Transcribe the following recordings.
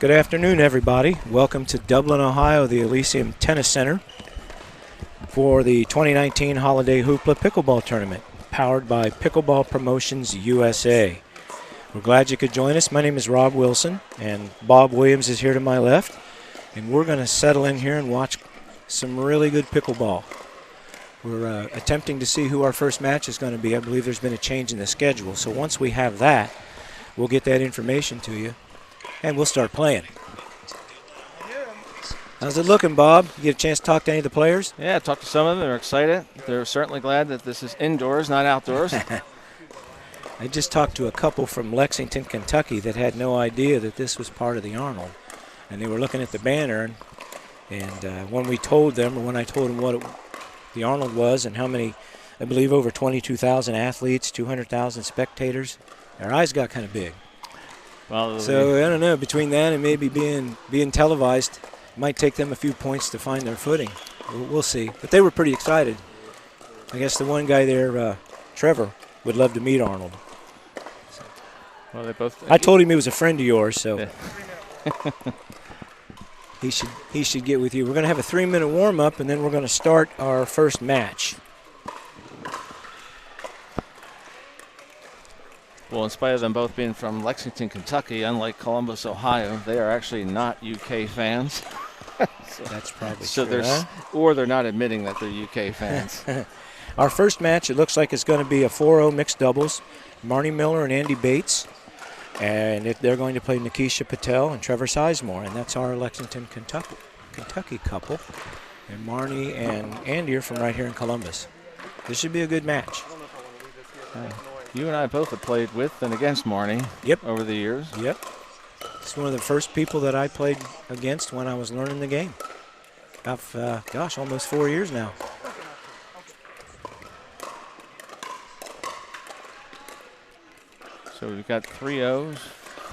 Good afternoon, everybody. Welcome to Dublin, Ohio, the Elysium Tennis Center for the 2019 Holiday Hoopla Pickleball Tournament, powered by Pickleball Promotions USA. We're glad you could join us. My name is Rob Wilson, and Bob Williams is here to my left, and we're going to settle in here and watch some really good pickleball. We're attempting to see who our first match is going to be. I believe there's been a change in the schedule, so once we have that, we'll get that information to you, and we'll start playing. How's it looking, Bob? You get a chance to talk to any of the players? Yeah, talked to some of them. They're excited. They're certainly glad that this is indoors, not outdoors. I just talked to a couple from Lexington, Kentucky that had no idea that this was part of the Arnold. And they were looking at the banner, and when we told them, or when I told them what the Arnold was and how many, I believe over 22,000 athletes, 200,000 spectators, their eyes got kind of big. Well, so I don't know, between that and maybe being televised, it might take them a few points to find their footing. We'll see. But they were pretty excited. I guess the one guy there, Trevor, would love to meet Arnold. Well, they both. I told him he was a friend of yours, so yeah. he should get with you. We're going to have a 3-minute warm-up, and then we're going to start our first match. Well, in spite of them both being from Lexington, Kentucky, unlike Columbus, Ohio, they are actually not UK fans. That's probably so true. Or they're not admitting that they're UK fans. Our first match, it looks like it's going to be a 4-0 mixed doubles. Marnie Miller and Andy Bates. And they're going to play Nikisha Patel and Trevor Sizemore. And that's our Lexington, Kentucky couple. And Marnie and Andy are from right here in Columbus. This should be a good match. You and I both have played with and against Marnie over the years. Yep. It's one of the first people that I played against when I was learning the game. About, almost 4 years now. So we've got 3-0s,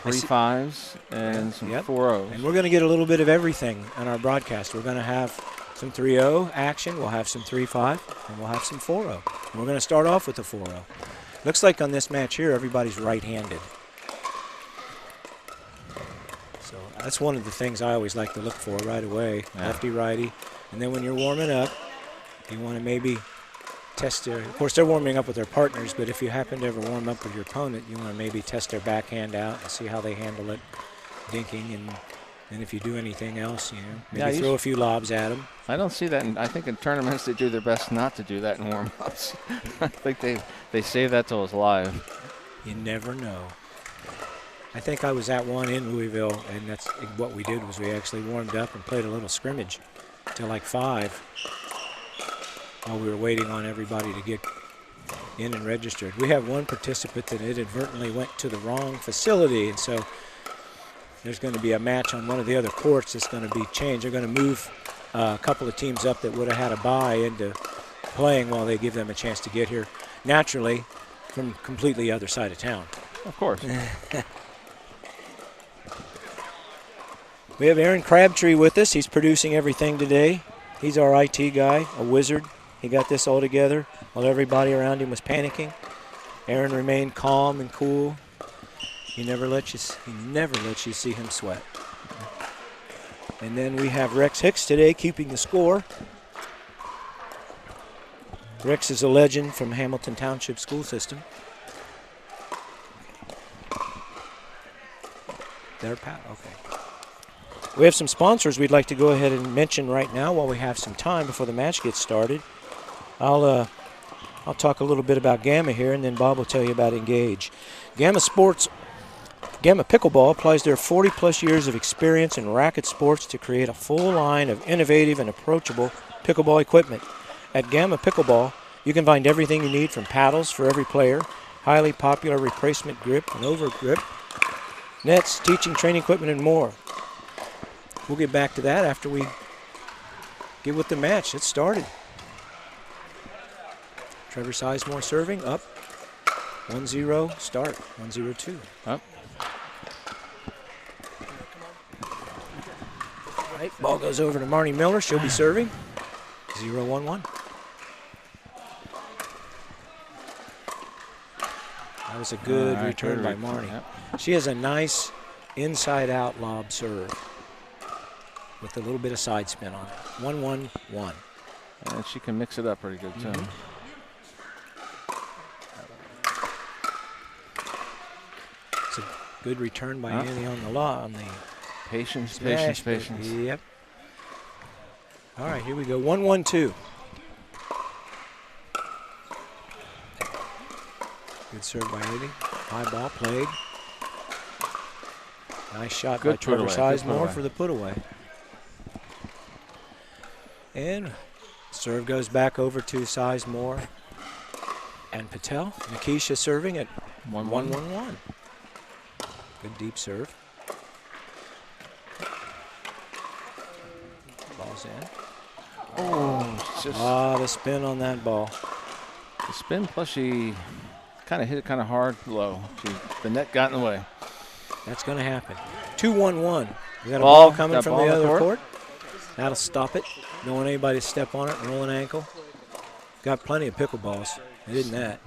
3-5s, and some 4-0s. And we're going to get a little bit of everything on our broadcast. We're going to have some 3-0 action, we'll have some 3-5, and we'll have some 4-0. And we're going to start off with the 4-0. Looks like on this match here, everybody's right-handed. So that's one of the things I always like to look for right away, lefty-righty. And then when you're warming up, you want to maybe test their, of course they're warming up with their partners, but if you happen to ever warm up with your opponent, you want to maybe test their backhand out and see how they handle it, dinking, and if you do anything else, maybe throw a few lobs at them. I don't see that. I think in tournaments they do their best not to do that in warm-ups. I think they save that till it's live. You never know. I think I was at one in Louisville, and that's what we did was we actually warmed up and played a little scrimmage till like 5 while we were waiting on everybody to get in and registered. We have one participant that inadvertently went to the wrong facility, and so there's going to be a match on one of the other courts that's going to be changed. They're going to move a couple of teams up that would have had a bye into playing while they give them a chance to get here, naturally, from completely other side of town. Of course. We have Aaron Crabtree with us. He's producing everything today. He's our IT guy, a wizard. He got this all together while everybody around him was panicking. Aaron remained calm and cool. He never lets you see him sweat. And then we have Rex Hicks today keeping the score. Rex is a legend from Hamilton Township School System. Okay. We have some sponsors we'd like to go ahead and mention right now while we have some time before the match gets started. I'll talk a little bit about Gamma here, and then Bob will tell you about Engage. Gamma Pickleball applies their 40-plus years of experience in racket sports to create a full line of innovative and approachable pickleball equipment. At Gamma Pickleball, you can find everything you need from paddles for every player, highly popular replacement grip and over grip, nets, teaching, training equipment, and more. We'll get back to that after we get with the match. It's started. Trevor Sizemore serving, up. 1-0, start. 1-0-2. Up. Right, ball goes over to Marnie Miller. She'll be serving. 0-1-1. That was a good return by Marnie. Yep. She has a nice inside-out lob serve with a little bit of side spin on it. 1-1-1. And she can mix it up pretty good, too. It's a good return by Andy on the Patience, smash, patience. Yep. All right, here we go. 1-1-2. Good serve by Andy. High ball played. Nice shot by Trevor Sizemore for the put away. And serve goes back over to Sizemore and Patel. Nikisha serving at 1-1-1. Good deep serve. Ball's in. Oh, the spin on that ball. The spin, plus she kind of hit it kind of hard low. The net got in the way. That's going to happen. 2-1-1. We got a ball coming from the other court. That'll stop it. Don't want anybody to step on it, roll an ankle. Got plenty of pickleballs. Isn't that?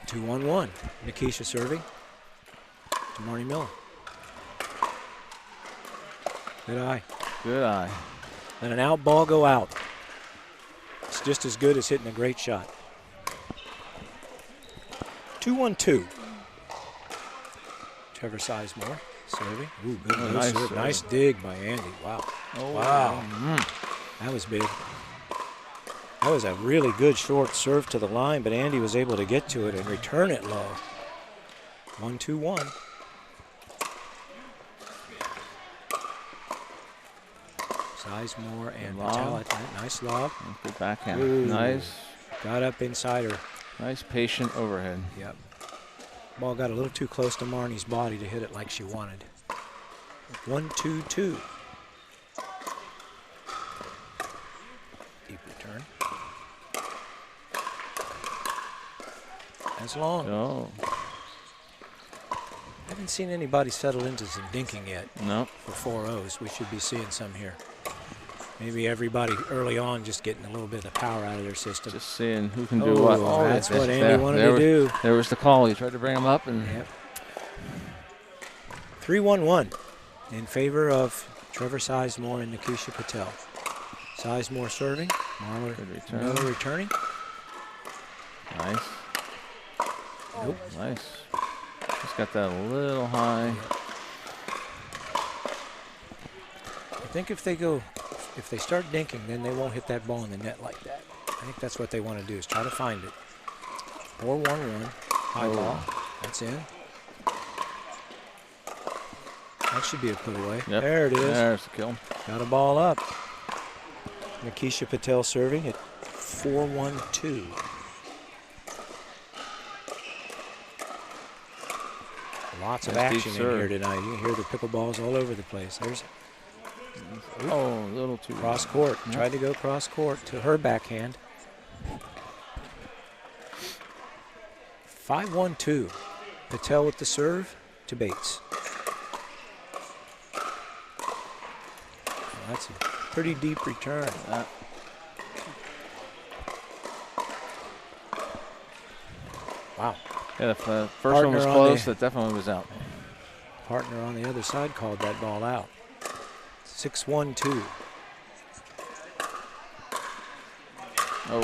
2-1-1. Nikisha serving to Marnie Miller. Good eye. Good eye. Let an out ball go out. It's just as good as hitting a great shot. 2-1-2. Trevor Sizemore serving. Ooh, good nice serve. Nice dig by Andy. Wow. Oh, wow. That was big. That was a really good short serve to the line, but Andy was able to get to it and return it low. 1-2-1. Sizemore and Patel. Nice lob. Good backhand. Ooh. Nice. Got up inside her. Nice patient overhead. Yep. Ball got a little too close to Marnie's body to hit it like she wanted. 1-2-2. Deep return. That's long. Oh. I haven't seen anybody settle into some dinking yet. No. For 4-0s. We should be seeing some here. Maybe everybody early on just getting a little bit of power out of their system. Just seeing who can do what. Oh, that's what Andy wanted to do. There was the call. He tried to bring him up. And 3-1-1 in favor of Trevor Sizemore and Nikisha Patel. Sizemore serving. Miller returning. Nice. Nope. Nice. Just got that a little high. I think if they start dinking, then they won't hit that ball in the net like that. I think that's what they want to do, is try to find it. 4-1-1. High ball. That's in. That should be a put away. Yep. There it is. There's the kill. Got a ball up. Nikisha Patel serving at 4-1-2. Lots of action in here tonight. You can hear the pickleballs all over the place. There's a little too cross court. Yep. Tried to go cross court to her backhand. 5-1-2. Patel with the serve to Bates. That's a pretty deep return. Wow. Yeah, the first one was close. That definitely was out. Partner on the other side called that ball out. 6-1-2. Oh.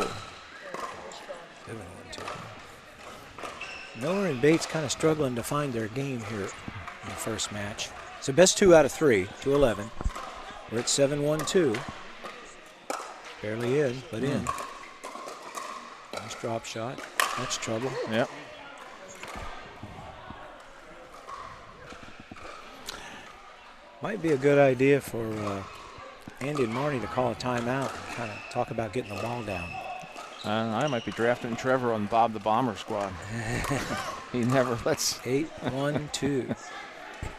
7-1-2. Miller and Bates kind of struggling to find their game here in the first match. It's the best 2 out of 3 to 11. We're at 7-1-2. Barely in, but in. Nice drop shot. That's trouble. Yep. Might be a good idea for Andy and Marnie to call a timeout and kind of talk about getting the ball down. I might be drafting Trevor on Bob the Bomber squad. He never lets. 8-1-2.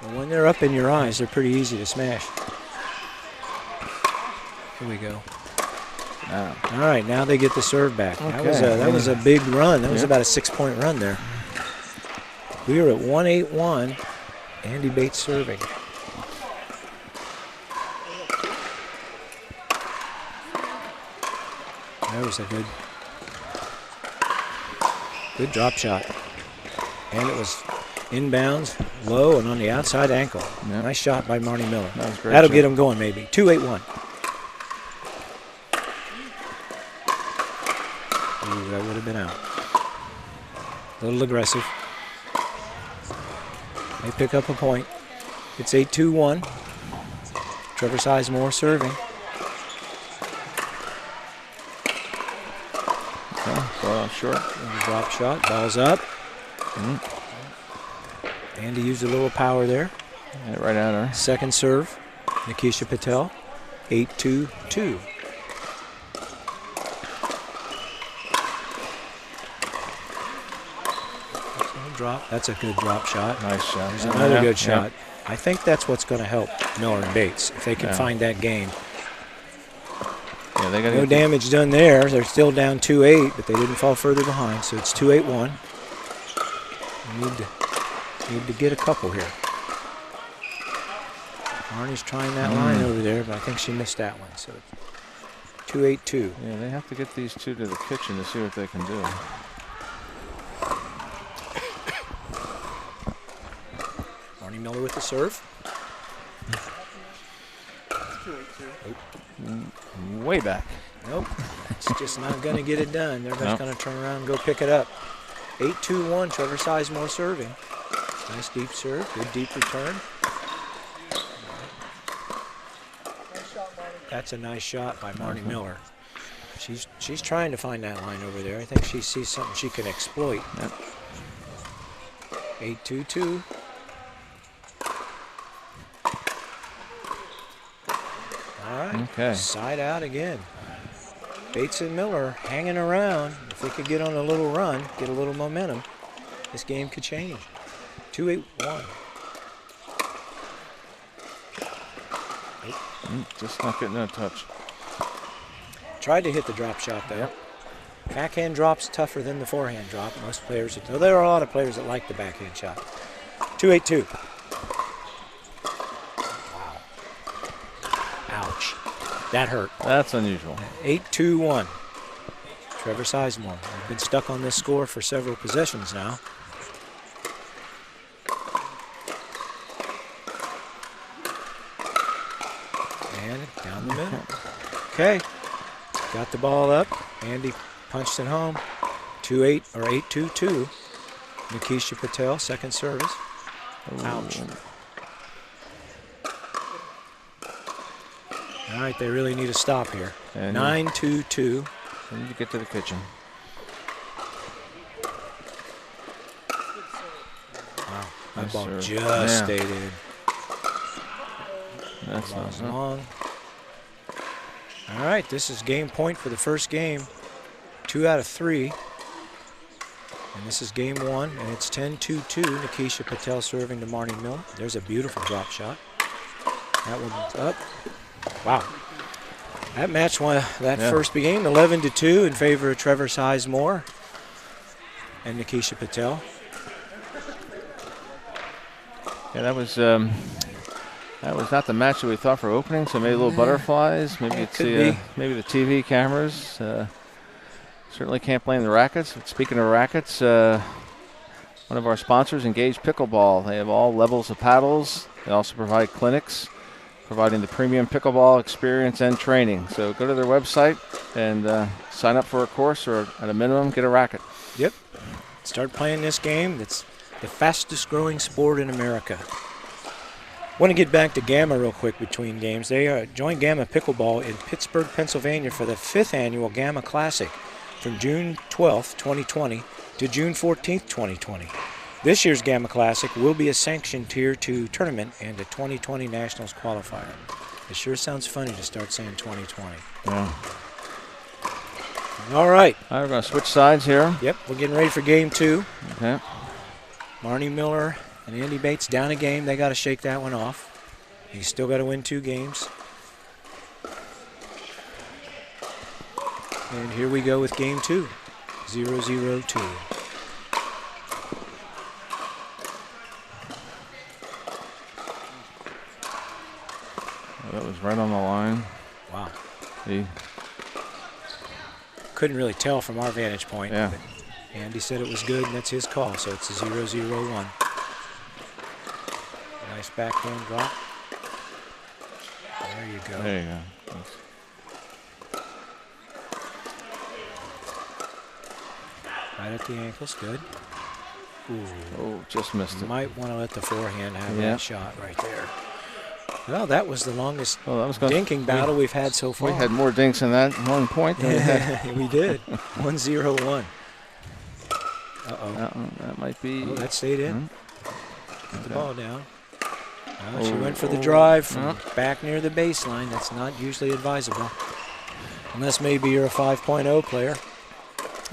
Well, when they're up in your eyes, they're pretty easy to smash. Here we go. All right, now they get the serve back. Okay. That was a big run. That was about a 6-point run there. We are at 1-8-1. Andy Bates serving. That was a good drop shot. And it was Inbounds, low, and on the outside ankle. Yep. Nice shot by Marnie Miller. That was great. That'll get him going, maybe. 2-8-1. Ooh, that would have been out. A little aggressive. They pick up a point. It's 8-2-1. Trevor Sizemore serving. Ball short. Drop shot. Ball's up. Andy used a little power there. Yeah, right at her. Second serve. Nikisha Patel. 8-2-2. Drop. That's a good drop shot. Nice shot. There's another good shot. I think that's what's going to help Miller and Bates if they can find that game. Yeah, they got no damage done there. They're still down 2-8, but they didn't fall further behind, so it's 2-8-1. Need to get a couple here. Arnie's trying that line over there, but I think she missed that one, so it's 2-8-2. Yeah, they have to get these two to the kitchen to see what they can do. Marnie Miller with the serve. Way back. Nope. It's just not going to get it done. They're just going to turn around and go pick it up. 8-2-1. Trevor Sizemore serving. Nice deep serve. Good deep return. That's a nice shot by Marnie Miller. She's trying to find that line over there. I think she sees something she can exploit. 8-2-2. All right. Okay. Side out again. Bates and Miller hanging around. If they could get on a little run, get a little momentum, this game could change. 2-8-1. Just not getting that touch. Tried to hit the drop shot though. Yep. Backhand drop's tougher than the forehand drop. Most players, though there are a lot of players that like the backhand shot. 2-8-2. Wow. Ouch. That hurt. That's unusual. 8-2-1. Trevor Sizemore. We've been stuck on this score for several possessions now. And down the middle. Okay. Got the ball up. Andy punched it home. 2-8 or 8-2-2. Nikisha Patel, second service. Ouch. All right, they really need a stop here. 9-2-2. They need to get to the kitchen. Wow, that ball just stayed in. That's not long. All right, this is game point for the first game. 2 out of 3. And this is game 1, and it's 10-2-2. Nikisha Patel serving to Marnie Miller. There's a beautiful drop shot. That one's up. Wow. That match won that first game, 11-2 in favor of Trevor Sizemore and Nikisha Patel. Yeah, that was not the match that we thought for opening. So maybe a little butterflies. Maybe it's maybe the TV cameras. Certainly can't blame the rackets. But speaking of rackets, one of our sponsors, Engage Pickleball. They have all levels of paddles. They also provide clinics, providing the premium pickleball experience and training. So go to their website and sign up for a course, or at a minimum, get a racket. Yep. Start playing this game. It's the fastest growing sport in America. Want to get back to Gamma real quick between games. They joined Gamma Pickleball in Pittsburgh, Pennsylvania for the 5th annual Gamma Classic from June 12th, 2020 to June 14th, 2020. This year's Gamma Classic will be a sanctioned Tier 2 tournament and a 2020 Nationals qualifier. It sure sounds funny to start saying 2020. Yeah. All right. All right, we're going to switch sides here. Yep, we're getting ready for game 2. Okay. Marnie Miller and Andy Bates down a game. They got to shake that one off. You still got to win 2 games. And here we go with game 2. 0-0-2. That was right on the line. Wow. He couldn't really tell from our vantage point. Yeah. But Andy said it was good, and that's his call, so it's a 0-0-1. Nice backhand drop. There you go. There you go. Thanks. Right at the ankles, good. Ooh. Oh, just missed it. Might want to let the forehand have that shot right there. Well, that was the longest dinking battle we've had so far. We had more dinks in that 1 point than we had. We did. 1-0-1. Uh-oh. That might be. Oh, that stayed in. Get the ball down. She went for the drive from back near the baseline. That's not usually advisable. Unless maybe you're a 5.0 player.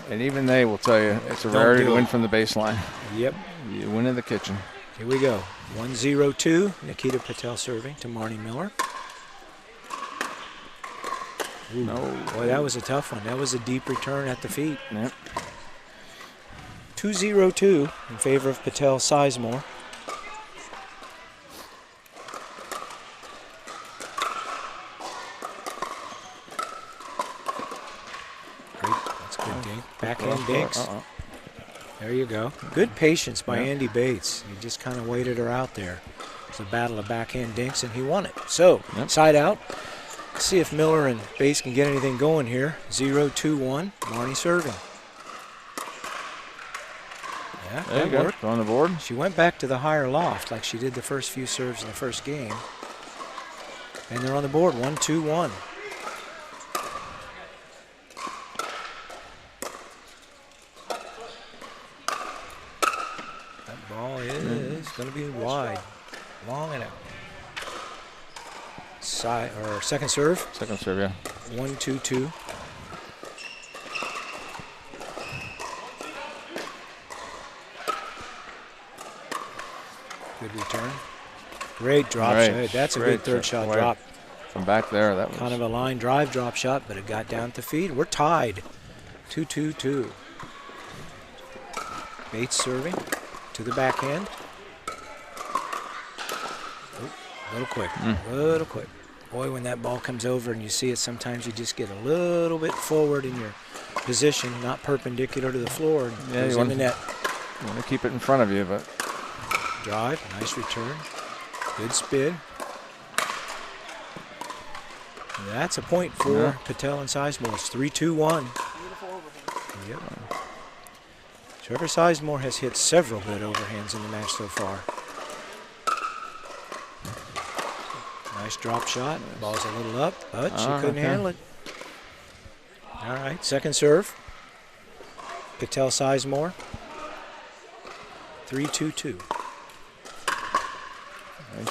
And even they will tell you it's a rarity to win from the baseline. Yep. You win in the kitchen. Here we go. 1-0-2. Nikita Patel serving to Marnie Miller. Ooh. No. Boy, that was a tough one. That was a deep return at the feet. Yep. 2-0-2 in favor of Patel Sizemore. Great. That's good dink. Backhand dinks. There you go. Good patience by Andy Bates. He just kind of waited her out there. It's a battle of backhand dinks, and he won it. So, side out. Let's see if Miller and Bates can get anything going here. 0-2-1. Marnie serving. Yeah, there you go. worked. On the board. She went back to the higher loft like she did the first few serves in the first game. And they're on the board. 1-2-1. That ball is going to be wide. Long and out. Second serve. Second serve, yeah. 1-2-2. Good return. Great drop shot. That's a good third shot drop. From back there, that was kind of a line drive drop shot, but it got down at the feet. We're tied. 2-2-2. Bates serving to the backhand. A little quick. A little quick. Boy, when that ball comes over and you see it, sometimes you just get a little bit forward in your position, not perpendicular to the floor. And goes in the net. You want to keep it in front of you, but. Drive, nice return. Good spin. And that's a point for Patel and Sizemore. It's 3-2-1. Yep. Trevor Sizemore has hit several good overhands in the match so far. Nice drop shot. Ball's a little up, but she couldn't handle it. All right, second serve. Patel Sizemore. 3-2-2. Nice.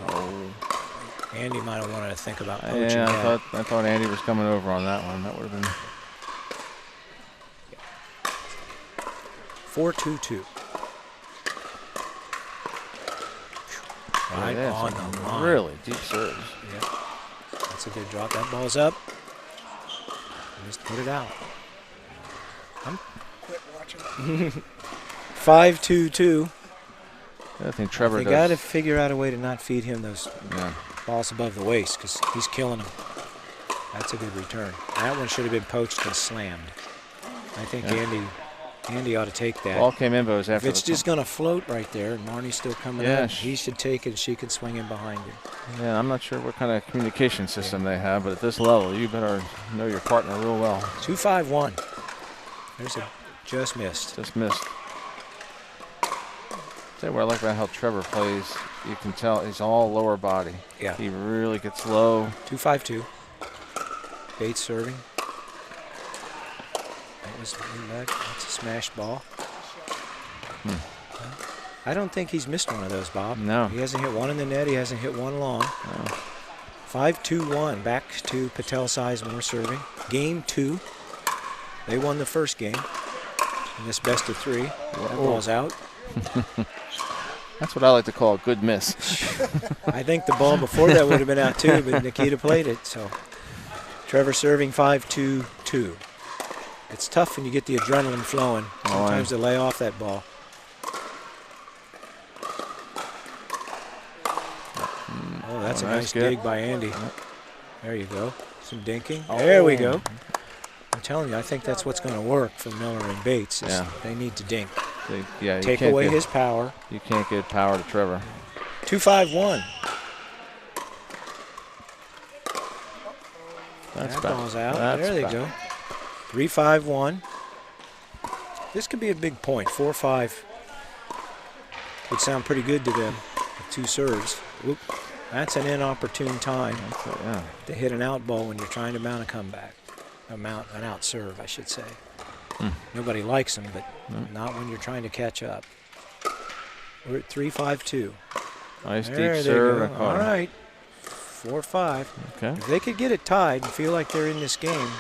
Oh. Andy might have wanted to think about poaching that. I thought Andy was coming over on that one. That would have been 4-2-2. Right on the line. Really deep serves. Yep. That's a good drop. That ball's up. Just put it out. Quit watching. 5-2-2. I think Trevor They does. got to figure out a way to not feed him those balls above the waist because he's killing them. That's a good return. That one should have been poached and slammed. I think Andy ought to take that. Ball came in, but it was after. If it's just going to float right there and Marnie's still coming up, he should take it and she can swing in behind him. Yeah, I'm not sure what kind of communication system they have, but at this level, you better know your partner real well. 2-5-1. There's a just missed. Just missed. Tell you what I like about how Trevor plays, you can tell he's all lower body. Yeah. He really gets low. 2-5-2. Bates serving. That's a smash ball. I don't think he's missed one of those, Bob. No. He hasn't hit one in the net. He hasn't hit one long. No. 5-2-1. Back to Patel Sizemore serving. Game 2. They won the first game in this best of 3. That ball's out. That's what I like to call a good miss. I think the ball before that would have been out too, but Nikita played it. So Trevor serving 5-2-2. It's tough when you get the adrenaline flowing. Sometimes to lay off that ball. Oh, that's a nice dig by Andy. There you go. Some dinking. There we go. I'm telling you, I think that's what's going to work for Miller and Bates. They need to dink. take away his power. You can't get power to Trevor. 2-5-1. That ball's out. There they go. 3-5-1. This could be a big point. 4-5 would sound pretty good to them with 2 serves. Whoop. That's an inopportune time to hit an out ball when you're trying to mount a comeback. Mount an out serve, I should say. Nobody likes them, but not when you're trying to catch up. We're at 3-5-2. Nice deep serve. All right. 4-5. Okay. If they could get it tied and feel like they're in this game,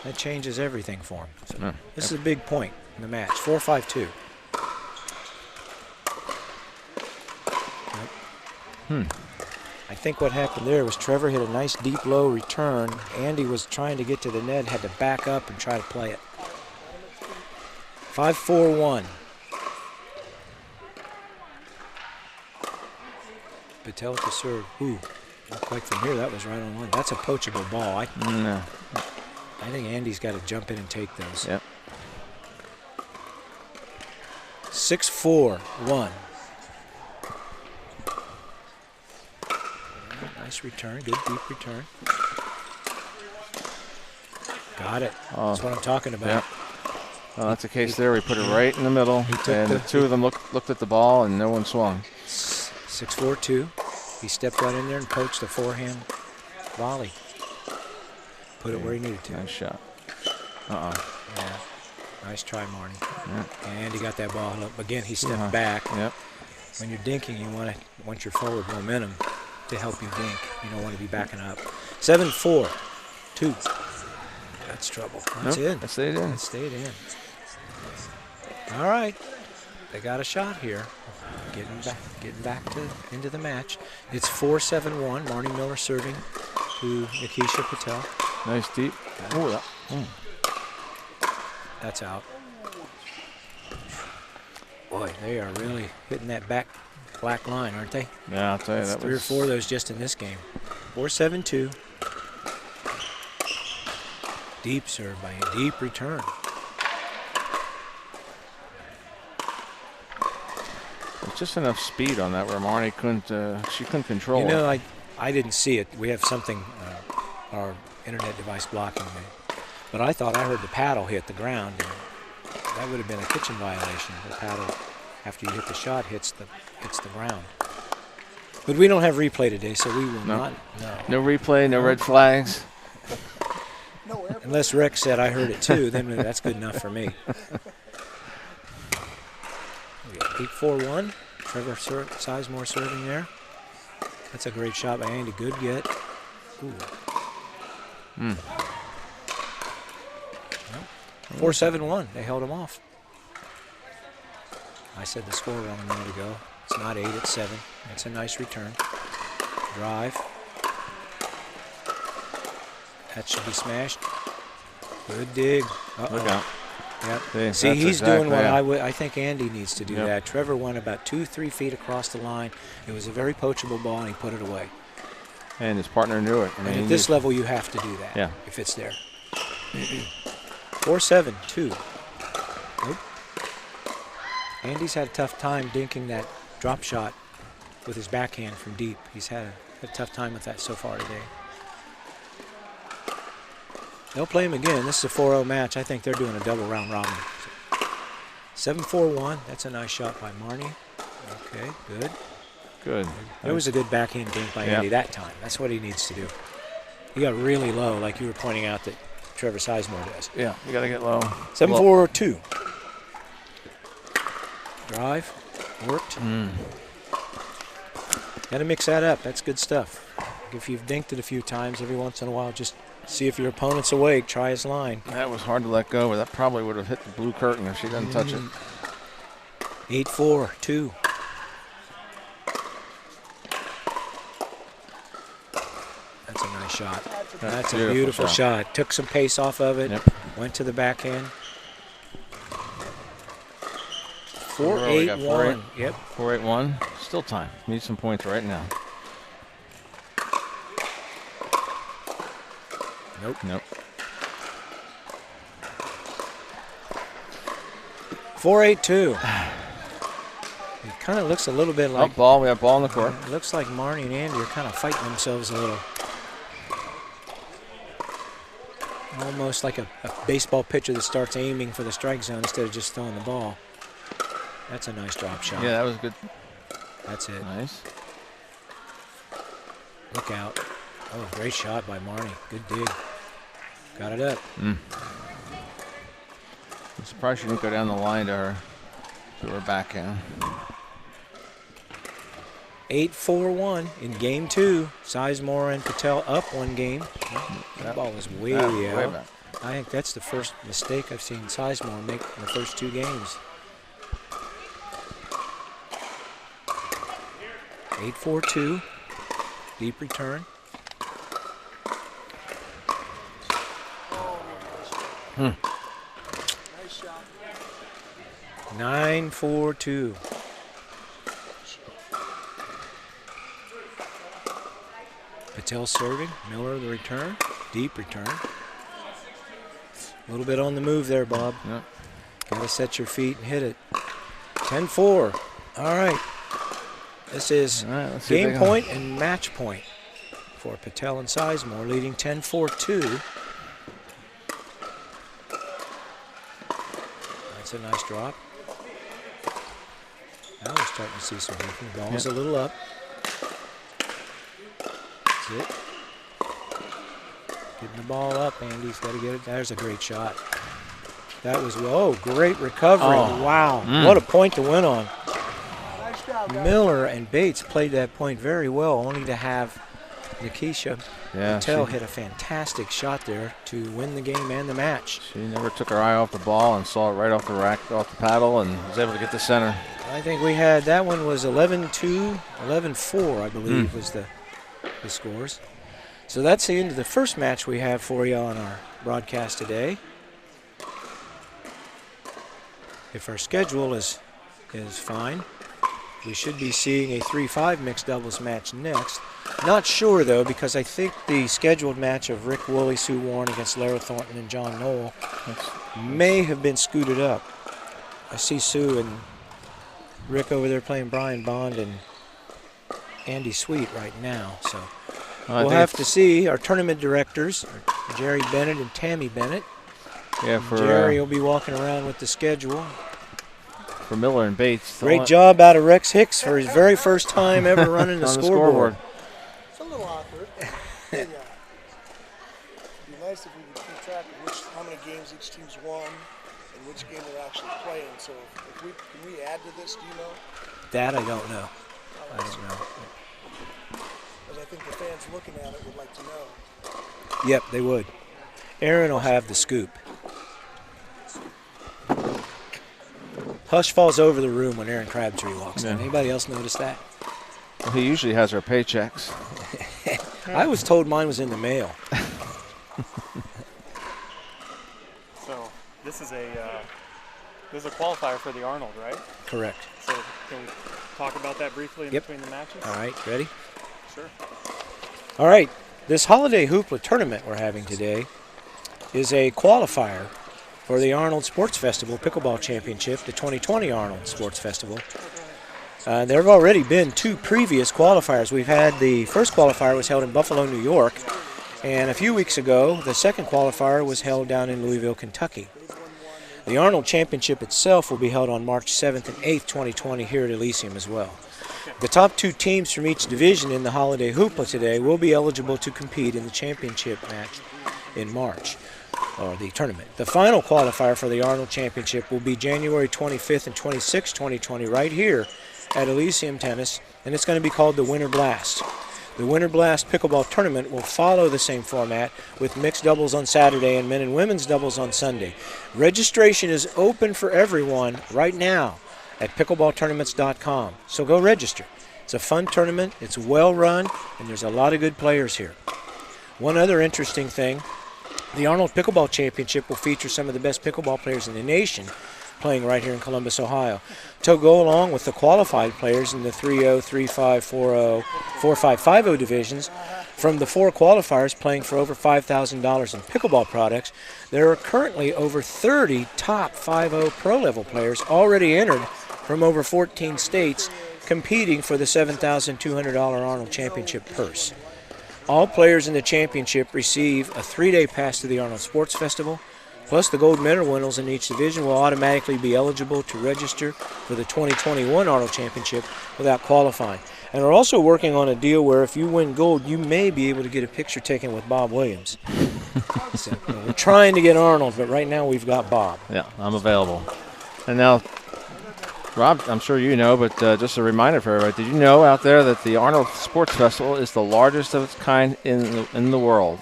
that changes everything for them. So this is a big point in the match. 4-5-2. I think what happened there was Trevor hit a nice deep low return. Andy was trying to get to the net, had to back up and try to play it. 5-4-1. Patel to serve. Ooh, looked like from here that was right on line. That's a poachable ball. I think Andy's got to jump in and take those. Yep. 6-4-1. Nice return, good deep return. Got it. That's what I'm talking about. Yep. Well, that's the case there. We put it right in the middle, and the 2 of them looked at the ball, and no one swung. 6-4-2. He stepped right in there and poached a forehand volley. Put it where he needed to. Nice shot. Yeah. Nice try, Marnie. And Andy got that ball up. Again, he stepped back. Yep. When you're dinking, you want your forward momentum to help you dink. You don't want to be backing up. 7-4-2. That's trouble. That's in. That stayed in. That stayed in. All right. They got a shot here. Getting back into the match. It's 4-7-1. Marnie Miller serving to Nikisha Patel. Nice deep. That's out. Boy, they are really hitting that black line, aren't they? Yeah, I'll tell you. That 3 or 4 of those just in this game. 4-7-2. Deep serve by a deep return. There's just enough speed on that where Marnie couldn't control it. You know, I didn't see it. We have something, our internet device blocking me. But I thought I heard the paddle hit the ground, and that would have been a kitchen violation. The paddle, after you hit the shot, hits the ground. But we don't have replay today, so we will not know. No replay, no red flags. Unless Rex said I heard it too, then that's good enough for me. 8-4-1. Trevor Sizemore serving there. That's a great shot by Andy. Good get. Ooh. 4-7-1. They held him off. I said the score wrong a minute ago. It's not 8, it's 7. That's a nice return. Drive. That should be smashed. Good dig. Look out. Yep. See, he's doing what I think Andy needs to do that. Trevor went about 2-3 feet across the line. It was a very poachable ball, and he put it away. And his partner knew it. And at this level, you have to do that if it's there. 4-7-2. Nope. Andy's had a tough time dinking that drop shot with his backhand from deep. He's had a tough time with that so far today. They'll play him again. This is a 4-0 match. I think they're doing a double round robin. 7-4-1. That's a nice shot by Marnie. Okay, good. Good. There was a good backhand dink by Andy that time. That's what he needs to do. He got really low, like you were pointing out that Trevor Sizemore does. Yeah, you got to get low. 7-4-2. Drive. Worked. Got to mix that up. That's good stuff. If you've dinked it a few times, every once in a while, just see if your opponent's awake. Try his line. That was hard to let go, but that probably would have hit the blue curtain if she didn't touch it. 8-4-2. That's a nice shot. That's a beautiful shot. Took some pace off of it. Went to the backhand. 4-8-1. Yep. 4-8-1. Still time. Need some points right now. Nope. 4-8-2. It kind of looks a little bit like ball. We have ball in the court. It looks like Marnie and Andy are kind of fighting themselves a little. Almost like a baseball pitcher that starts aiming for the strike zone instead of just throwing the ball. That's a nice drop shot. Yeah, that was good. That's it. Nice. Look out. Oh, great shot by Marnie. Good dig. Got it up. I'm surprised she didn't go down the line to her. So we're back in. 8-4-1 in game 2. Sizemore and Patel up 1 game. That ball was way out. I think that's the first mistake I've seen Sizemore make in the first 2 games. 8-4-2. Deep return. 9-4-2. Patel serving. Miller the return. Deep return. A little bit on the move there, Bob. Yep. Got to set your feet and hit it. 10-4. All right. This is game point and match point for Patel and Sizemore, leading 10-4-2. That's a nice drop. Now we're starting to see some movement. The ball's a little up. That's it. Getting the ball up, Andy's got to get it. There's a great shot. That was, great recovery. Oh. Wow, what a point to win on. Nice job, guys. Miller and Bates played that point very well, only to have Nikisha Patel hit a fantastic shot there to win the game and the match. She never took her eye off the ball and saw it right off the rack, off the paddle, and was able to get the center. I think we had, that one was 11-2, 11-4, I believe, was the scores. So that's the end of the first match we have for you on our broadcast today. If our schedule is fine, we should be seeing a 3-5 mixed doubles match next. Not sure, though, because I think the scheduled match of Rick Woolley, Sue Warren against Lara Thornton and John Knoll may have been scooted up. I see Sue and Rick over there playing Brian Bond and Andy Sweet right now. So we'll have to see. Our tournament directors are Jerry Bennett and Tammy Bennett. Yeah, Jerry will be walking around with the schedule. For Miller and Bates. Great job out of Rex Hicks for his very first time ever running the scoreboard. It's a little awkward. It'd be nice if we could keep track of how many games each team's won and which game they're actually playing. So can we add to this, do you know? That I don't know. I don't know. Because I think the fans looking at it would like to know. Yep, they would. Aaron will have the scoop. Hush falls over the room when Aaron Crabtree walks in. Anybody else notice that? Well, he usually has our paychecks. I was told mine was in the mail. So this is a qualifier for the Arnold, right? Correct. So can we talk about that briefly in between the matches? All right, ready? Sure. All right, this Holiday Hoopla tournament we're having today is a qualifier for the Arnold Sports Festival Pickleball Championship, the 2020 Arnold Sports Festival. There have already been 2 previous qualifiers. We've had the first qualifier was held in Buffalo, New York, and a few weeks ago, the second qualifier was held down in Louisville, Kentucky. The Arnold Championship itself will be held on March 7th and 8th, 2020 here at Elysium as well. The top 2 teams from each division in the Holiday Hoopla today will be eligible to compete in the championship match in March. Or the tournament. The final qualifier for the Arnold Championship will be January 25th and 26th, 2020, right here at Elysium Tennis, and it's going to be called the Winter Blast. The Winter Blast Pickleball Tournament will follow the same format with mixed doubles on Saturday and men and women's doubles on Sunday. Registration is open for everyone right now at pickleballtournaments.com, so go register. It's a fun tournament, it's well run, and there's a lot of good players here. One other interesting thing, the Arnold Pickleball Championship will feature some of the best pickleball players in the nation playing right here in Columbus, Ohio. To go along with the qualified players in the 3-0, 3-5, 4-0, 4-5, 5-0 divisions, From the 4 qualifiers playing for over $5,000 in pickleball products, there are currently over 30 top 5-0 pro-level players already entered from over 14 states competing for the $7,200 Arnold Championship purse. All players in the championship receive a 3-day pass to the Arnold Sports Festival, plus the gold medal winners in each division will automatically be eligible to register for the 2021 Arnold Championship without qualifying. And we're also working on a deal where if you win gold, you may be able to get a picture taken with Bob Williams. So, we're trying to get Arnold, but right now we've got Bob. Yeah, I'm available. And now, Rob, I'm sure you know, but just a reminder for everybody, did you know out there that the Arnold Sports Festival is the largest of its kind in the world?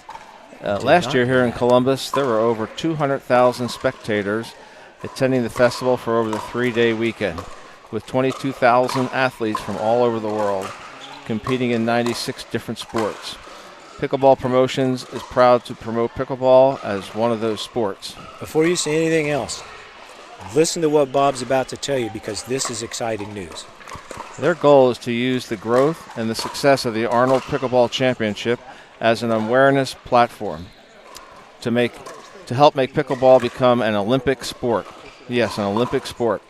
Last year here in Columbus, there were over 200,000 spectators attending the festival for over the 3-day weekend, with 22,000 athletes from all over the world competing in 96 different sports. Pickleball Promotions is proud to promote pickleball as one of those sports. Before you say anything else, listen to what Bob's about to tell you, because this is exciting news. Their goal is to use the growth and the success of the Arnold Pickleball Championship as an awareness platform to help make pickleball become an Olympic sport. Yes, an Olympic sport.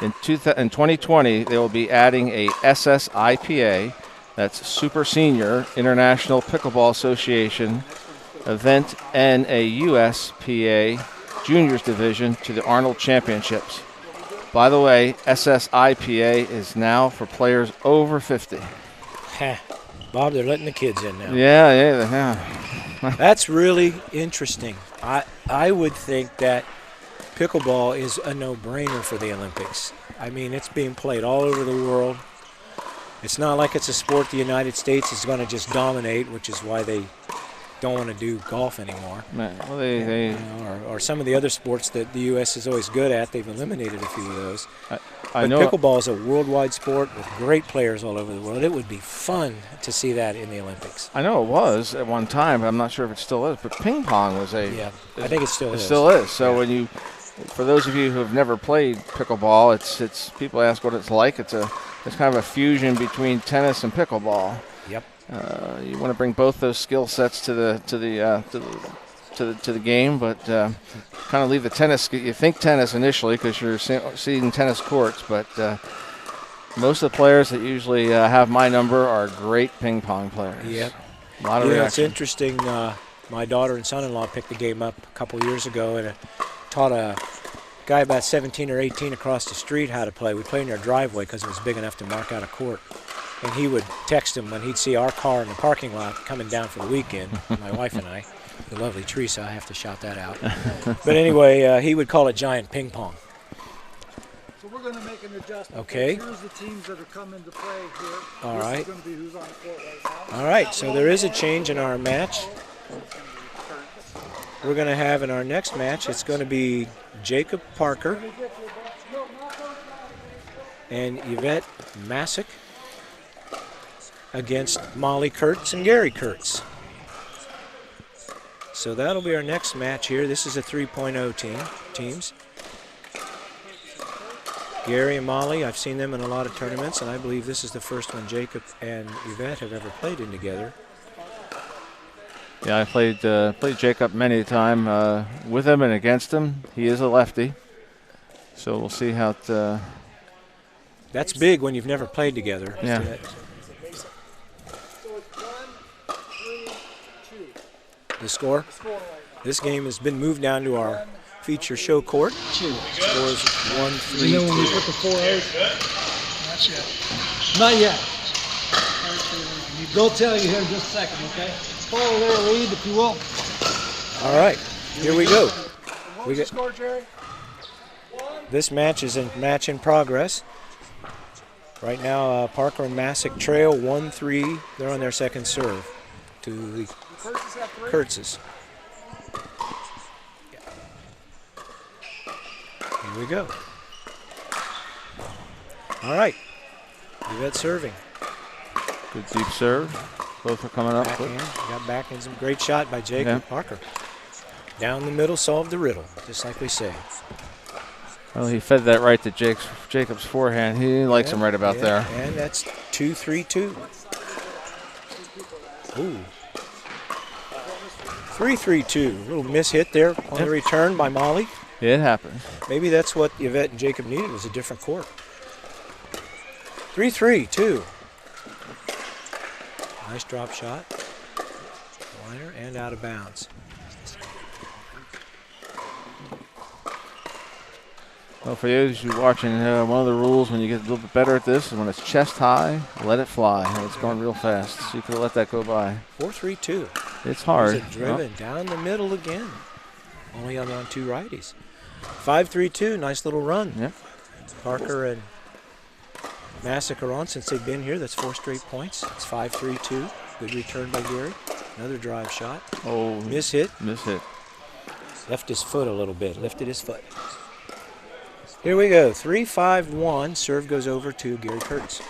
In 2020, they will be adding a SSIPA, that's Super Senior International Pickleball Association event, and a USPA Juniors Division to the Arnold Championships. By the way, SSIPA is now for players over 50. Bob, they're letting the kids in now. Yeah. That's really interesting. I would think that pickleball is a no-brainer for the Olympics. I mean, it's being played all over the world. It's not like it's a sport the United States is going to just dominate, which is why they don't want to do golf anymore. Well, or some of the other sports that the U.S. is always good at. They've eliminated a few of those. I know pickleball is a worldwide sport with great players all over the world. It would be fun to see that in the Olympics. I know it was at one time, but I'm not sure if it still is. But ping pong was I think it still is. It still is. So for those of you who have never played pickleball, it's people ask what it's like. It's kind of a fusion between tennis and pickleball. Yep. You want to bring both those skill sets to the game, but kind of leave the tennis. You think tennis initially because you're seeing tennis courts, but most of the players that usually have my number are great ping pong players. Yep. A lot of reaction. It's interesting. My daughter and son-in-law picked the game up a couple years ago and taught a guy about 17 or 18 across the street how to play. We played in our driveway because it was big enough to mark out a court. And he would text him when he'd see our car in the parking lot coming down for the weekend, my wife and I, the lovely Teresa, I have to shout that out. But anyway, he would call it giant ping pong. So we're going to make an adjustment. Okay. Here's the teams that are coming to play here. All right. This is going to be who's on the court right now. All right, so there is a change in our match. We're going to have in our next match, it's going to be Jacob Parker and Yvette Masick against Molly Kurtz and Gary Kurtz. So that'll be our next match here. This is a 3.0 teams. Gary and Molly, I've seen them in a lot of tournaments, and I believe this is the first one Jacob and Yvette have ever played in together. Yeah, I played Jacob many a time with him and against him. He is a lefty, so we'll see how it. That's big when you've never played together. Yeah. The score? This game has been moved down to our feature show court. Score is 1-3. You know when we put the 4 out? Not yet. They'll tell you here in just a second, okay? Follow their lead, if you will. All right, here we go. What's the score, Jerry? This match is a match in progress. Right now, Parker and Masick trail 1-3. They're on their second serve to the Kurtzes. Here we go. All right, Yvette serving. Good deep serve. Both are coming up. Backhand. Got backhand. Some great shot by Jacob Parker. Down the middle, solved the riddle, just like we say. Well, he fed that right to Jacob's forehand. He likes him right about there. And that's 2-3-2. Ooh, 3-3-2. Little miss hit there on the return by Molly. It happens. Maybe that's what Yvette and Jacob needed, was a different court. 3-3-2. Nice drop shot. Liner and out of bounds. Well, for those of you watching, one of the rules when you get a little bit better at this is when it's chest high, let it fly. And it's going real fast, so you could let that go by. 4-3-2. It's hard. There's a driven down the middle again. Only on 2 righties. 5-3-2. Nice little run. Yep. Parker and Massacre on since they've been here. That's 4 straight points. It's 5-3-2. Good return by Gary. Another drive shot. Oh, miss hit. Miss hit. Left his foot a little bit. Lifted his foot. Here we go. 3-5-1. Serve goes over to Gary Kurtz.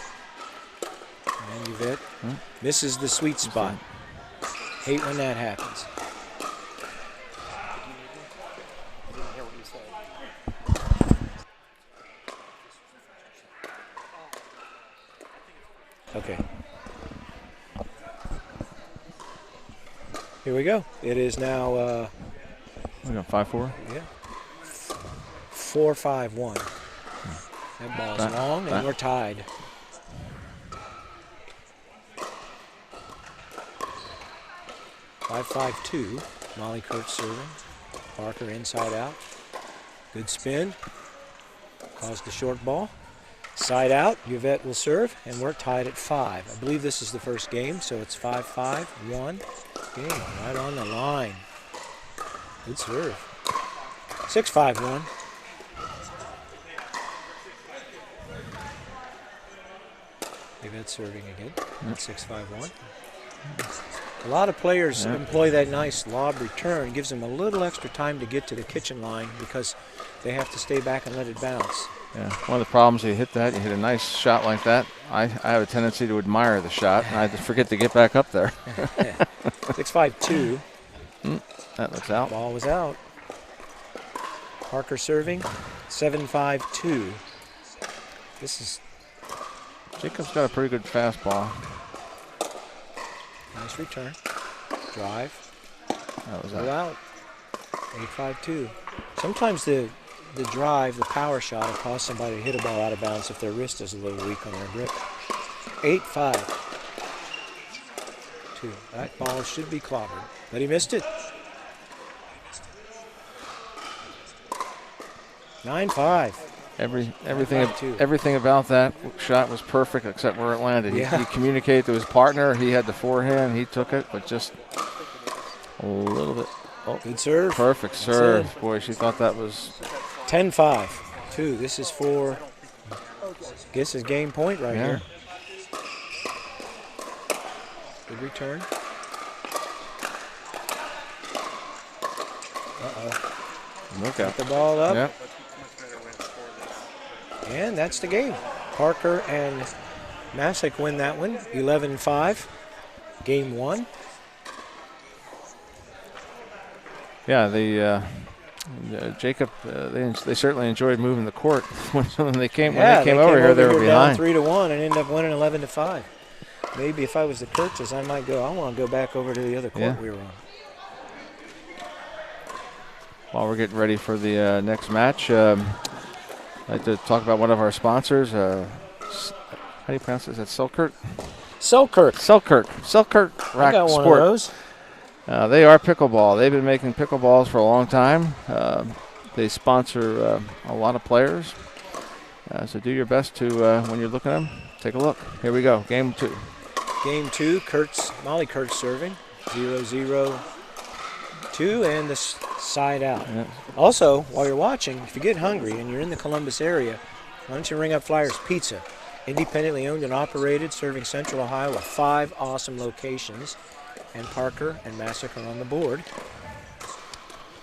And Yvette misses the sweet spot. Hate when that happens. Okay. Here we go. It is now. We got 5-4. Yeah. 4-5-1. That ball's long, and we're tied. (5-5-2). Molly Kurtz serving. Parker inside out. Good spin. Caused the short ball. Side out. Yvette will serve, and we're tied at 5. I believe this is the first game, so it's 5-5-1. Game right on the line. Good serve. 6-5-1. Yvette serving again. 6-5-1. A lot of players employ that nice lob return. It gives them a little extra time to get to the kitchen line because they have to stay back and let it bounce. Yeah, one of the problems you hit a nice shot like that. I have a tendency to admire the shot, and I forget to get back up there. 6-5-2. That looks out. Ball was out. Parker serving. 7-5-2. This is. Jacob's got a pretty good fastball. Nice return. Drive. That was out. 8-5-2. Sometimes the drive, the power shot will cause somebody to hit a ball out of bounds if their wrist is a little weak on their grip. 8-5-2. That ball should be clobbered, but he missed it. 9-5. Everything about that shot was perfect except where it landed. He communicated to his partner. He had the forehand. He took it, but just a little bit. Oh, good serve. Perfect serve. Boy, she thought that was 10-5-2. This is for, guess his game point right here. Good return. Got the ball up. Yep. And that's the game. Parker and Masick win that one, 11-5. Game 1. Yeah, Jacob, they certainly enjoyed moving the court when they came over here. They were behind 3-1 and ended up winning 11-5. Maybe if I was the Kurtzes, I might go. I want to go back over to the other court we were on. While we're getting ready for the next match, I'd like to talk about one of our sponsors. How do you pronounce it? Is that Selkirk? Selkirk. Selkirk Rack I got one Sport. of those. They are pickleball. They've been making pickleballs for a long time. They sponsor a lot of players. So do your best to, when you're looking at them, take a look. Here we go, game 2. Game 2, Molly Kurtz serving, 0-0-2, and the side out. Yeah. Also, while you're watching, if you get hungry and you're in the Columbus area, why don't you ring up Flyers Pizza? Independently owned and operated, serving Central Ohio with 5 awesome locations. And Parker and Massacre on the board.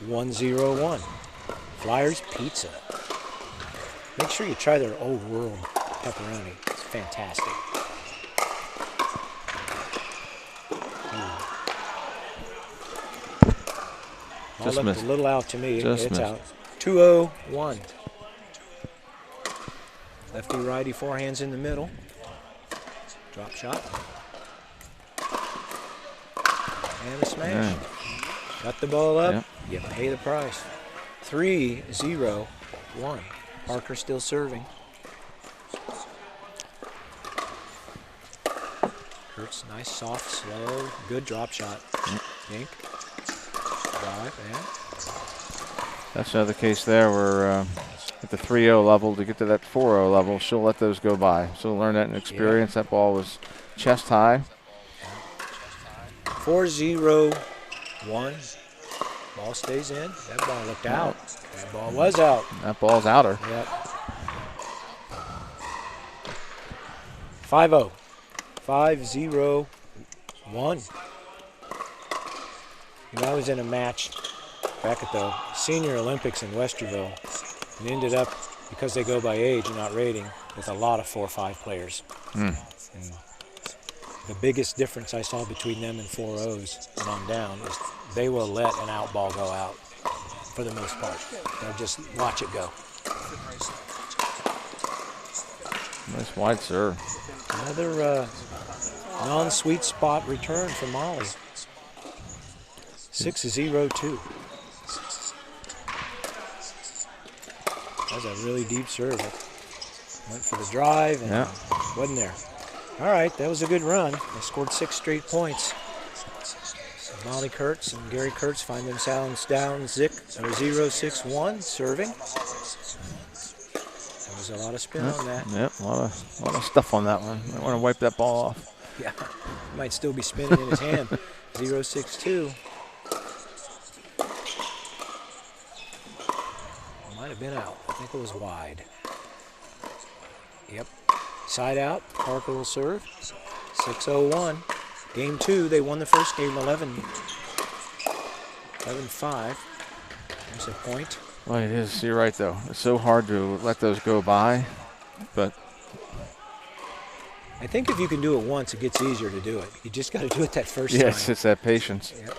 1-0-1. Flyers Pizza. Make sure you try their Old World pepperoni. It's fantastic. All looked a little out to me. It's out. 2-0-1. Lefty righty forehands in the middle. Drop shot. And a smash. Got the ball up. Yep. You pay the price. 3-0-1. Parker still serving. Kurtz, nice, soft, slow, good drop shot. Yank. Drive, and That's another case there where at the 3-0 level, to get to that 4-0 level, she'll let those go by. She'll learn that in experience. That ball was chest high. 4-0-1. Ball stays in. That ball looked out. That ball was out. That ball's outer. Yep. 5-0. 5-0-1. You know, I was in a match back at the Senior Olympics in Westerville and ended up, because they go by age and not rating, with a lot of 4 or 5 players. And the biggest difference I saw between them and 4-0s and on down is they will let an out ball go out for the most part. They'll just watch it go. Nice wide serve. Another non-sweet spot return for Molly. 6-0-2. That was a really deep serve. Went for the drive and wasn't there. All right, that was a good run. They scored 6 straight points. So Molly Kurtz and Gary Kurtz find themselves down 0-6-1 serving. There was a lot of spin on that. Yep, a lot of stuff on that one. I want to wipe that ball off. Yeah, might still be spinning in his hand. 0-6-2. Might have been out. I think it was wide. Yep. Side out. Parker will serve. 6-0-1. Game 2. They won the first game 11-5. There's a point. Well, it is. You're right, though. It's so hard to let those go by, but I think if you can do it once, it gets easier to do it. You just got to do it that first time. yes, it's that patience. Yep.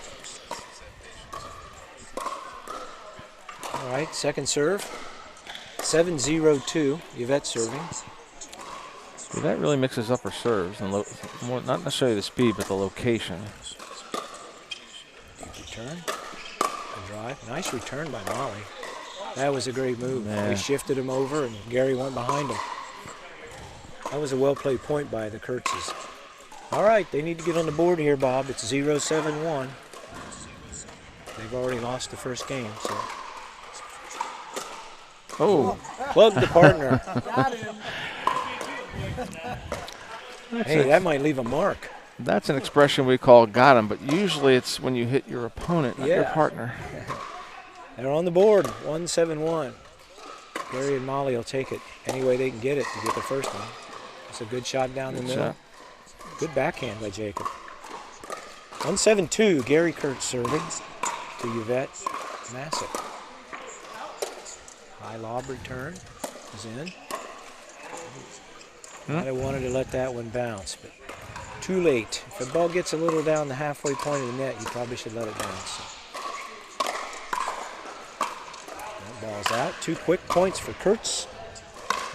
All right, second serve. 7-0-2. Yvette serving. Yeah, that really mixes up her serves, and more, not necessarily the speed, but the location. Return. A drive. Nice return by Molly. That was a great move. Yeah. They shifted him over, and Gary went behind him. That was a well-played point by the Kurtzes. All right, they need to get on the board here, Bob. It's 0-7-1. They've already lost the first game, so. Oh, Plug the partner. Got him. Hey, that might leave a mark. that's an expression we call got him, but usually it's when you hit your opponent, not your partner. They're on the board, 1-7-1. Gary and Molly will take it any way they can get it to get the first one. It's a good shot down the middle. Good backhand by Jacob. 1-7-2, Gary Kurtz serving to Yvette Massick. High lob return is in. Might have wanted to let that one bounce, but too late. If the ball gets a little down the halfway point of the net, you probably should let it bounce. So. That ball's out. 2 quick points for Kurtz.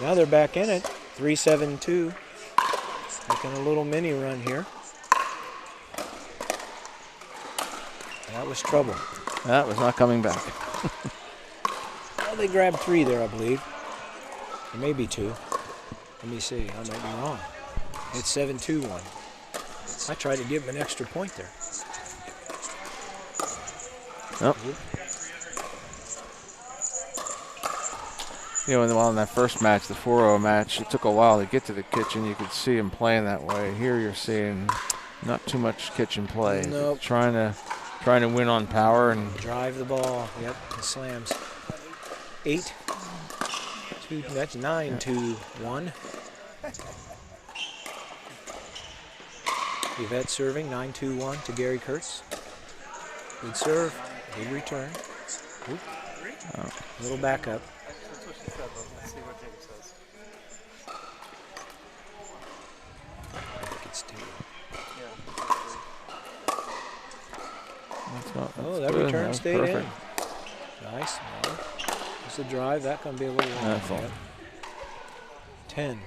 Now they're back in it. 3-7-2. Making a little mini run here. That was trouble. That was not coming back. Well, they grabbed 3 there, I believe. Or maybe 2. Let me see. I might be wrong. It's 7-2-1. I tried to give him an extra point there. Nope. You know, while in that first match, the 4-0 match, it took a while to get to the kitchen. You could see him playing that way. Here you're seeing not too much kitchen play. Nope. Trying to win on power and drive the ball. Yep, and slams. 8-2. That's 9-2-1. Yvette serving 9-2-1 to Gary Kurtz. Good serve, good return. Oop. Little backup. That's what she said, but let's see what Jacob says. I think it's 2. that's That good. return That was stayed perfect. in. Nice. It's a drive. That can be a little long. That's all. 10.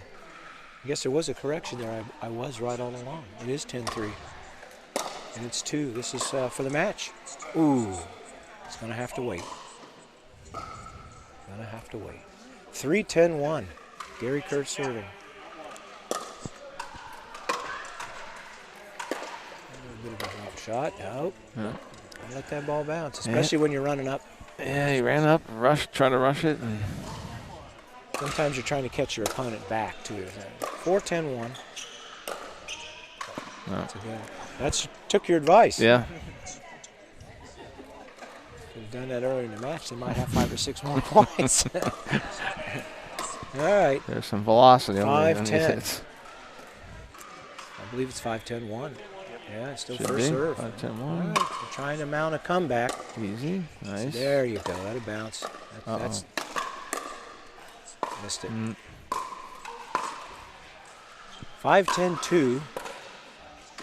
I guess there was a correction there. I was right all along. It is 10-3. And it's 2. This is for the match. Ooh, it's going to have to wait. Going to have to wait. 3-10-1. Gary Kurtz serving. A little bit of a drop shot. Nope. Yeah. Don't let that ball bounce, especially when you're running up. Yeah, he ran up, tried to rush it. And sometimes you're trying to catch your opponent back, too. 4-10-1. no. That's took your advice. Yeah. Could have done that earlier in the match. They might have 5 or 6 more points. All right. There's some velocity. 5-10. I believe it's 5-10-1. Yeah, it's still Should first be. serve. 5-10-1. All right. They're trying to mount a comeback. Easy. Nice. There you go. That'll bounce. That's missed it. 5-10-2.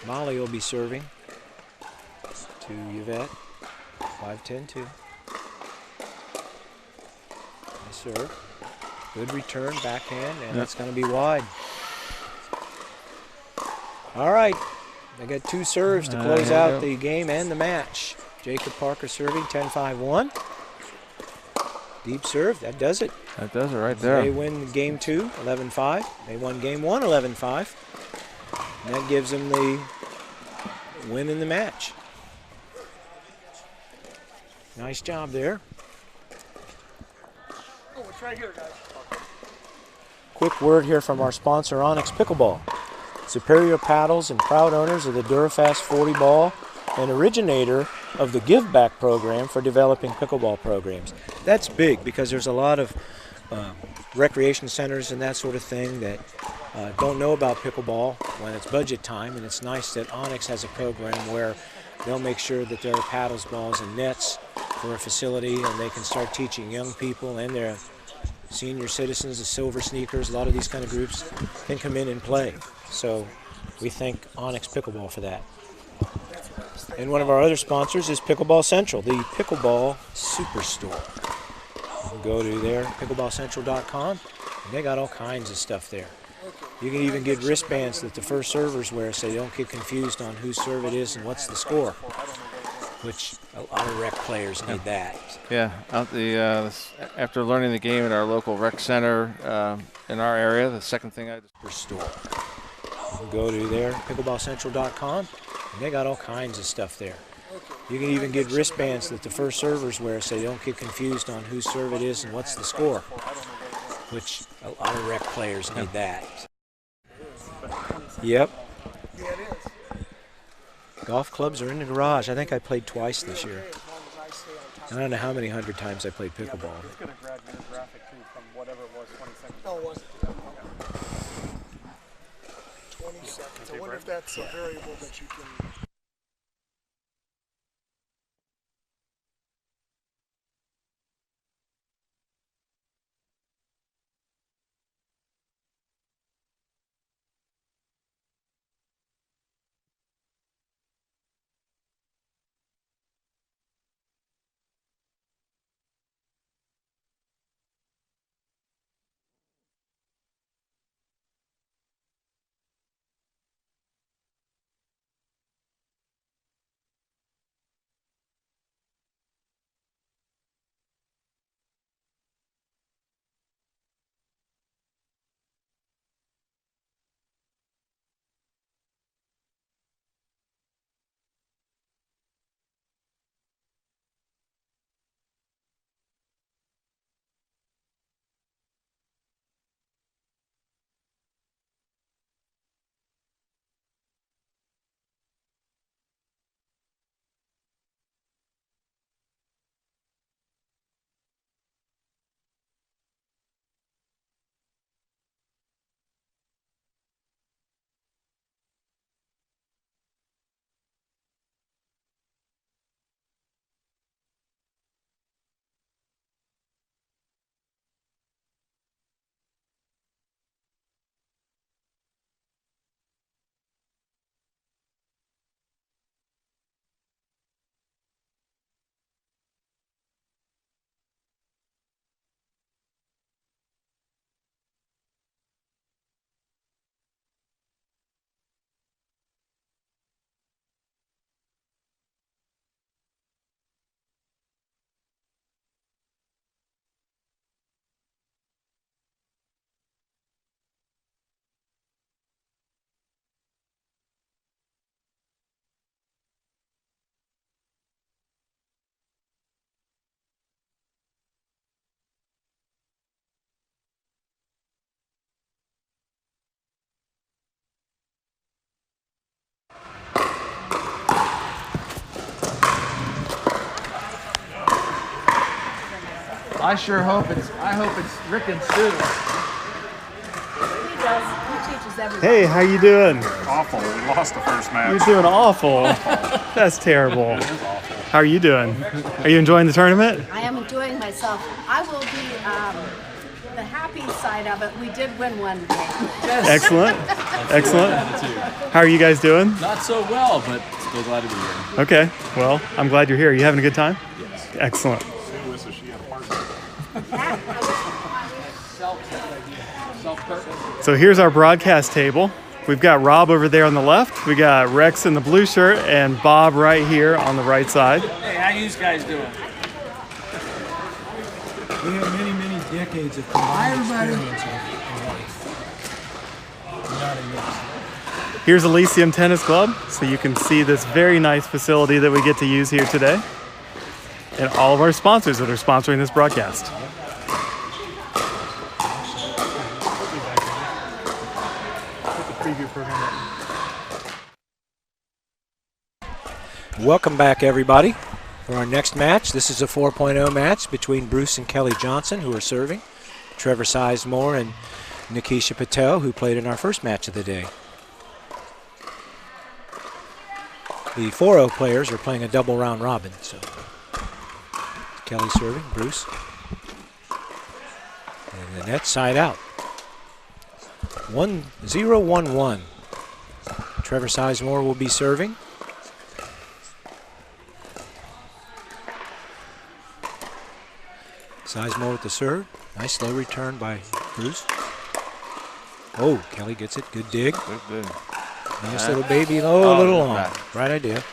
Molly will be serving to Yvette. 5-10-2. Nice serve. Good return, backhand, and it's going to be wide. All right. They got 2 serves to close out the game and the match. Jacob Parker serving 10-5-1. Deep serve. That does it. That does it right there. They win game 2, 11-5. They won game 1, 11-5. And that gives them the win in the match. Nice job there. Oh, it's right here, guys. Quick word here from our sponsor, Onyx Pickleball. Superior paddles and proud owners of the Durafast 40 ball and originator of the Give Back program for developing pickleball programs. That's big because there's a lot of recreation centers and that sort of thing that don't know about pickleball when it's budget time, and it's nice that Onyx has a program where they'll make sure that there are paddles, balls, and nets for a facility, and they can start teaching young people and their senior citizens, the Silver Sneakers, a lot of these kind of groups can come in and play. So we thank Onyx Pickleball for that. And one of our other sponsors is Pickleball Central, the Pickleball Superstore. You can go to there, pickleballcentral.com, and they got all kinds of stuff there. You can even get wristbands that the first servers wear so they don't get confused on whose serve it is and what's the score, which a lot of rec players need that. Yeah, out after learning the game at our local rec center in our area, the second thing I just store. You can go to there, pickleballcentral.com, and they got all kinds of stuff there. You can even get wristbands that the first servers wear so they don't get confused on whose serve it is and what's the score, which a lot of rec players need that. Yep. Yeah, it is. Golf clubs are in the garage. I think I played twice this year. As long as I stay on top. I don't know how many 100 times I played pickleball. It's going to grab your graphic too from whatever it was, 20 seconds. Oh, was it? 20 seconds. I wonder if that's a variable that you can I sure hope it's Rick and Sue. He does. He teaches everybody. Hey, how you doing? Awful. We lost the first match. You're doing awful. That's terrible. How are you doing? Are you enjoying the tournament? I am enjoying myself. I will be the happy side of it. We did win one game. Excellent. Excellent. How are you guys doing? Not so well, but still glad to be here. Okay. Well, I'm glad you're here. You having a good time? Yes. Excellent. Sue wishes she had a partner. So here's our broadcast table. We've got Rob over there on the left. We got Rex in the blue shirt and Bob right here on the right side. Hey, how you guys doing? We have many, many decades of combined experience in life. Not in this. Here's Elysium Tennis Club, so you can see this very nice facility that we get to use here today. And all of our sponsors that are sponsoring this broadcast. Welcome back, everybody, for our next match. This is a 4.0 match between Bruce and Kelly Johnson, who are serving, Trevor Sizemore and Nikisha Patel, who played in our first match of the day. The 4-0 players are playing a double round robin. So Kelly serving, Bruce. And the net side out. 1-0-1-1. Trevor Sizemore will be serving. Sizemore with the serve. Nice slow return by Bruce. Oh, Kelly gets it. Good dig. Good. Nice little baby. Oh, a little long. Right idea.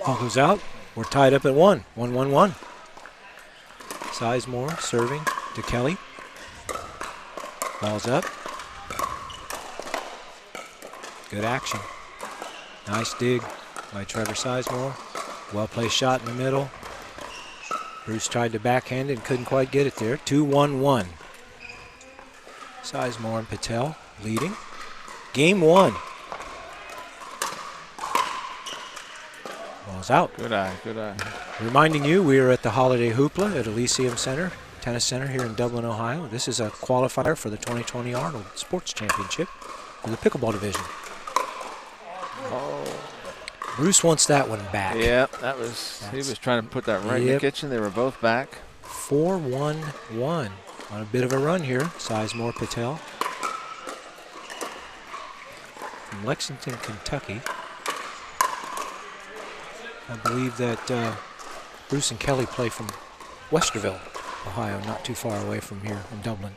Ball goes out. We're tied up at 1. 1-1-1. Sizemore serving to Kelly. Ball's up. Good action. Nice dig by Trevor Sizemore. Well-placed shot in the middle. Bruce tried to backhand and couldn't quite get it there. 2-1-1. Sizemore and Patel leading. Game 1. Ball's out. Good eye. Reminding you, we are at the Holiday Hoopla at Elysium Tennis Center here in Dublin, Ohio. This is a qualifier for the 2020 Arnold Sports Championship for the Pickleball division. Bruce wants that one back. Yeah, he was trying to put that right in the kitchen. They were both back. 4-1-1 on a bit of a run here. Sizemore Patel from Lexington, Kentucky. I believe that Bruce and Kelly play from Westerville, Ohio, not too far away from here in Dublin.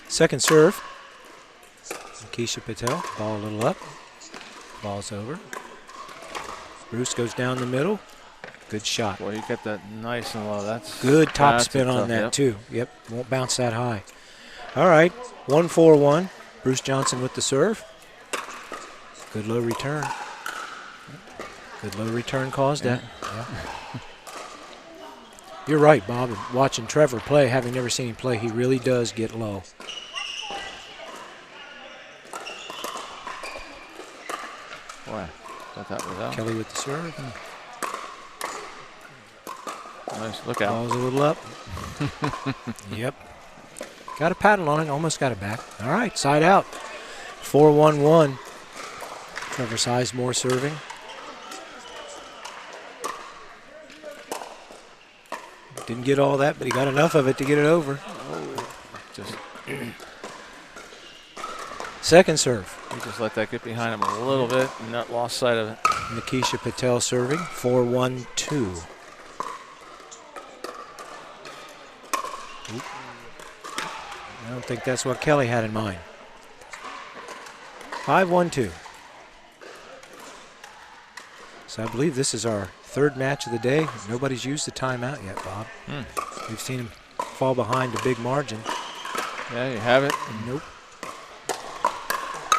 Second serve. Nikisha Patel, ball a little up. Ball's over. Bruce goes down the middle. Good shot. Well, you got that nice and low. That's good top spin on that too. Yep, won't bounce that high. All right, 1-4-1. Bruce Johnson with the serve. Good low return. Good low return caused that. Yeah. You're right, Bob. Watching Trevor play, having never seen him play, he really does get low. Boy, thought that was out. Kelly with the serve. Nice look out. Ball's a little up. Yep. Got a paddle on it, almost got it back. All right, side out. 4-1-1. Trevor Sizemore serving. Didn't get all that, but he got enough of it to get it over. Just second serve. He just let that get behind him a little bit and not lost sight of it. Nikisha Patel serving. 4-1-2. I don't think that's what Kelly had in mind. 5-1-2. So I believe this is our third match of the day. Nobody's used the timeout yet, Bob. We've seen him fall behind a big margin. Yeah, you have it. Nope.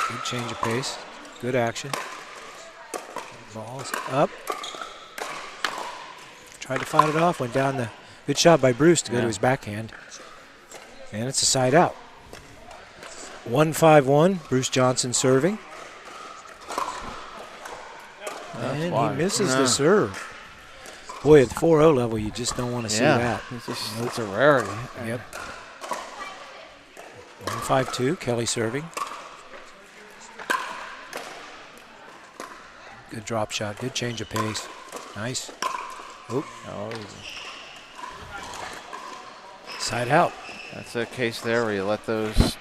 Good change of pace. Good action. Ball's up. Tried to fight it off. Went down the... Good shot by Bruce to go to his backhand. And it's a side out. 1-5-1. Bruce Johnson serving. And he misses the serve. Boy, at the 4-0 level, you just don't want to see that. It's a rarity. Yep. 1-5-2, Kelly serving. Good drop shot, good change of pace. Nice. Oop. Oh. Side out. That's a case there where you let those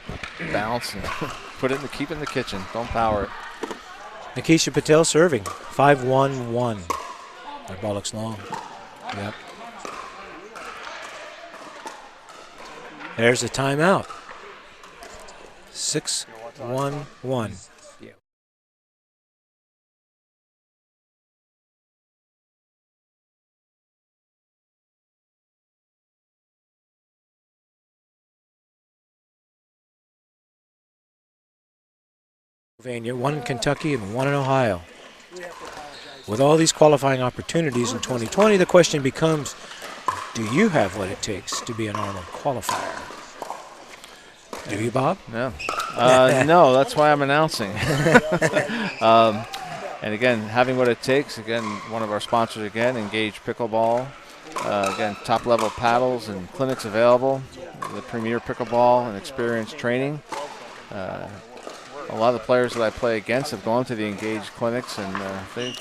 bounce and keep it in the kitchen. Don't power it. Nikisha Patel serving. 5-1-1. That ball looks long. Yep. There's a timeout. 6-1-1. Pennsylvania, one in Kentucky, and one in Ohio. With all these qualifying opportunities in 2020, the question becomes, do you have what it takes to be an Arnold qualifier? Do you, Bob? No. No, that's why I'm announcing. And again, having what it takes, again, one of our sponsors again, Engage Pickleball. Again, top-level paddles and clinics available, the premier pickleball and experience training. A lot of the players that I play against have gone to the Engage clinics, and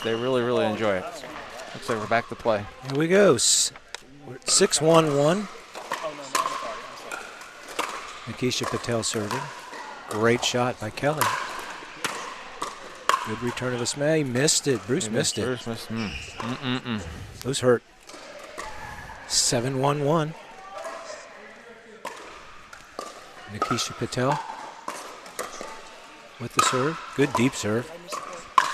they really, really enjoy it. Looks like we're back to play. Here we go. 6-1-1. Nikisha Patel serving. Great shot by Kelly. Good return of a smash. He missed it. Bruce missed it. Bruce missed. Who's hurt? 7-1-1. Nikisha Patel with the serve. Good deep serve.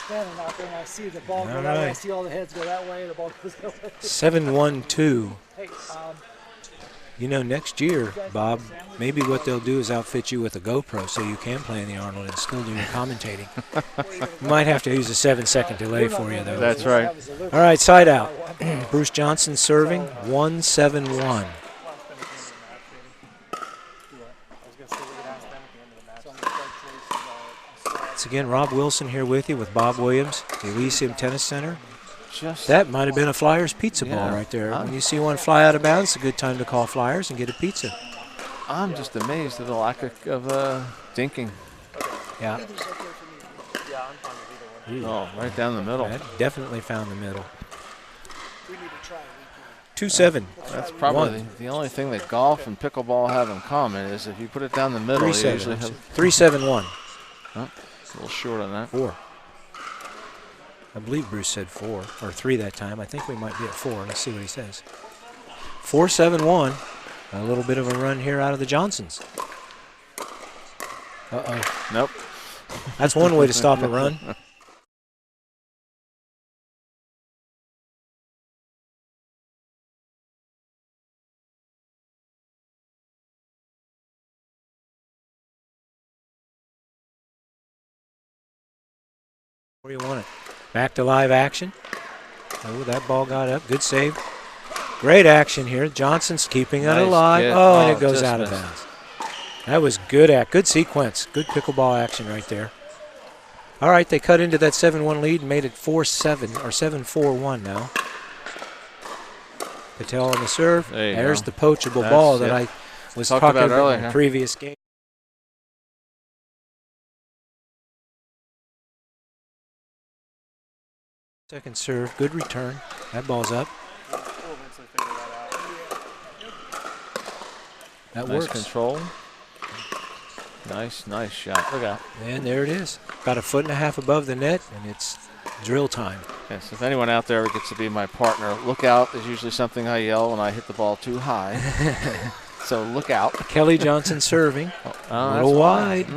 Standing out there and I see the ball go that way. I see all the heads go that way and the ball goes that way. 7-1-2. Hey, you know, next year, Bob, maybe what they'll do is outfit you with a GoPro so you can play in the Arnold and still do your commentating. You might have to use a 7-second delay for you, though. That's right. All right, side out. Bruce Johnson serving, 1-7-1. Once again, Rob Wilson here with you with Bob Williams, the Elysium Tennis Center. That might have been a Flyers pizza ball right there. When you see one fly out of bounds, it's a good time to call Flyers and get a pizza. I'm just amazed at the lack of dinking. Yeah. Oh, right down the middle. That definitely found the middle. 2-7. That's probably the only thing that golf and pickleball have in common is if you put it down the middle, you usually have 3-7-1. Oh, a little short on that. 4. I believe Bruce said 4 or 3 that time. I think we might be at 4. Let's see what he says. 4-7-1. A little bit of a run here out of the Johnsons. Uh-oh. Nope. That's one way to stop a run. Where you want it? Back to live action. Oh, that ball got up. Good save. Great action here. Johnson's keeping it alive. Get. Oh, and it goes out missed. of bounds. That was good sequence. Good pickleball action right there. All right, they cut into that 7-1 lead and made it 4-7 or 7-4-1 now. Patel on the serve. There's the poachable ball that I was talking about earlier in the previous game. Second serve, good return. That ball's up. That nice works. Control. Nice shot. Look out. And there it is. About 1.5 feet above the net, and it's drill time. Yes, if anyone out there gets to be my partner, look out is usually something I yell when I hit the ball too high. So look out. Kelly Johnson serving. A little wide.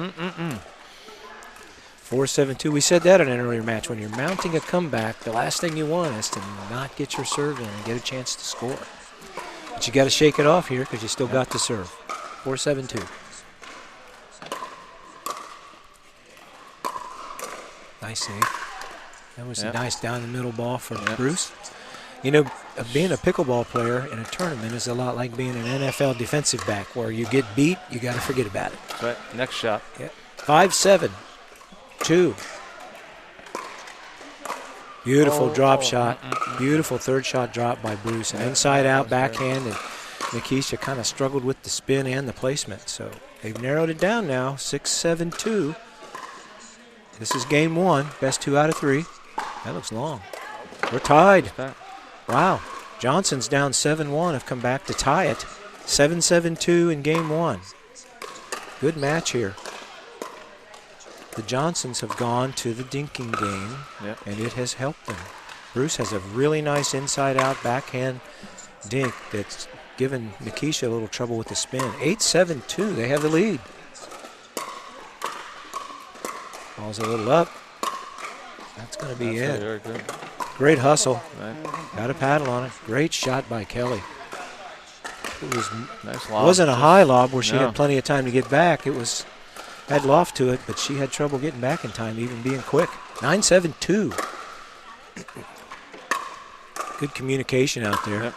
4-7-2. We said that in an earlier match. When you're mounting a comeback, the last thing you want is to not get your serve in and get a chance to score. But you got to shake it off here because you still got the serve. 4-7-2. Nice save. That was a nice down the middle ball for Bruce. You know, being a pickleball player in a tournament is a lot like being an NFL defensive back where you get beat, you got to forget about it. That's right. Next shot. 5-7. 2. Beautiful drop shot. Beautiful third shot drop by Bruce. An inside-out backhand, and Nikisha kind of struggled with the spin and the placement. So they've narrowed it down now, 6-7-2. This is game one, best 2 out of 3. That looks long. We're tied. Wow. Johnson's down 7-1, have come back to tie it. 7-7-2 in game one. Good match here. The Johnsons have gone to the dinking game, and it has helped them. Bruce has a really nice inside-out backhand dink that's given Nikisha a little trouble with the spin. 8-7-2, they have the lead. Ball's a little up. That's going to be it. Great hustle. Got a paddle on it. Great shot by Kelly. It was nice lob. Wasn't a high lob where she had plenty of time to get back. It was had loft to it, but she had trouble getting back in time, even being quick. 9-7-2. Good communication out there.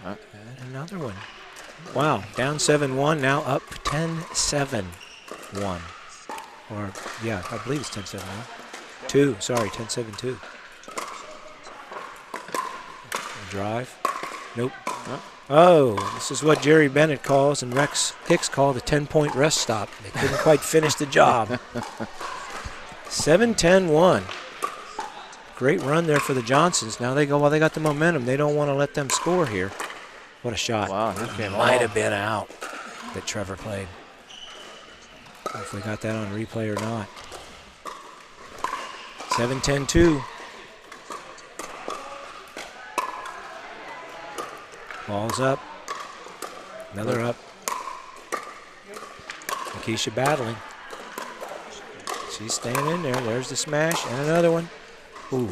And another one. Wow, down 7-1, now up 10-7-1. Or, yeah, I believe it's 10-7-1. 2, sorry, 10-7-2. Drive. Nope. Oh, this is what Jerry Bennett calls and Rex Hicks called a 10-point rest stop. They couldn't quite finish the job. 7-10-1. Great run there for the Johnsons. Now they go, well, they got the momentum. They don't want to let them score here. What a shot. Wow, this came might have been out that Trevor played. If we got that on replay or not. 7-10-2. Ball's up. Another up. Nikisha battling. She's staying in there. There's the smash and another one. Ooh.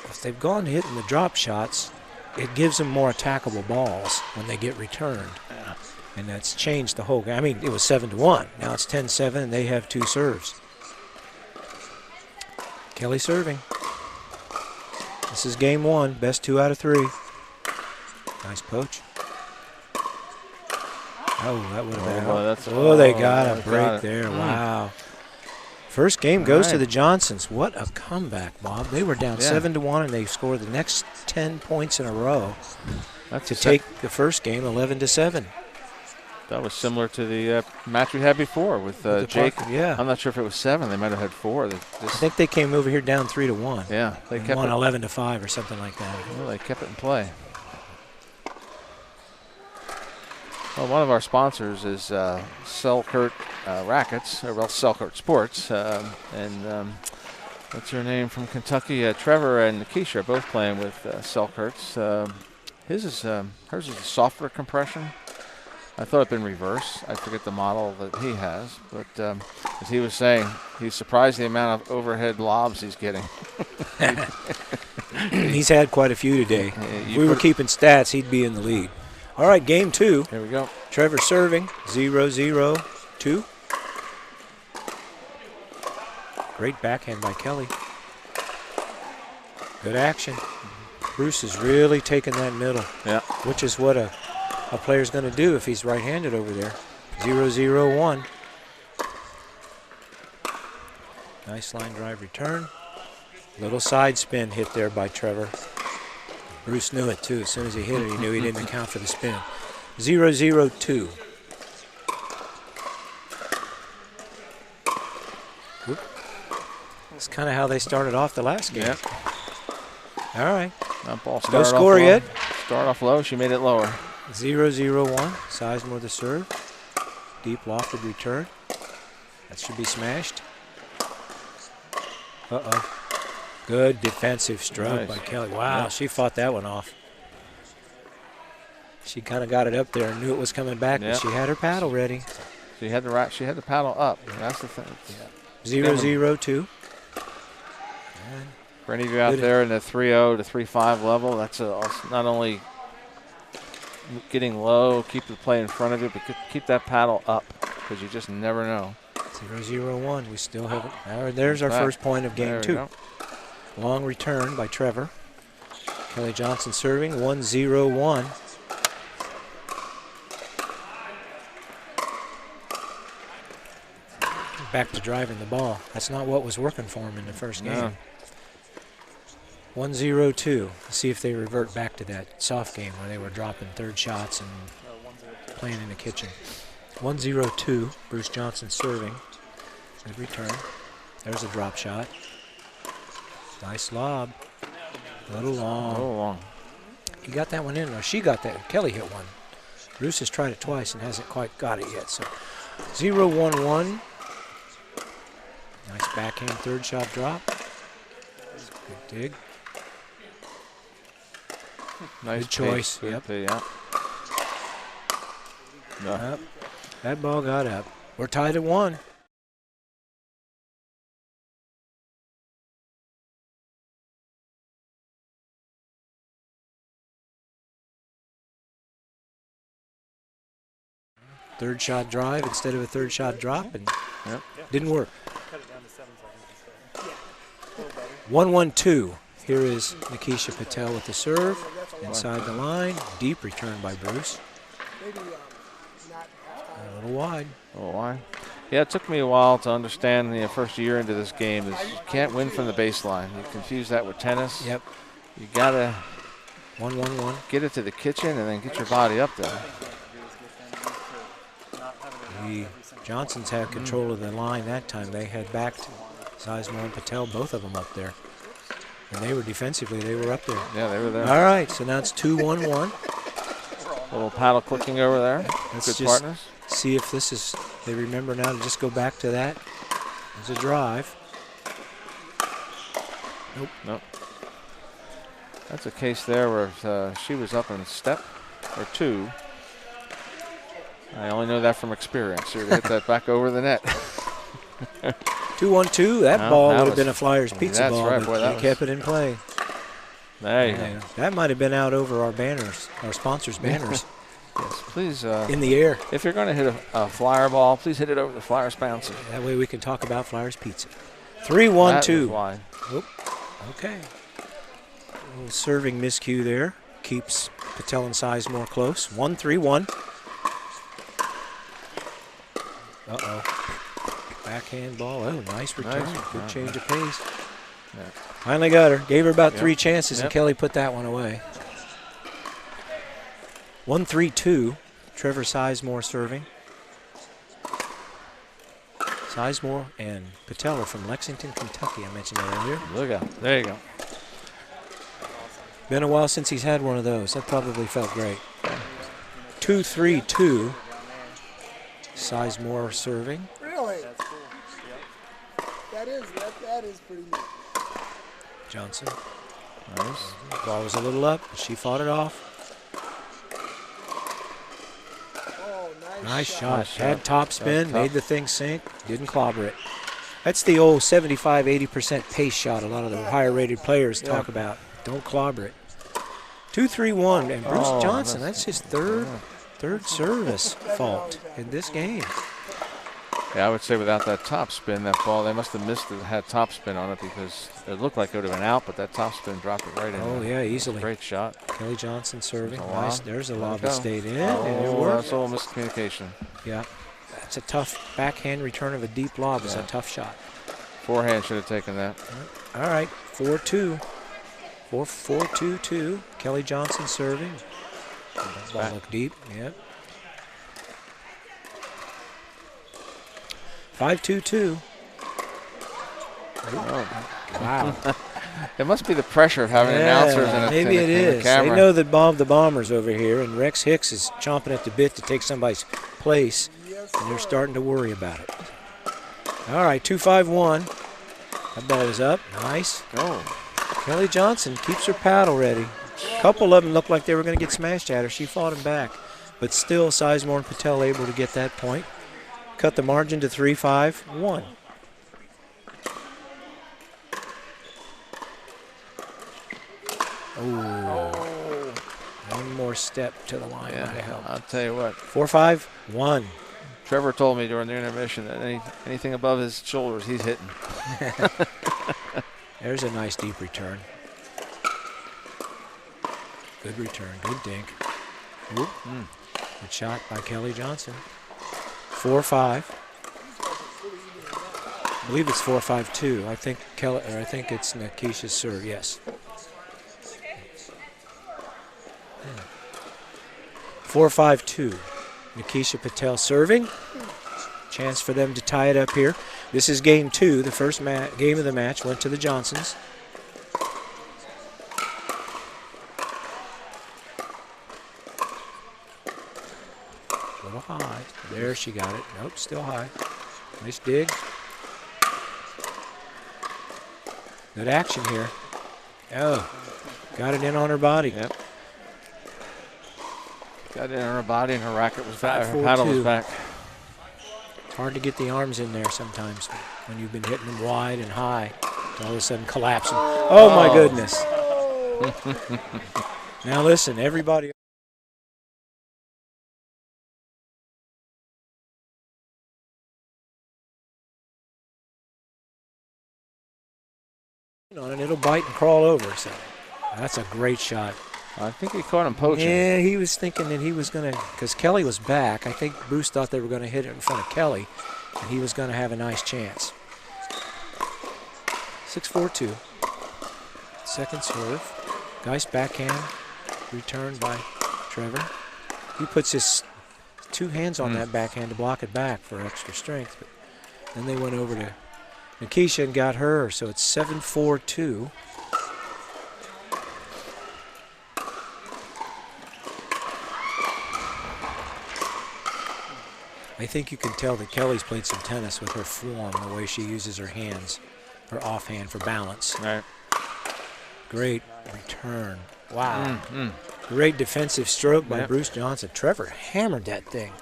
If they've gone to hitting the drop shots, it gives them more attackable balls when they get returned. And that's changed the whole game. I mean, it was 7-1. Now it's 10-7, and they have 2 serves. Kelly serving. This is game one, best 2 out of 3. Nice poach. Oh, that would have been they got a break there. Wow. First game goes to the Johnsons. What a comeback, Bob. They were down 7-1, and they scored the next 10 points in a row to take the first game 11-7. That was similar to the match we had before with Jake. I'm not sure if it was 7. They might have had 4. I think they came over here down 3-1. Yeah, they kept won 11-5 or something like that. Well, they kept it in play. Well, one of our sponsors is Selkirk Rackets, or Selkirk Sports, and what's her name from Kentucky? Trevor and Nikisha are both playing with Selkirk's. Hers is a software compression. I thought it'd been reverse. I forget the model that he has, but as he was saying, he's surprised the amount of overhead lobs he's getting. He's had quite a few today. If we were keeping stats, he'd be in the lead. All right, game 2. Here we go. Trevor serving, 0-0-2. Great backhand by Kelly. Good action. Bruce is really taking that middle, which is what a player's going to do if he's right-handed over there. 0-0-1. Nice line drive return. Little side spin hit there by Trevor. Bruce knew it, too. As soon as he hit it, he knew he didn't account for the spin. 0-0-2. That's kind of how they started off the last game. All right. No score yet. Start off low. She made it lower. 0-0-1. Sizemore the serve. Deep lofted return. That should be smashed. Uh-oh. Good defensive stroke by Kelly. Wow, she fought that one off. She kind of got it up there and knew it was coming back, but she had her paddle ready. She had the paddle up. That's the thing. 0-0-2. For any of you out there in the 3-0 to 3-5 level, that's not only getting low, keep the play in front of you, but keep that paddle up because you just never know. 0-0-1. We still have it. There's our first point of game 2. Long return by Trevor. Kelly Johnson serving, 1-0-1. back to driving the ball. That's not what was working for him in the first game. 1-0-2. See if they revert back to that soft game where they were dropping third shots and playing in the kitchen. 1-0-2. Bruce Johnson serving. Good return. There's a drop shot. Nice lob. A little long. He got that one in, or she got that. Kelly hit one. Bruce has tried it twice and hasn't quite got it yet. So 0-1-1. Nice backhand third shot drop. Good dig. Nice good choice. Yep. Yep. That ball got up. We're tied at 1. Third shot drive instead of a third shot drop, and didn't work. 1-1-2. Here is Nikisha Patel with the serve. Inside the line. Deep return by Bruce. A little wide. Yeah, it took me a while to understand the first year into this game is you can't win from the baseline. You confuse that with tennis. Yep. You got to 1-1-1. Get it to the kitchen and then get your body up there. The Johnsons had control of the line that time. They had backed Sizemore and Patel, both of them up there. And they were defensively, they were up there. Yeah, they were there. All right, so now it's 2-1-1. A little paddle clicking over there. Let's good just partners. See if this is, they remember now to just go back to that. There's a drive. Nope. That's a case there where she was up in step or 2. I only know that from experience. She would hit that back over the net. 2-1-2. That ball would have been a Flyers pizza ball, right, but they kept it in play. There you go. That might have been out over our banners, our sponsors' banners. Yes, please. In the air. If you're going to hit a Flyer ball, please hit it over the Flyers bouncer. That way we can talk about Flyers pizza. 3-1-2. Oop. Okay. A little serving miscue there. Keeps Patel and Sizemore close. 1-3-1. Backhand ball. Oh, nice return. Good change of pace. Yeah. Finally got her. Gave her about 3 chances, and Kelly put that one away. 1-3-2. Trevor Sizemore serving. Sizemore and Patel are from Lexington, Kentucky. I mentioned that earlier. Look out. There you go. Been a while since he's had one of those. That probably felt great. 2-3-2. Sizemore serving. Really? That is pretty neat. Johnson. Nice. Ball was a little up, but she fought it off. Oh, nice shot. Had top spin, made the thing sink, didn't clobber it. That's the old 75-80% pace shot a lot of the higher rated players talk about. Don't clobber it. 2-3-1, and Bruce Johnson, that's his third service fault in this game. Yeah, I would say without that top spin, that ball, they must have missed it, had top spin on it because it looked like it would have been out, but that top spin dropped it right in. Oh, yeah, easily. Great shot. Kelly Johnson serving. Nice. There's a lob that stayed in, and it worked. That's all miscommunication. Yeah. That's a tough backhand return of a deep lob. It's a tough shot. Forehand should have taken that. All right, 4-2. 4-2-2. Kelly Johnson serving. Ball looked deep. Yep. 5-2-2. Wow. It must be the pressure of having announcers in maybe it is. They know that Bob the Bomber's over here, and Rex Hicks is chomping at the bit to take somebody's place, and they're starting to worry about it. All right, 2-5-1. That ball is up. Nice. Kelly Johnson keeps her paddle ready. A couple of them looked like they were going to get smashed at her. She fought him back. But still, Sizemore and Patel able to get that point. Cut the margin to 3-5-1. One more step to the line. Yeah, I'll tell you what. 4-5-1. Trevor told me during the intermission that anything above his shoulders, he's hitting. There's a nice deep return. Good return, good dink. Good shot by Kelly Johnson. 4-5. believe it's 4-5-2. I think I think it's Nikisha's serve. Yes. 4-5-2. Nikisha Patel serving. Chance for them to tie it up here. This is game 2. The first game of the match went to the Johnsons. A little high. There, she got it. Nope, still high. Nice dig. Good action here. Oh, got it in on her body. Yep. Got it in her body, and her racket was back. Her 5-4-2. paddle was back. It's hard to get the arms in there sometimes when you've been hitting them wide and high. To all of a sudden collapsing. Oh my goodness. Now listen, everybody. On it, it'll bite and crawl over. So that's a great shot. I think he caught him poaching. Yeah, he was thinking that he was going to, because Kelly was back. I think Bruce thought they were going to hit it in front of Kelly, and he was going to have a nice chance. 6-4-2. Second serve. Geist backhand. Returned by Trevor. He puts his 2 hands on that backhand to block it back for extra strength. But then they went over to Nikisha and got her, so it's 7-4-2. I think you can tell that Kelly's played some tennis with her form, the way she uses her hands, her offhand for balance. Right. Great return. Wow. Great defensive stroke by Bruce Johnson. Trevor hammered that thing.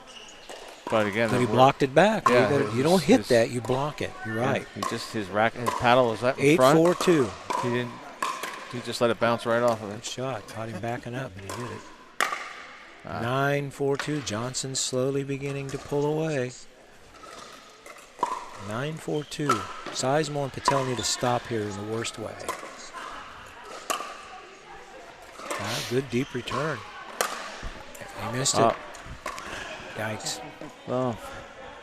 But again, But he blocked it back. Yeah, you don't hit that, you block it. You're right. He just his paddle was up in front. 8-4-2. He didn't. He just let it bounce right off of Good it. shot. Caught him backing up, but he did it. 9-4-2. Johnson slowly beginning to pull away. 9-4-2. Sizemore and Patel need to stop here in the worst way. Good deep return. He missed it. Yikes. Well,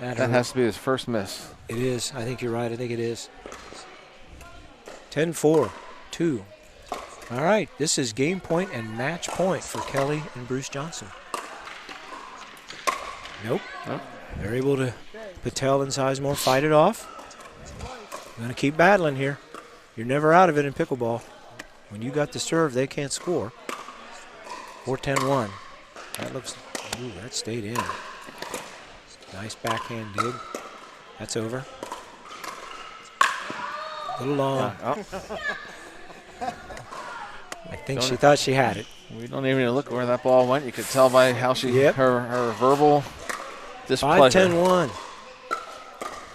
that has to be his first miss. It is. I think you're right. I think it is. 10-4-2. All right. This is game point and match point for Kelly and Bruce Johnson. Nope. They're able to, Patel and Sizemore, fight it off. Going to keep battling here. You're never out of it in pickleball. When you got the serve, they can't score. 4-10-1. That looks, ooh, that stayed in. Nice backhand dig. That's over. A little long. I think she thought she had it. We don't even look where that ball went. You could tell by how she her verbal displeasure. 5-10-1.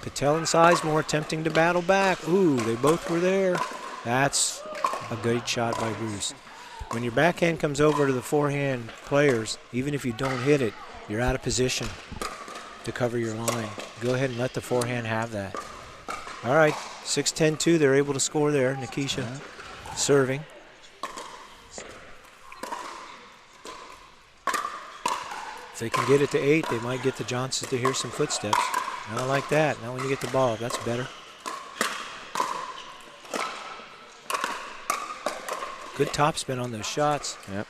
Patel and Sizemore attempting to battle back. Ooh, they both were there. That's a good shot by Bruce. When your backhand comes over to the forehand players, even if you don't hit it, you're out of position to cover your line. Go ahead and let the forehand have that. All right, 6-10-2. They're able to score there. Nikisha serving. If they can get it to 8, they might get the Johnsons to hear some footsteps. Not like that. Not when you get the ball. That's better. Good topspin on those shots. Yep.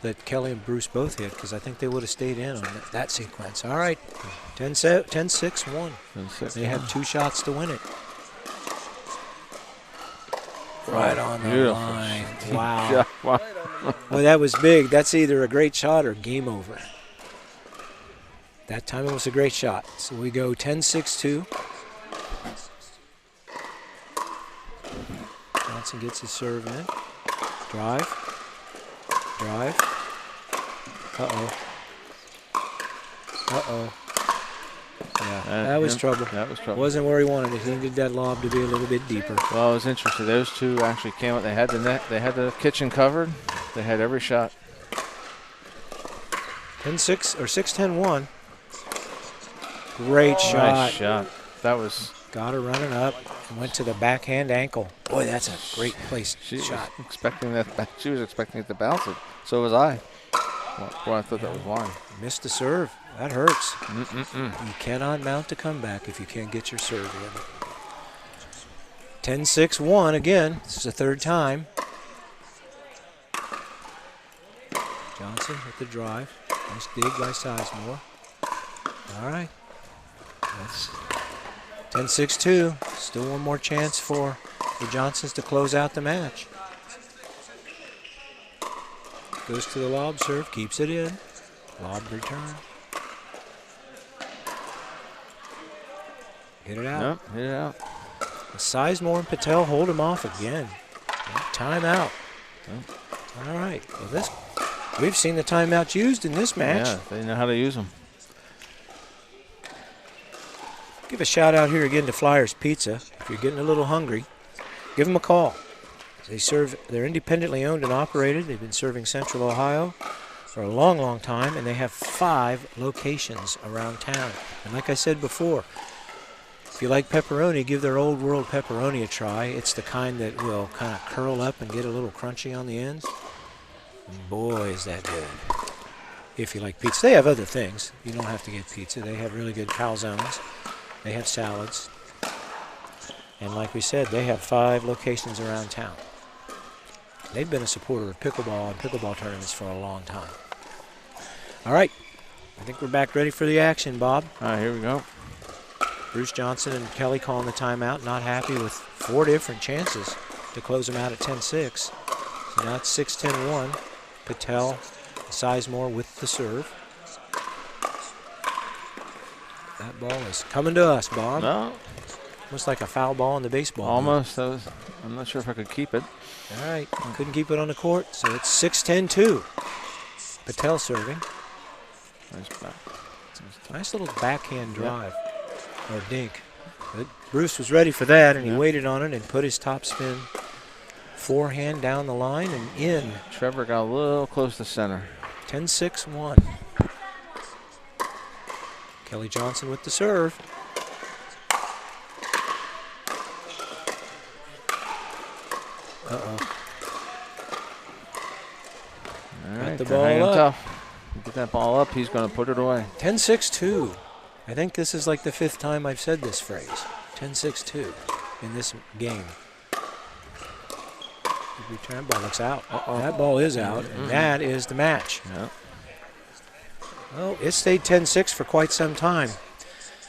That Kelly and Bruce both hit, because I think they would have stayed in on that sequence. All right, 10-6-1. They have 2 shots to win it. Right on the line. Wow. Wow. Well, that was big. That's either a great shot or game over. That time it was a great shot. So we go 10-6-2. Johnson gets his serve in. Drive. Yeah, that was trouble. That was trouble. Wasn't where he wanted it. He needed that lob to be a little bit deeper. Well, it was interesting. Those two actually came out. They had the net. They had the kitchen covered. They had every shot. 10-6 or 6-10-1. Great shot. Nice shot. That was. Got her running up and went to the backhand ankle. Boy, that's a great place shot. Was expecting that. She was expecting it to bounce it. So was I. Well, I thought that was wide. Missed the serve. That hurts. You cannot mount a comeback if you can't get your serve in. 10-6-1 again. This is the third time. Johnson with the drive. Nice dig by Sizemore. All right. That's 10-6-2. Still one more chance for the Johnsons to close out the match. Goes to the lob serve, keeps it in. Lob return. Hit it out. Yep, hit it out. Sizemore and Patel hold him off again. Timeout. Yep. All right. Well, we've seen the timeouts used in this match. Yeah, they know how to use them. Give a shout out here again to Flyers Pizza. If you're getting a little hungry, give them a call. They're independently owned and operated. They've been serving Central Ohio for a long, long time, and they have 5 locations around town. And like I said before, if you like pepperoni, give their Old World pepperoni a try. It's the kind that will kind of curl up and get a little crunchy on the ends. And boy, is that good. If you like pizza. They have other things. You don't have to get pizza. They have really good calzones. They have salads. And like we said, they have 5 locations around town. They've been a supporter of pickleball and pickleball tournaments for a long time. All right. I think we're back ready for the action, Bob. All right, here we go. Bruce Johnson and Kelly calling the timeout. Not happy with 4 different chances to close them out at 10-6. So now it's 6-10-1. Patel, Sizemore with the serve. That ball is coming to us, Bob. No. Almost like a foul ball in the baseball. Almost. I'm not sure if I could keep it. All right. Couldn't keep it on the court, so it's 6-10-2. Patel serving. Nice little backhand drive. Or dink. But Bruce was ready for that, and he waited on it and put his topspin forehand down the line and in. Trevor got a little close to center. 10-6-1. Kelly Johnson with the serve. Uh-oh. All right, the ball up. Tough. Get that ball up, he's going to put it away. 10-6-2. I think this is like the 5th time I've said this phrase. 10-6-2 in this game. Return ball looks out. That ball is out, and that is the match. Yep. Well, it stayed 10-6 for quite some time.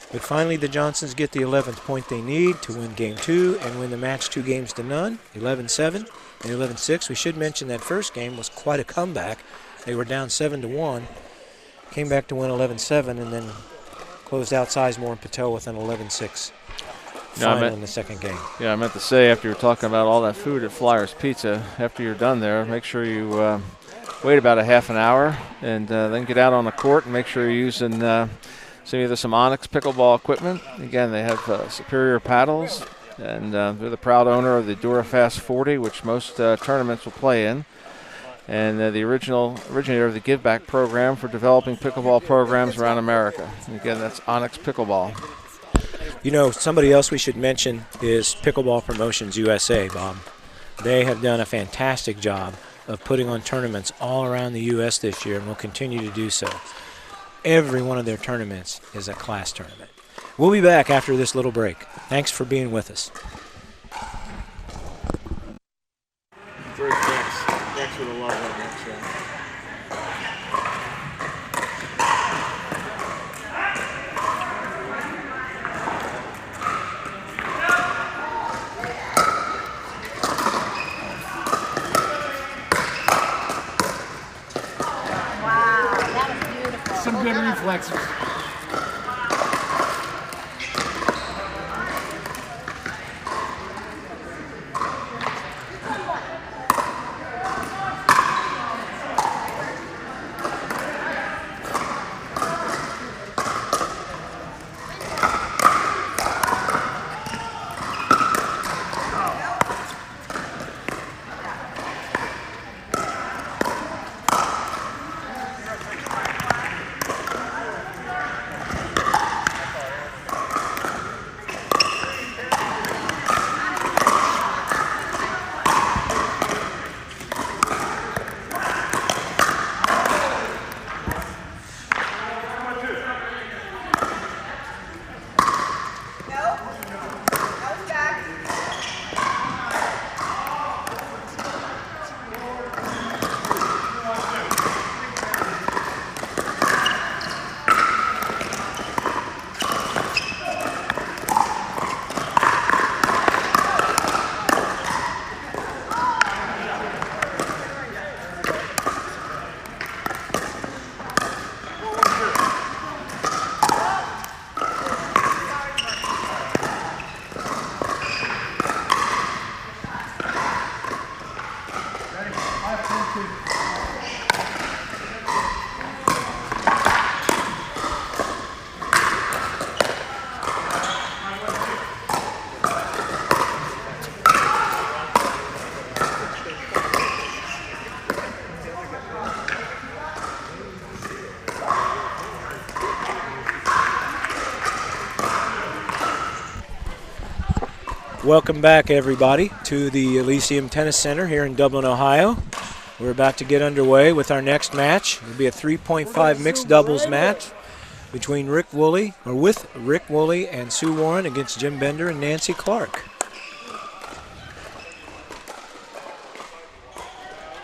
But finally, the Johnsons get the 11th point they need to win Game 2 and win the match 2-0, 11-7 and 11-6. We should mention that first game was quite a comeback. They were down 7-1, came back to win 11-7, and then closed out Sizemore and Patel with an 11-6 final in the second game. Yeah, I meant to say, after you're talking about all that food at Flyers Pizza, after you're done there, make sure you wait about a half an hour and then get out on the court and make sure you're using either some Onyx pickleball equipment. Again, they have superior paddles, and they're the proud owner of the DuraFast 40, which most tournaments will play in. And the originator of the Give Back program for developing pickleball programs around America. And again, that's Onyx Pickleball. You know, somebody else we should mention is Pickleball Promotions USA, Bob. They have done a fantastic job of putting on tournaments all around the U.S. this year and will continue to do so. Every one of their tournaments is a class tournament. We'll be back after this little break. Thanks for being with us. Rex would have loved that next shot. Wow, that was beautiful. Some good reflexes. Welcome back, everybody, to the Elysium Tennis Center here in Dublin, Ohio. We're about to get underway with our next match. It'll be a 3.5 mixed doubles match between with Rick Woolley and Sue Warren against Jim Bender and Nancy Clark.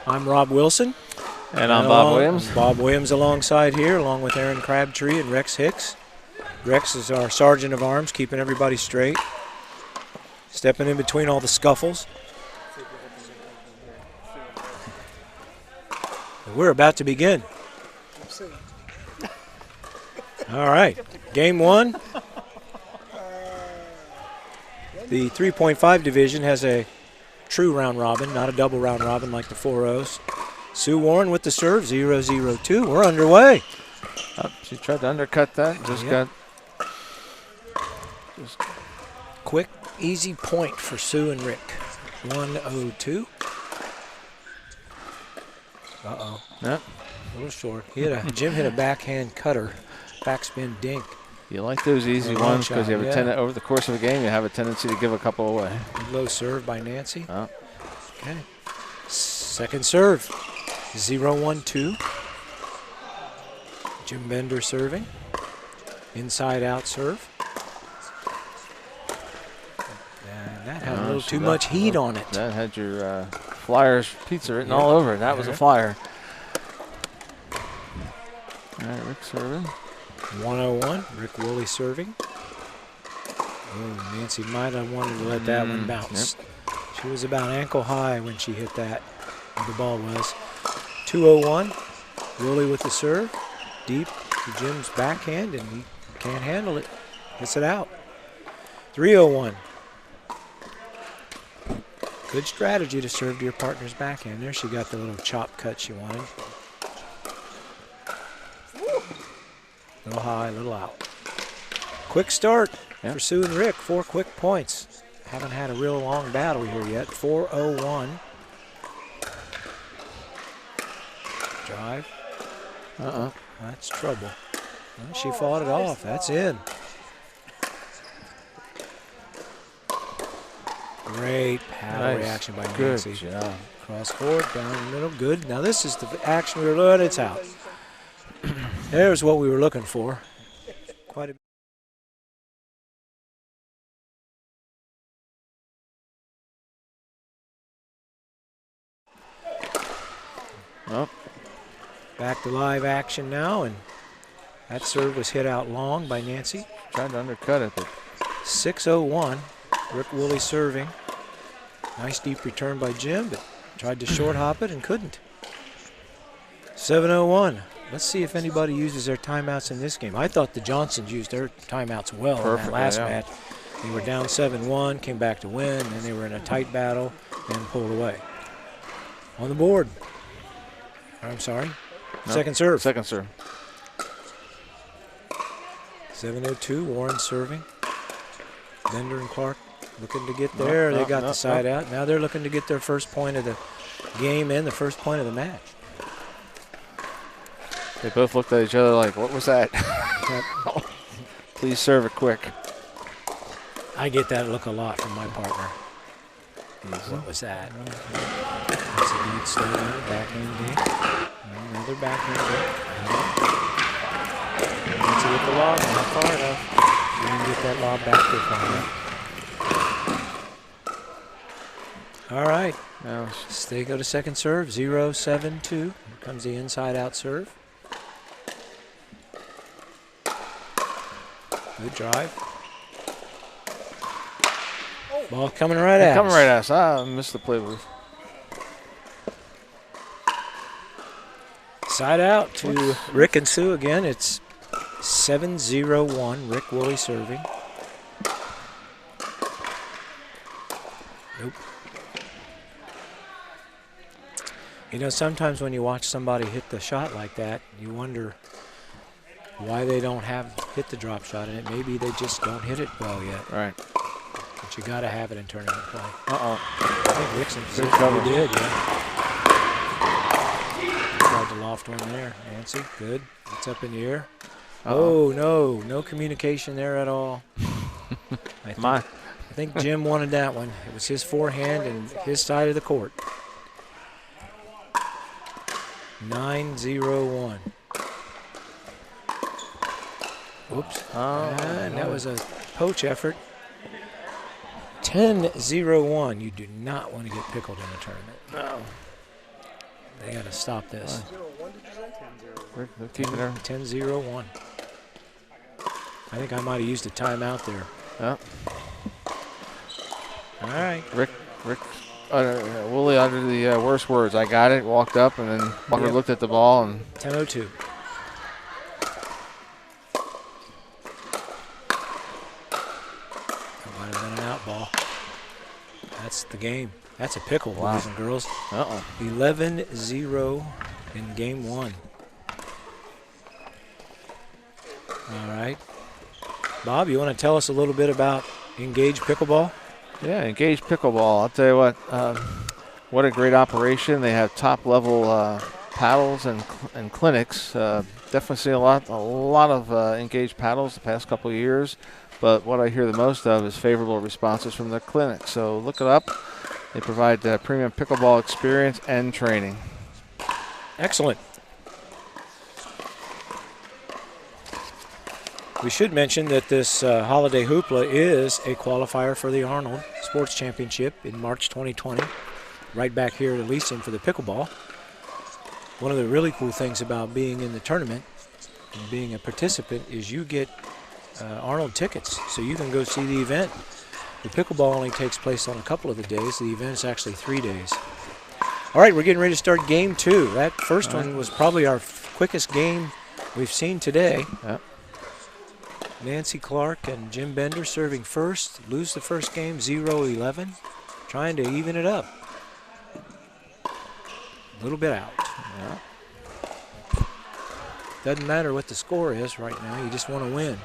I'm Rob Wilson. And I'm Bob Williams. Bob Williams alongside here, along with Aaron Crabtree and Rex Hicks. Rex is our sergeant of arms, keeping everybody straight, stepping in between all the scuffles. We're about to begin. All right, game one. The 3.5 division has a true round robin, not a double round robin like the 4-0s. Sue Warren with the serve, 0-0-2. We're underway. Oh, she tried to undercut that. Just quick, easy point for Sue and Rick. 1-0-2. Uh-oh. Yep. A little short. Jim hit a backhand cutter, backspin dink. You like those easy ones because you have over the course of a game, you have a tendency to give a couple away. Low serve by Nancy. Oh. Okay. Second serve. 0-1-2. Jim Bender serving. Inside out serve. And that had a little too much heat on it. That had your Flyers pizza written all over it. That was a Flyer. All right, Rick serving. 1-0-1. Rick Woolley serving. Oh, Nancy might have wanted to let that one bounce. Yep. She was about ankle high when she hit that. The ball was. 2-0-1. Woolley with the serve. Deep to Jim's backhand, and he can't handle it. Gets it out. 3-0-1. Good strategy to serve to your partner's backhand. There she got the little chop cut she wanted. A little high, a little out. Quick start for Sue and Rick. 4 quick points. Haven't had a real long battle here yet. 4-0-1. Drive. That's trouble. Well, she fought it off. That's in. Great paddle reaction by Nancy. Good job. Cross court, down the middle. Good. Now this is the action we were looking at. It's out. There's what we were looking for. Quite a Oh. Back to live action now, and that serve was hit out long by Nancy. Tried to undercut it, but 6-0-1. Rick Woolley serving. Nice deep return by Jim, but tried to short hop it and couldn't. 7-0-1. Let's see if anybody uses their timeouts in this game. I thought the Johnsons used their timeouts well in that last match. They were down 7-1, came back to win, and they were in a tight battle and pulled away. On the board. I'm sorry. Second serve. Second serve. 7-0-2. Warren serving. Bender and Clark looking to get there. They got the side out. Now they're looking to get their first point of the game and the first point of the match. They both looked at each other like, what was that? Please serve it quick. I get that look a lot from my partner. What was that? That's a good start. Backhand game. Another backhand game. Once you get the lob, not far enough. You can get that lob back there far enough. All right. Now they go to second serve. 0-7-2. Here comes the inside out serve. Good drive. Ball coming right at us. Coming right at us. I missed the play move. Side out to Rick and Sue again. It's 7-0-1. Rick Woolley serving. Nope. You know, sometimes when you watch somebody hit the shot like that, you wonder why they don't hit the drop shot in it. Maybe they just don't hit it well yet. Right. But you got to have it in tournament play. Uh-oh. I think Rickson did, yeah. Tried to loft one there. Nancy, good. It's up in the air. Oh, no communication there at all. I think Jim wanted that one. It was his forehand and his side of the court. 9-0-1. Oops. And that was a poach effort. 10-0-1. You do not want to get pickled in a tournament. No. They got to stop this. 10-0-1. I think I might have used a timeout there. Yeah. All right. Rick, Wooly under the worst words. I got it, walked up, and then Walker looked at the ball. And 10-0-2. That might have been an out ball. That's the game. That's a pickle, boys and girls. 11-0 in game 1. All right. Bob, you want to tell us a little bit about Engage Pickleball? Yeah, Engage Pickleball. I'll tell you what a great operation. They have top-level paddles and clinics. Definitely seen a lot of Engage paddles the past couple of years. But what I hear the most of is favorable responses from the clinic. So look it up. They provide premium pickleball experience and training. Excellent. We should mention that this Holiday Hoopla is a qualifier for the Arnold Sports Championship in March 2020, right back here at Elysium for the pickleball. One of the really cool things about being in the tournament and being a participant is you get Arnold tickets, so you can go see the event. The pickleball only takes place on a couple of the days. The event is actually 3 days. All right, we're getting ready to start game 2. That first one was probably our quickest game we've seen today. Yep. Nancy Clark and Jim Bender serving first. Lose the first game 0-11. Trying to even it up. A little bit out. Yeah. Doesn't matter what the score is right now. You just want to win.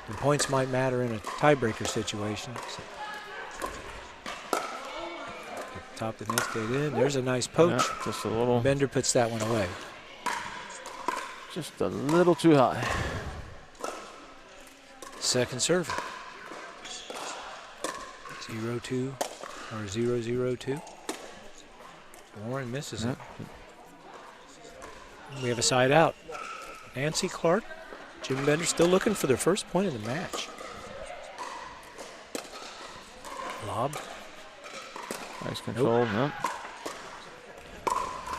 The points might matter in a tiebreaker situation. So. Top of the net, get in. There's a nice poach. Yeah, just a little. Bender puts that one away. Just a little too high. Second serve. 0-2 or 0-0-2. Warren misses it. We have a side out. Nancy Clark, Jim Bender still looking for their first point of the match. Lob. Nice control. Nope.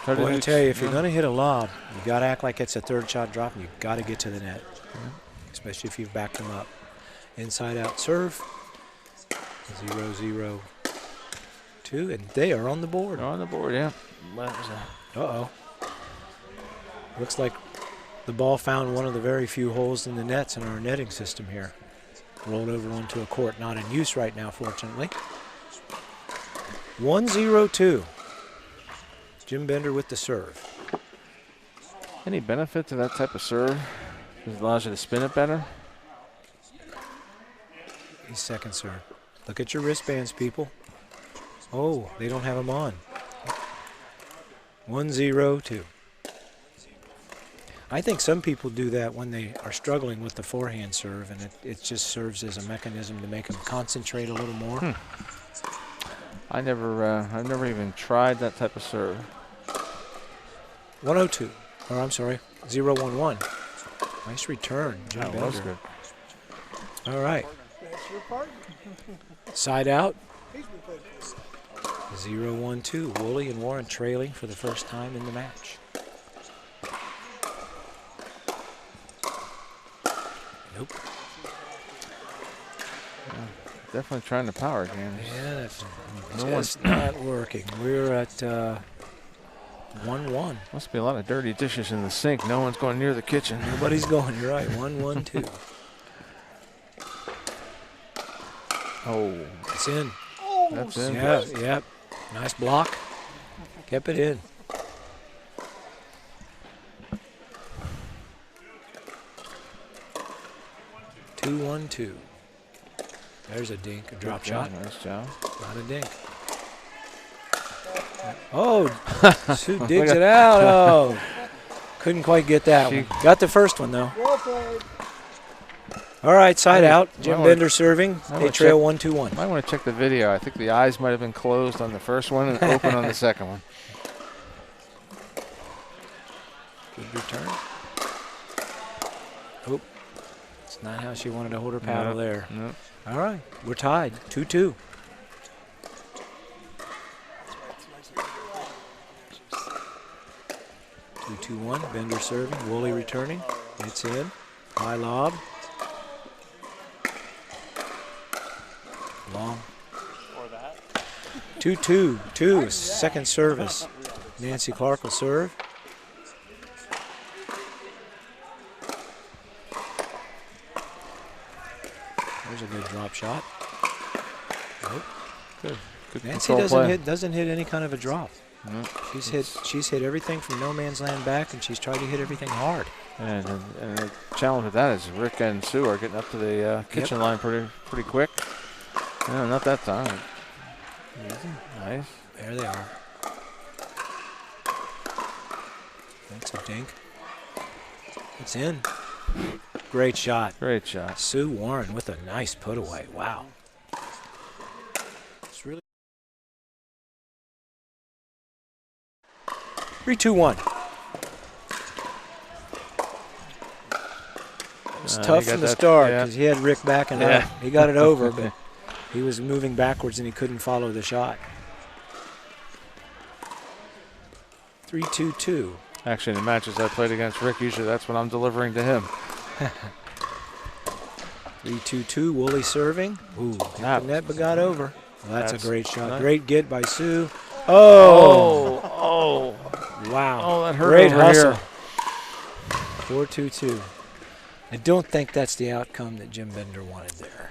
Nope. Boy, I tell you, if you're going to hit a lob, you got to act like it's a third shot drop, and you got to get to the net, especially if you've backed them up. Inside out serve. 0-0-2, and they are on the board. They're on the board, yeah. Uh-oh. Looks like the ball found one of the very few holes in the nets in our netting system here. Rolled over onto a court not in use right now, fortunately. 1-0-2. Jim Bender with the serve. Any benefit to that type of serve? It allows you to spin it better? He's second serve. Look at your wristbands, people. Oh, they don't have them on. 1-0-2. I think some people do that when they are struggling with the forehand serve, and it just serves as a mechanism to make them concentrate a little more. I've never even tried that type of serve. 1-0-2. Or I'm sorry, 0-1-1. Nice return, Jim Bender. That was good. All right. That's your part. Side out. 0-1-2. Woolley and Warren trailing for the first time in the match. Nope. Definitely trying the power game. Yeah, that's just not working. We're at 1-1. Must be a lot of dirty dishes in the sink. No one's going near the kitchen. Nobody's going. You're right. 1-1-2. Oh, It's in. that's in. Yeah, yep. Nice block. Kept it in. Two, 1-2. There's a dink, a drop shot. Nice job. Not a dink. Oh, Sue digs it out. Oh, couldn't quite get that one. Got the first one, though. Well played. All right, side Hey, out. Jim Bender serving. They trail 1-2-1. Might want to check the video. I think the eyes might have been closed on the first one and open on the second one. Good return. Oh, it's not how she wanted to hold her paddle there. Nope. All right, we're tied, 2-2. Two, 2-1. Bender serving. Woolley returning. It's in. High lob. Long. 2-2. Second service. Nancy Clark will serve. There's a good drop shot. Nope. Good Nancy doesn't hit any kind of a drop. She's hit everything from no man's land back, and she's tried to hit everything hard. And the challenge with that is Rick and Sue are getting up to the kitchen line pretty quick. No, not that time. Easy. Nice. There they are. That's a dink. It's in. Great shot. Great shot. Sue Warren with a nice put away. Wow. It's really 3-2-1. It was tough from the start because he had Rick backing up. He got it over, but he was moving backwards and he couldn't follow the shot. 3-2-2. Actually, in the matches I played against Rick, usually that's when I'm delivering to him. 3-2-2. Woolley serving. Ooh, hit the net but got over. Well, that's a great shot. Nice. Great get by Sue. Oh! Wow. Oh, that hurt great over hustle. here. 4-2-2. I don't think that's the outcome that Jim Bender wanted there.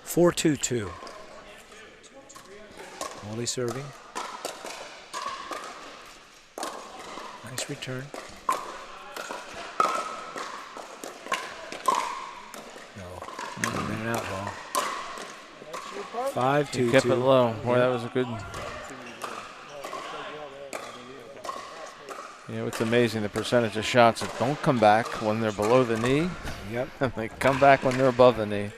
4-2-2. Woolley serving. Nice return. No. In and out ball. 5-2-2. Kept it low. Boy, that was a good. You know, it's amazing the percentage of shots that don't come back when they're below the knee. Yep. And they come back when they're above the knee.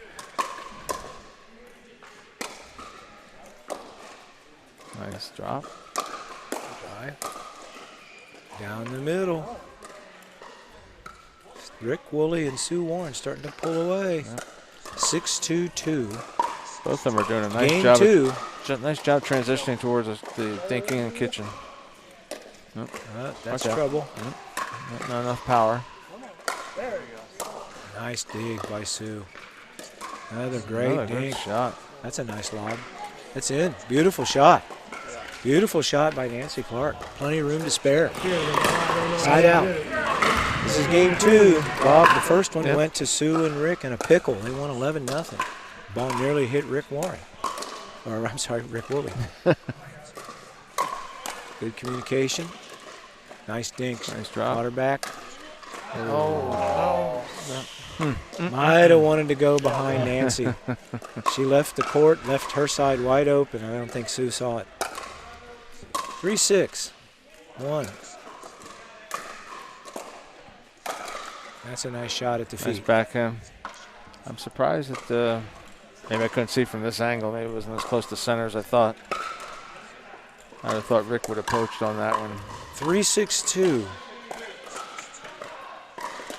Nice drop. Drive. Down the middle. Rick Woolley and Sue Warren starting to pull away. Yep. 6-2-2. Both of them are doing a nice Game job. two. Nice job transitioning towards the thinking and kitchen. Nope. That's trouble. Yep. Not enough power. There you go. Nice dig by Sue. Another great dig. Good shot. That's a nice lob. That's in. Beautiful shot. Beautiful shot by Nancy Clark. Plenty of room to spare. Side out. This is game two. Bob, the first one went to Sue and Rick in a pickle. They won 11-0. Ball nearly hit Rick Warren. Or, I'm sorry, Rick Woolley. Good communication. Nice dinks. Nice drop. Water back. Oh. Might have wanted to go behind Nancy. She left the court, left her side wide open. I don't think Sue saw it. 3-6. 1. That's a nice shot at the feet. Nice backhand. I'm surprised that maybe I couldn't see from this angle. Maybe it wasn't as close to center as I thought. I would have thought Rick would have poached on that one. 3-6-2.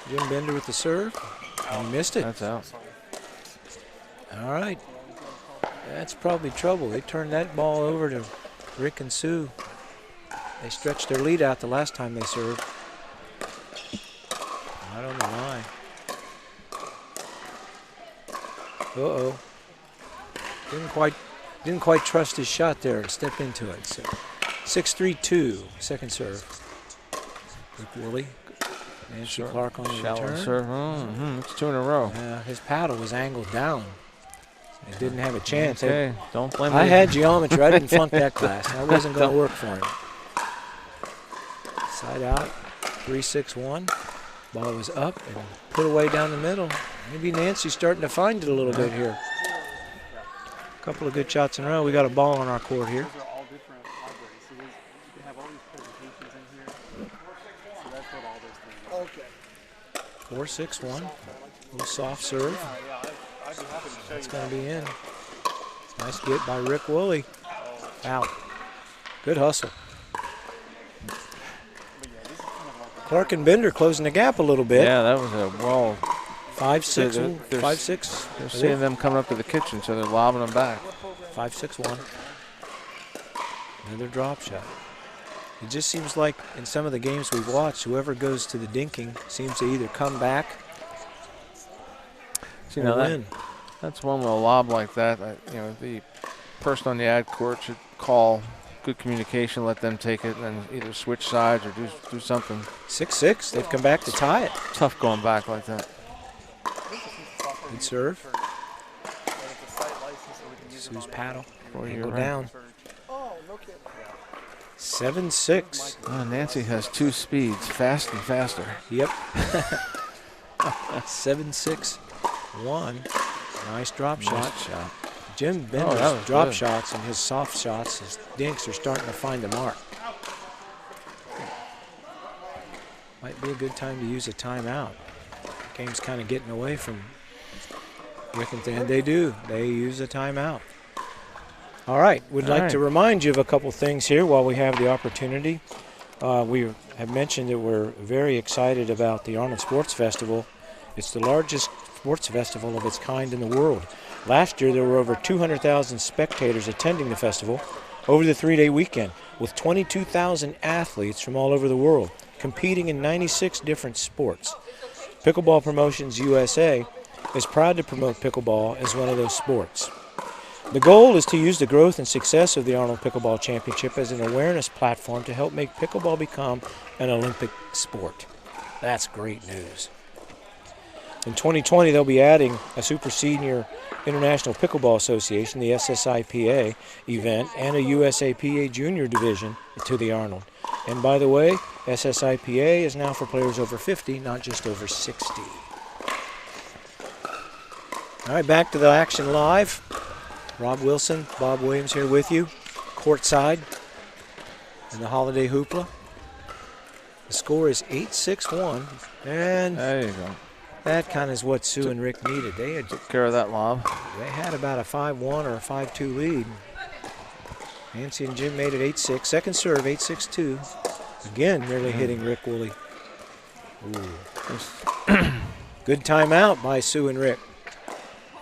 Jim Bender with the serve. And he missed it. That's out. All right. That's probably trouble. They turned that ball over to Rick and Sue. They stretched their lead out the last time they served. I don't know why. Uh-oh. Didn't quite trust his shot there and step into it. So 6-3-2, second serve. Rick Woolley. Nancy Clark on the return. Serve. It's 2 in a row. His paddle was angled down. It didn't have a chance. Okay, don't blame me. I had geometry. I didn't flunk that class. That wasn't going to work for him. Side out, 3-6-1. Ball was up and put away down the middle. Maybe Nancy's starting to find it a little bit here. A couple of good shots in a row. We got a ball on our court here. Those are all different libraries. So they have all these presentations in here. So that's what all those things are. Okay. 4-6-1. Little soft serve. I'd be happy to show It's you going that. to be in. Nice get by Rick Woolley. Out. Good hustle. Clark and Bender closing the gap a little bit. Yeah, that was a well. 5-6, they're 5-6. They're seeing them coming up to the kitchen, so they're lobbing them back. 5-6-1. Another drop shot. It just seems like in some of the games we've watched, whoever goes to the dinking seems to either come back See, or now win. that's one with a lob like that. The person on the ad court should call good communication, let them take it, and either switch sides or do something. 6-6. They've come back to tie it. Tough going back like that. Good serve. Sue's paddle. Angle down. 7-6. Oh, Nancy has two speeds, fast and faster. Yep. 7-6-1. Nice drop shot. Jim Bender's drop shots and his soft shots, his dinks are starting to find the mark. Might be a good time to use a timeout. Game's kind of getting away from Rick and Dan. They do. They use a timeout. All right. We'd like to remind you of a couple things here while we have the opportunity. We have mentioned that we're very excited about the Arnold Sports Festival. It's the largest sports festival of its kind in the world. Last year, there were over 200,000 spectators attending the festival over the 3-day weekend, with 22,000 athletes from all over the world competing in 96 different sports. Pickleball Promotions USA is proud to promote pickleball as one of those sports. The goal is to use the growth and success of the Arnold Pickleball Championship as an awareness platform to help make pickleball become an Olympic sport. That's great news. In 2020, they'll be adding a Super Senior International Pickleball Association, the SSIPA event, and a USAPA Junior Division to the Arnold. And by the way, SSIPA is now for players over 50, not just over 60. All right, back to the action live. Rob Wilson, Bob Williams here with you, courtside in the Holiday Hoopla. The score is 8-6-1, and there you go. That kind of is what Sue and Rick needed. They had took care of that lob. They had about a 5-1 or a 5-2 lead. Nancy and Jim made it 8-6. Second serve, 8-6-2. Again, nearly hitting Rick Woolley. Good timeout by Sue and Rick.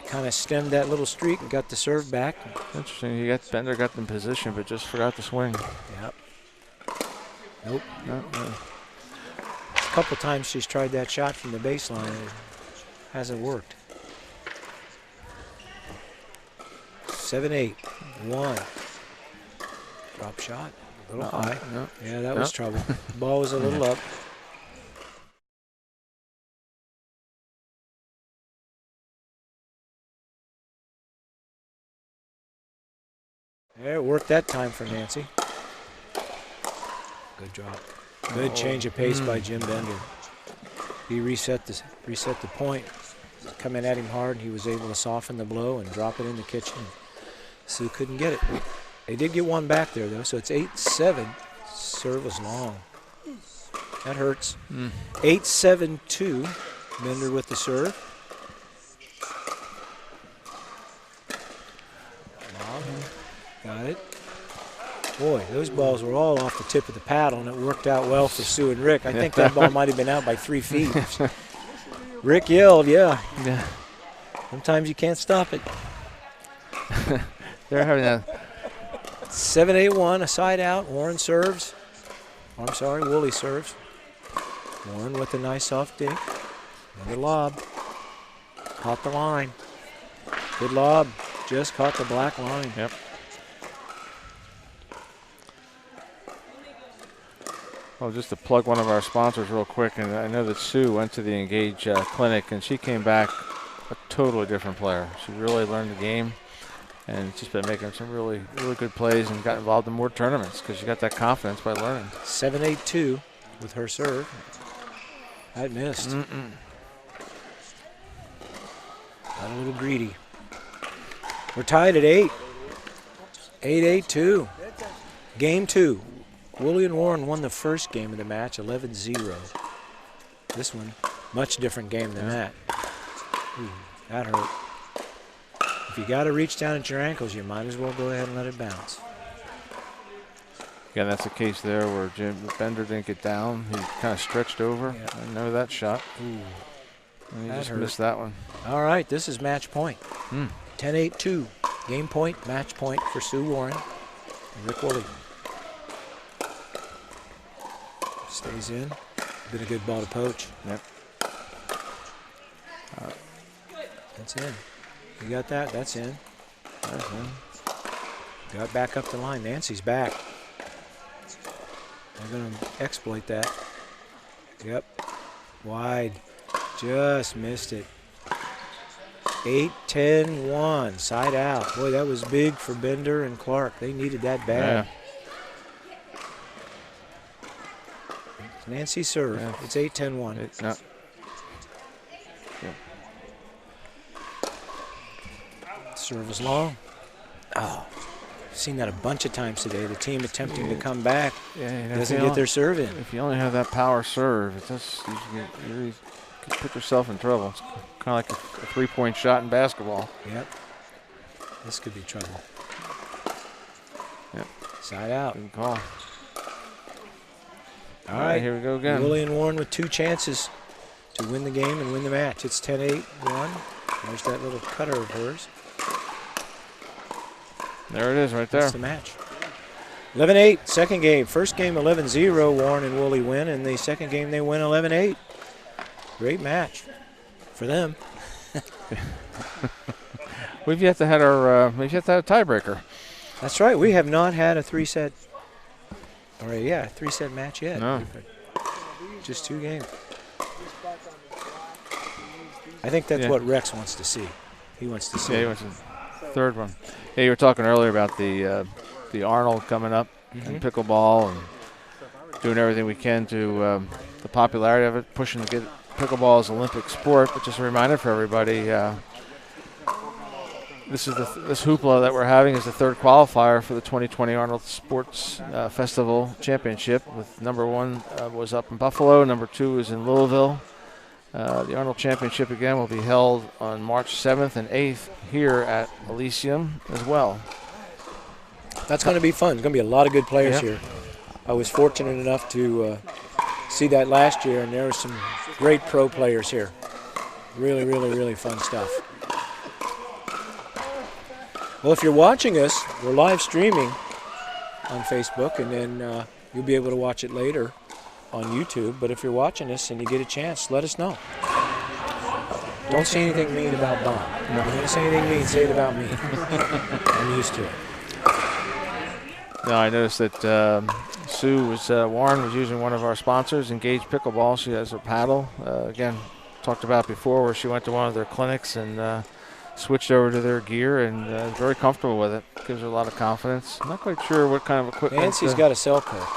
Kind of stemmed that little streak and got the serve back. Interesting. Bender got in position, but just forgot to swing. Yep. Nope. No. A couple times she's tried that shot from the baseline and it hasn't worked. 7-8-1. Drop shot. A little high. No. Yeah, that was trouble. The ball was a little up. Yeah, it worked that time for Nancy. Good drop. Good change of pace by Jim Bender. He reset the point. Coming at him hard, he was able to soften the blow and drop it in the kitchen. Sue couldn't get it. They did get one back there, though, so it's 8-7. Serve was long. That hurts. 8-7-2. Bender with the serve. Got it. Boy, those balls were all off the tip of the paddle, and it worked out well for Sue and Rick. I think that ball might have been out by 3 feet. Rick yelled, yeah. Sometimes you can't stop it. They're having a 7-8-1, a side out. Warren serves. Oh, I'm sorry, Woolley serves. Warren with a nice soft dink. Another lob. Caught the line. Good lob. Just caught the black line. Yep. Well, just to plug one of our sponsors real quick, and I know that Sue went to the Engage clinic, and she came back a totally different player. She really learned the game, and she's been making some really, really good plays and got involved in more tournaments because she got that confidence by learning. 7-8-2 with her serve. That missed. Got a little greedy. We're tied at 8. 8-8-2. Game 2. Woolley and Warren won the first game of the match, 11-0. This one, much different game than that. Ooh, that hurt. If you got to reach down at your ankles, you might as well go ahead and let it bounce. Again, that's a case there where Bender didn't get down. He kind of stretched over. Yep. I know that shot. Ooh, And he that just hurt. missed that one. All right, this is match point. Hmm. 10-8-2. Game point, match point for Sue Warren and Rick Woolley. Stays in. Been a good ball to poach. Yep. That's in. You got that? That's in. That's in. Got back up the line. Nancy's back. They're going to exploit that. Yep. Wide. Just missed it. 8-10-1. Side out. Boy, that was big for Bender and Clark. They needed that bad. Yeah. Nancy serve. Yeah. It's 8-10-1. No. Serve is long. Oh, seen that a bunch of times today. The team attempting to come back doesn't get their serve in. If you only have that power serve, it just you could put yourself in trouble. It's kind of like a three-point shot in basketball. Yep. This could be trouble. Yep. Side out. Good call. All right, here we go again. Woolley and Warren with 2 chances to win the game and win the match. It's 10-8-1. There's that little cutter of hers. There it is right there. That's the match. 11-8, second game. First game 11-0, Warren and Woolley win, and the second game they win 11-8. Great match for them. We've yet to have a tiebreaker. That's right. We have not had a three-set match yet. No. Just 2 games. I think that's what Rex wants to see. He wants to see. Yeah, he wants the third one. Yeah, you were talking earlier about the Arnold coming up in pickleball and doing everything we can to the popularity of it, pushing to get pickleball as an Olympic sport. But just a reminder for everybody, this hoopla that we're having is the 3rd qualifier for the 2020 Arnold Sports Festival Championship. With number 1 was up in Buffalo, number 2 is in Louisville. The Arnold Championship again will be held on March 7th and 8th here at Elysium as well. That's going to be fun. There's going to be a lot of good players here. I was fortunate enough to see that last year, and there were some great pro players here. Really, really, really fun stuff. Well, if you're watching us, we're live streaming on Facebook, and then you'll be able to watch it later on YouTube. But if you're watching us and you get a chance, let us know. Don't say anything mean about Bob. If you're going to say anything mean, say it about me. I'm used to it. No, I noticed that Warren was using one of our sponsors, Engage Pickleball. She has a paddle. Again, talked about before where she went to one of their clinics and switched over to their gear and very comfortable with it. Gives her a lot of confidence. I'm not quite sure what kind of equipment. Nancy's got a cell code.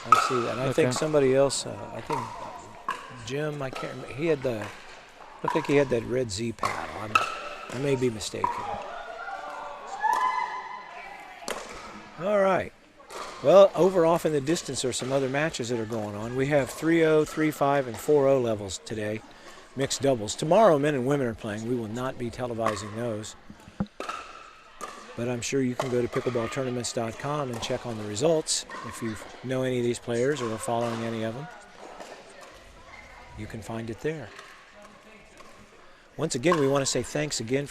I see that. And I think somebody else, I think Jim, I can't remember. He had looked like he had that red Z paddle. I may be mistaken. All right. Well, over off in the distance are some other matches that are going on. We have 3-0, 3-5, and 4-0 levels today, mixed doubles. Tomorrow, men and women are playing. We will not be televising those. But I'm sure you can go to pickleballtournaments.com and check on the results. If you know any of these players or are following any of them, you can find it there. Once again, we want to say thanks again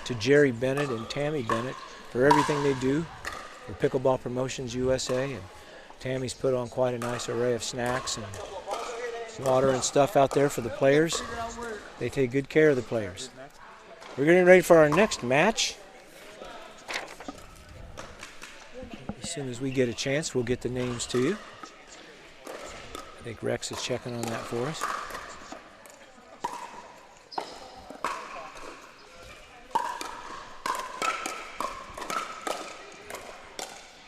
to Jerry Bennett and Tammy Bennett for everything they do for Pickleball Promotions USA. And Tammy's put on quite a nice array of snacks and water and stuff out there for the players. They take good care of the players. We're getting ready for our next match. As soon as we get a chance, we'll get the names to you. I think Rex is checking on that for us.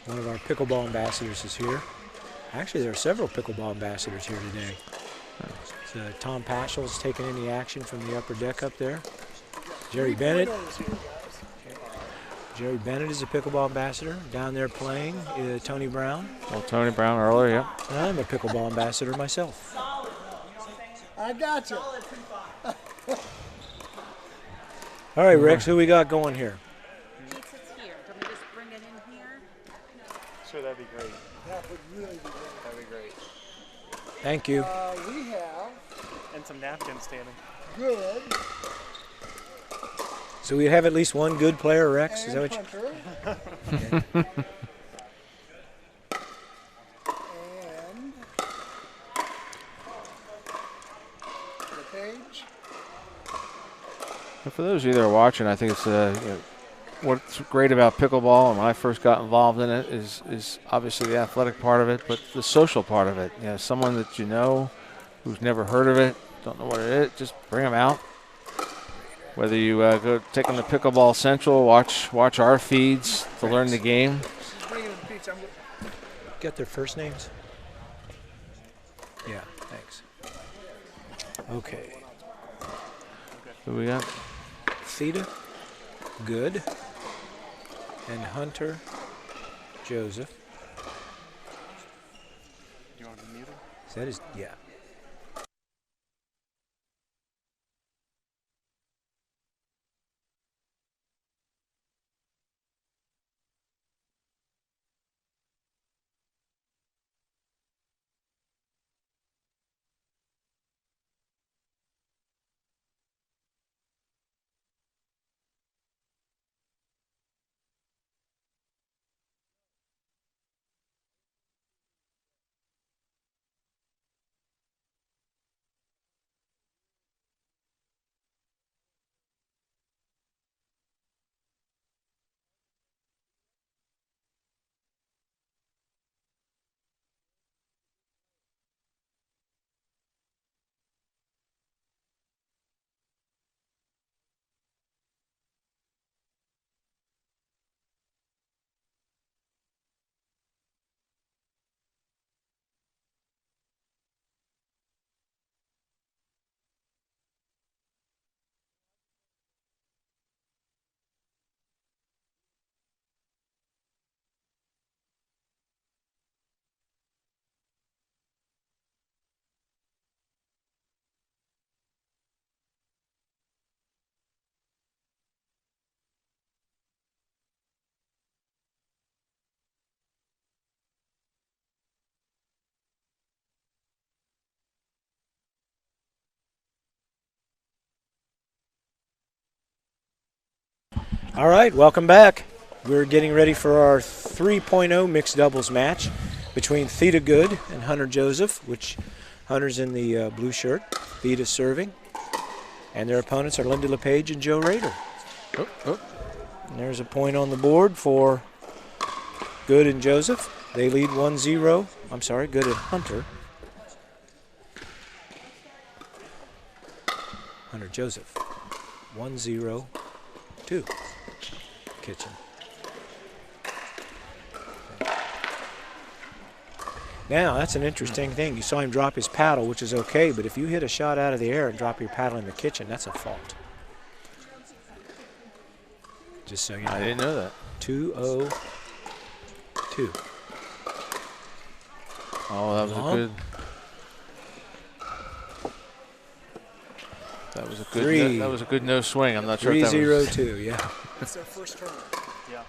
One of our pickleball ambassadors is here. Actually, there are several pickleball ambassadors here today. Tom Paschal's taking in the action from the upper deck up there. Jerry Bennett. Jerry Bennett is a pickleball ambassador. Down there playing Tony Brown. Well, Tony Brown earlier, yeah. And I'm a pickleball ambassador myself. I got you. All right, Rex, who we got going here? He sits here. Do you want me to just bring it in here? Sure, that'd be great. That would really be great. That'd be great. Thank you. We have And some napkins standing. good So we have at least one good player, Rex? Is that what you... Hunter. And LePage. And for those of you that are watching, I think it's what's great about pickleball, and when I first got involved in it, is obviously the athletic part of it, but the social part of it. You know, someone that you know who's never heard of it, don't know what it is, just bring them out. Whether you go take them to Pickleball Central, watch our feeds to learn the game. Get their first names? Yeah, thanks. Okay. Who we got? Theta, Good, and Hunter, Joseph. You want to mute him? Is that his? Yeah. All right, welcome back. We're getting ready for our 3.0 mixed doubles match between Theta Good and Hunter Joseph, which Hunter's in the blue shirt, Theta's serving, and their opponents are Linda LePage and Joe Rader. And there's a point on the board for Good and Joseph. They lead 1-0. I'm sorry, Good and Hunter. Hunter Joseph, 1-0, 2. Kitchen. Now, that's an interesting thing. You saw him drop his paddle, which is okay, but if you hit a shot out of the air and drop your paddle in the kitchen, that's a fault. Just so you know. I didn't know that. 2-0-2. Oh, that was a good. That was a good. That was a good no swing. I'm not sure if that was 3-0-2. Yeah. It's their first tournament. Yeah.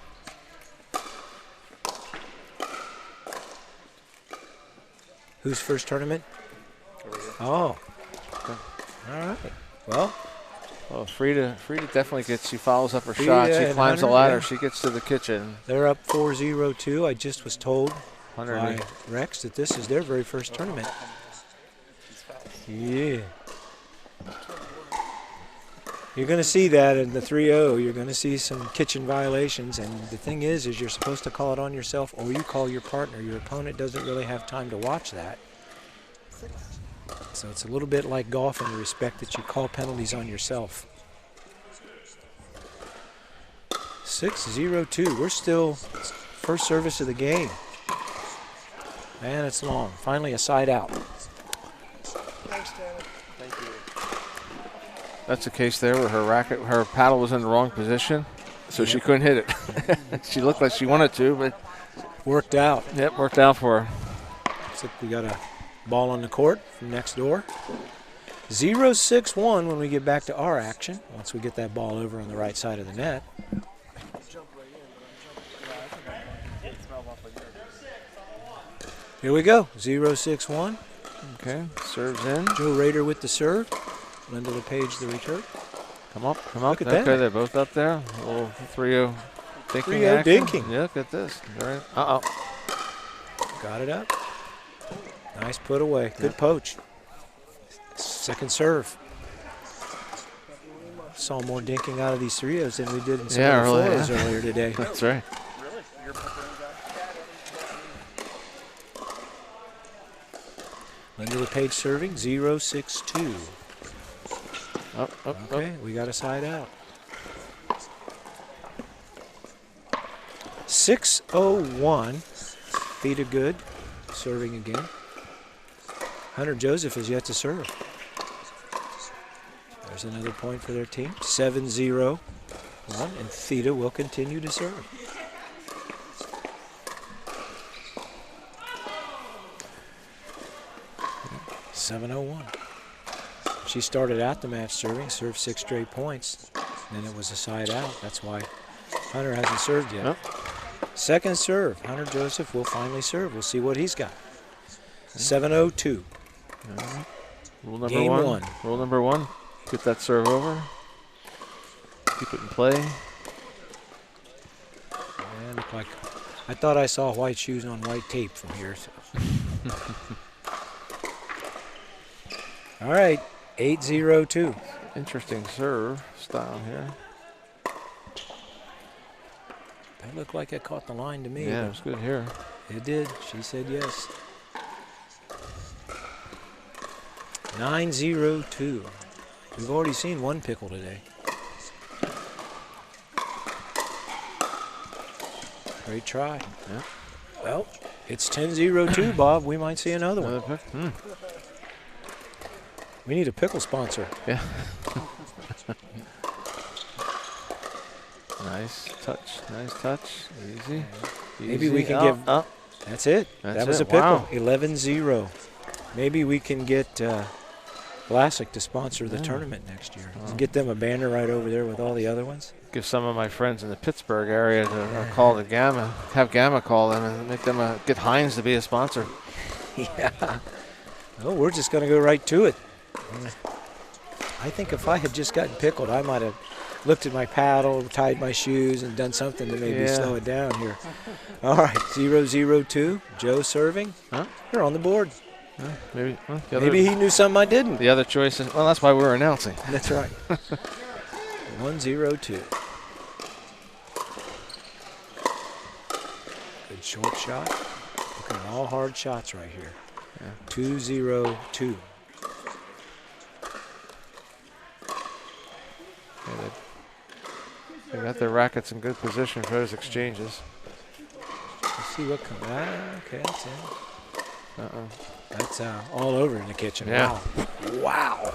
Whose first tournament? Oh. All right. Well. Well, Frida definitely gets. She follows up her Frida shot. She and climbs the Hunter, ladder. yeah. She gets to the kitchen. They're up 4-0-2. I just was told Hunter by Rex that this is their very first tournament. Yeah. You're going to see that in the 3-0. You're going to see some kitchen violations. And the thing is you're supposed to call it on yourself or you call your partner. Your opponent doesn't really have time to watch that. So it's a little bit like golf in the respect that you call penalties on yourself. 6-0-2. We're still first service of the game. Man, it's long. Finally a side out. Thanks, Tanner. Thank you. That's the case there where her paddle was in the wrong position, so she couldn't hit it. She looked like she wanted to, but worked out. Yep, worked out for her. Looks like we got a ball on the court from next door. 0-6-1 when we get back to our action, once we get that ball over on the right side of the net. Here we go, 0-6-1. Okay, serves in. Joe Rader with the serve. Linda LePage the return. Come up, come up. Look at okay, that. They're both up there. A little 3-0 dinking 3-0 action. dinking. Yeah, look at this. All right. Uh-oh. Got it up. Nice put away. Good poach. Second serve. Saw more dinking out of these 3-0s than we did in some of the 4-0s earlier today. That's right. Linda LePage serving, 0-6-2. Up, okay, we got a side out. 6-0-1. Theta Good serving again. Hunter Joseph is yet to serve. There's another point for their team. 7-0-1, and Theta will continue to serve. $7-0-1. She started out the match serving, served 6 straight points. Then it was a side out. That's why Hunter hasn't served yet. Nope. Second serve. Hunter Joseph will finally serve. We'll see what he's got. 7-0-2. Rule number Game one. Rule number 1. Get that serve over. Keep it in play. Yeah, look like I thought I saw white shoes on white tape from here. So. All right, 8-0-2. Interesting serve style here. That looked like it caught the line to me. Yeah, it was good here. It did. She said yes. 9-0-2. We've already seen one pickle today. Great try. Yeah. Well, it's 10-0-2, Bob. We might see another one. We need a pickle sponsor. Yeah. Nice touch. Nice touch. Easy. Maybe we Easy. can give. That's it. That was a pickle. Wow. 11-0. Maybe we can get Vlasic to sponsor the tournament next year. Get them a banner right over there with all the other ones. Give some of my friends in the Pittsburgh area to call the Gamma. Have Gamma call them and make them get Heinz to be a sponsor. Yeah. Oh, we're just going to go right to it. I think if I had just gotten pickled, I might have looked at my paddle, tied my shoes, and done something to maybe slow it down here. All right, 0-0-2. Joe serving. They're on the board. Maybe maybe he knew something I didn't. The other choice is, well, that's why we're announcing. That's right. 1-0-2. Good short shot. Looking at all hard shots right here. 2-0-2. Yeah, they got their rackets in good position for those exchanges. Let's see what comes out. Okay, that's in. Uh-oh. That's all over in the kitchen. Yeah. Wow.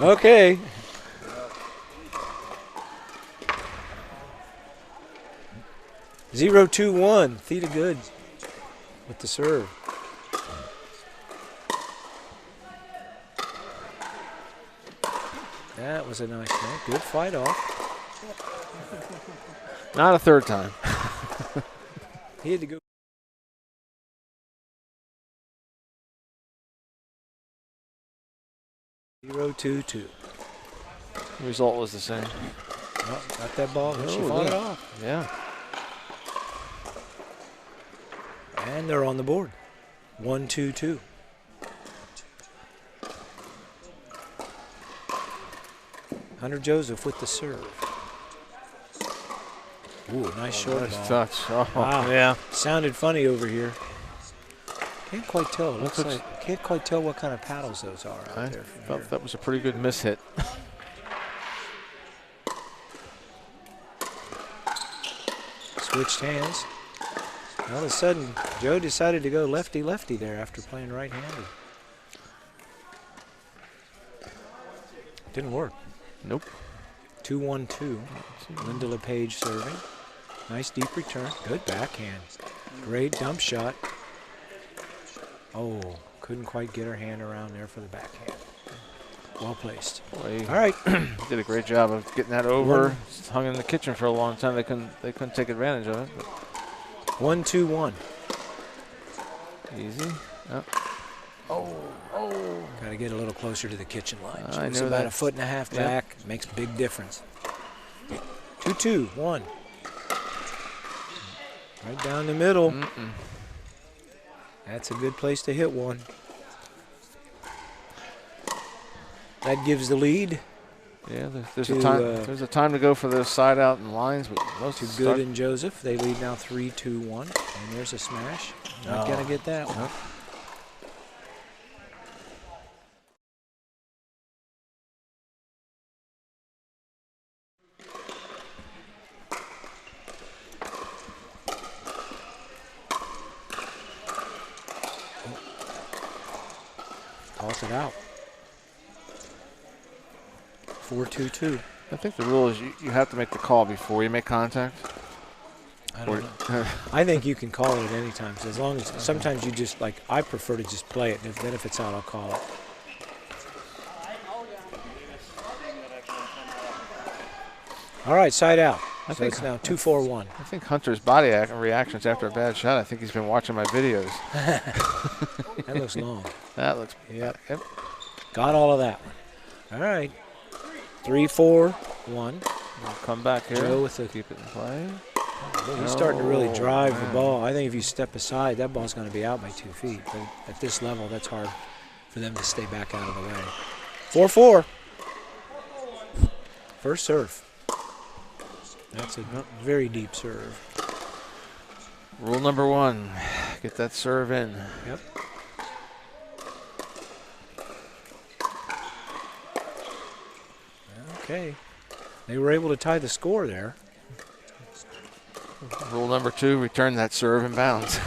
Okay. Zero, 2-1. Theta Good with the serve. That was a nice one. Good fight off. Not a third time. He had to go. Zero, 2-2. The result was the same. Oh, got that ball. She fought it off. Yeah. And they're on the board. 1-2-2. Hunter Joseph with the serve. Ooh, nice short nice ball. touch. Oh, wow. Yeah. Sounded funny over here. Can't quite tell. It looks like can't quite tell what kind of paddles those are out there. I felt that was a pretty good miss hit. Switched hands. All of a sudden, Joe decided to go lefty-lefty there after playing right-handed. Didn't work. Nope. 2-1-2. Linda LePage serving. Nice deep return. Good backhand. Great dump shot. Oh, couldn't quite get her hand around there for the backhand. Well placed. Boy, all right. Did a great job of getting that over. It's hung in the kitchen for a long time. They couldn't take advantage of it. But 1-2-1. Easy. Yep. Got to get a little closer to the kitchen line. I It's know about that. a foot and a half back. Makes a big difference. 2-2-1. Right down the middle. That's a good place to hit one. That gives the lead. Yeah, there's a time to go for those side out and lines, but most to Good and Joseph. They lead now 3-2-1. And there's a smash. Not gonna get that one. Nope. Toss it out. 4-2-2. I think the rule is you have to make the call before you make contact. I don't know. I think you can call it at any time. So as long as sometimes you just like, I prefer to just play it. And then if it's out, I'll call it. All right, side out. I So think it's now 2-4-1. I think Hunter's body reactions after a bad shot. I think he's been watching my videos. That looks long. That looks. Yep. Yep. Got all of that one. All right. 3-4-1. We'll come back here. Joe with the keep it in play. Well, he's starting to really drive the ball. I think if you step aside, that ball's going to be out by 2 feet. But at this level, that's hard for them to stay back out of the way. 4-4. First serve. That's a very deep serve. Rule number 1, get that serve in. Yep. Okay. They were able to tie the score there. Rule number 2, return that serve in bounds.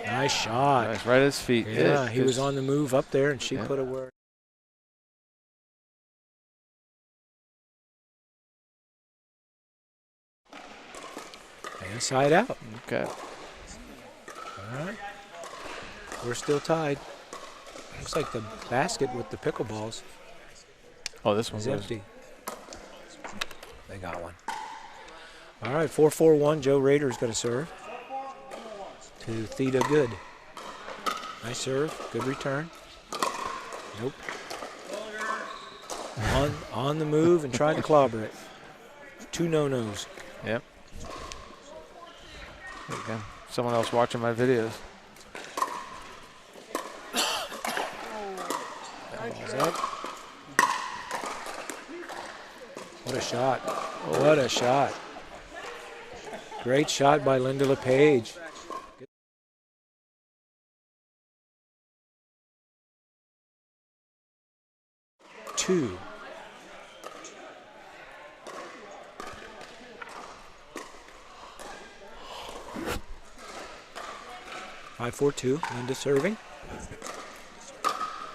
Nice shot. Nice, right at his feet. Yeah, he was on the move up there, and she put it where. And side out. Okay. All right. We're still tied. Looks like the basket with the pickleballs Oh, this is one's empty. They got one. All right, 4-4-1. Joe Rader's going to serve to Theta Good. Nice serve. Good return. Nope. On the move and tried to clobber it. 2 no-nos. Yep. There you go. Someone else watching my videos. What a shot. What a shot. Great shot by Linda LePage. Two. Five, 4-2. Linda serving.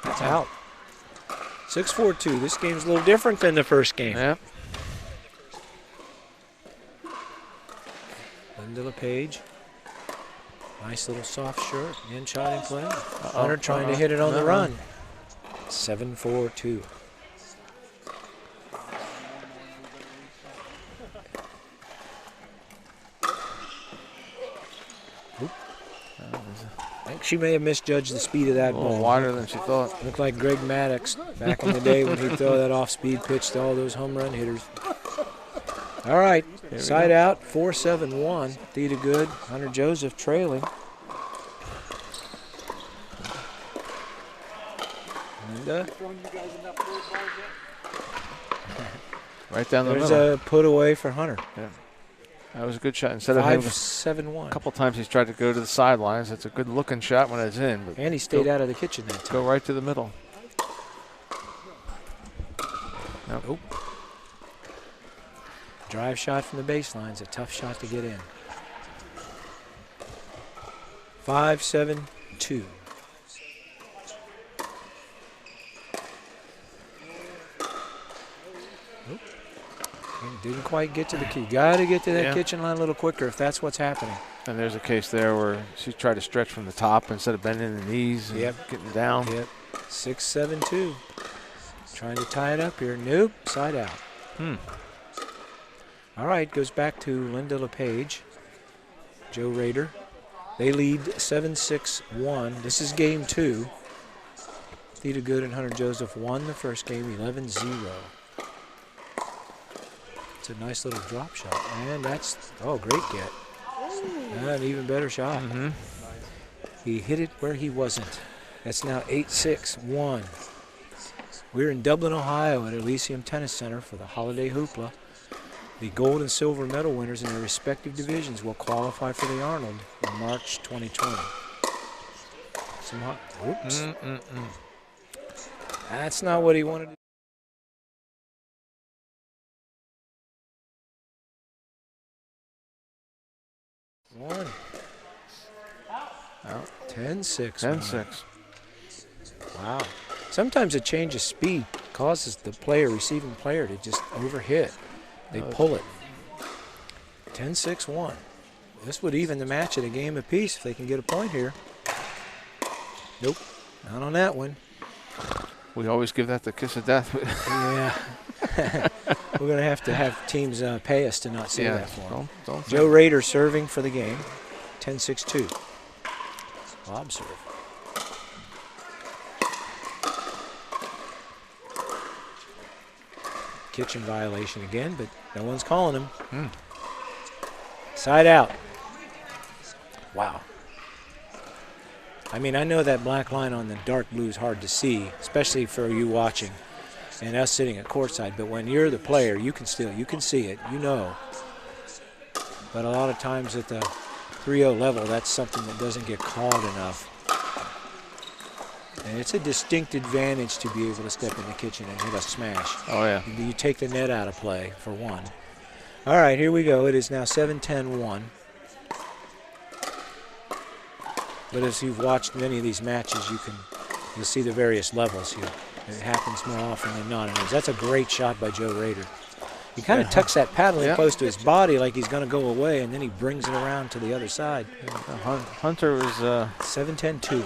That's out. 6-4-2. This game's a little different than the first game. Yep. Linda LePage. Nice little soft shirt. In shot in play. Hunter trying to hit it on the run. 7-4-2. I think she may have misjudged the speed of that A little ball. wider than she thought. Looked like Greg Maddox back in the day when he'd throw that off-speed pitch to all those home run hitters. All right, side out, 4-7-1. Theta Good, Hunter Joseph trailing. Linda. Right down the There's middle. a put away for Hunter. Yeah. That was a good shot. Instead of him, 5-7-1. a couple times he's tried to go to the sidelines. It's a good looking shot when it's in. But And he stayed out of the kitchen that time. go right to the middle. Nope. Drive shot from the baseline is a tough shot to get in. 5-7-2. Didn't quite get to the key. Got to get to that Yeah. kitchen line a little quicker if that's what's happening. And there's a case there where she tried to stretch from the top instead of bending the knees and getting down. Yep. 6-7-2. Trying to tie it up here. Nope. Side out. All right. Goes back to Linda LePage. Joe Rader. They lead 7-6-1. This is game 2. Theta Good and Hunter Joseph won the first game 11-0. It's a nice little drop shot. And that's, great get. An even better shot. He hit it where he wasn't. That's now 8-6-1. We're in Dublin, Ohio at Elysium Tennis Center for the Holiday Hoopla. The gold and silver medal winners in their respective divisions will qualify for the Arnold in March 2020. Oops. That's not what he wanted to do. One. Out. 10-6. 10-6. Wow. Sometimes a change of speed causes the receiving player to just overhit. They pull it. 10-6-1. This would even the match at a game apiece if they can get a point here. Nope. Not on that one. We always give that the kiss of death. Yeah. We're going to have teams pay us to not say that for them. Don't Joe Rader serving for the game. 10-6-2. Lob serve. Kitchen violation again, but no one's calling him. Side out. Wow. I mean, I know that black line on the dark blue is hard to see, especially for you watching and us sitting at courtside. But when you're the player, you can see it, you know. But a lot of times at the 3-0 level, that's something that doesn't get called enough. And it's a distinct advantage to be able to step in the kitchen and hit a smash. Oh, yeah. You take the net out of play, for one. All right, here we go. It is now 7-10-1. But as you've watched many of these matches, you'll see the various levels here. It happens more often than not. And that's a great shot by Joe Rader. He kind of tucks that paddle in close to his body like he's going to go away, and then he brings it around to the other side. Hunter was 7-10-2.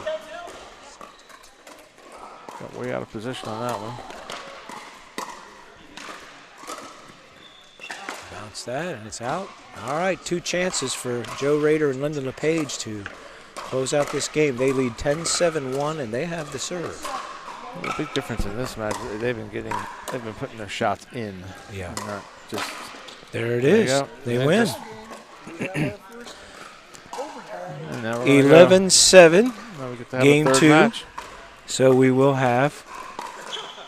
Got way out of position on that one. Bounce that, and it's out. All right, 2 chances for Joe Rader and Linda LePage to close out this game. They lead 10-7-1, and they have the serve. The big difference in this match, they've been putting their shots in. Yeah. Not just there it is. They win. 11-7. Game 2. Match. So we will have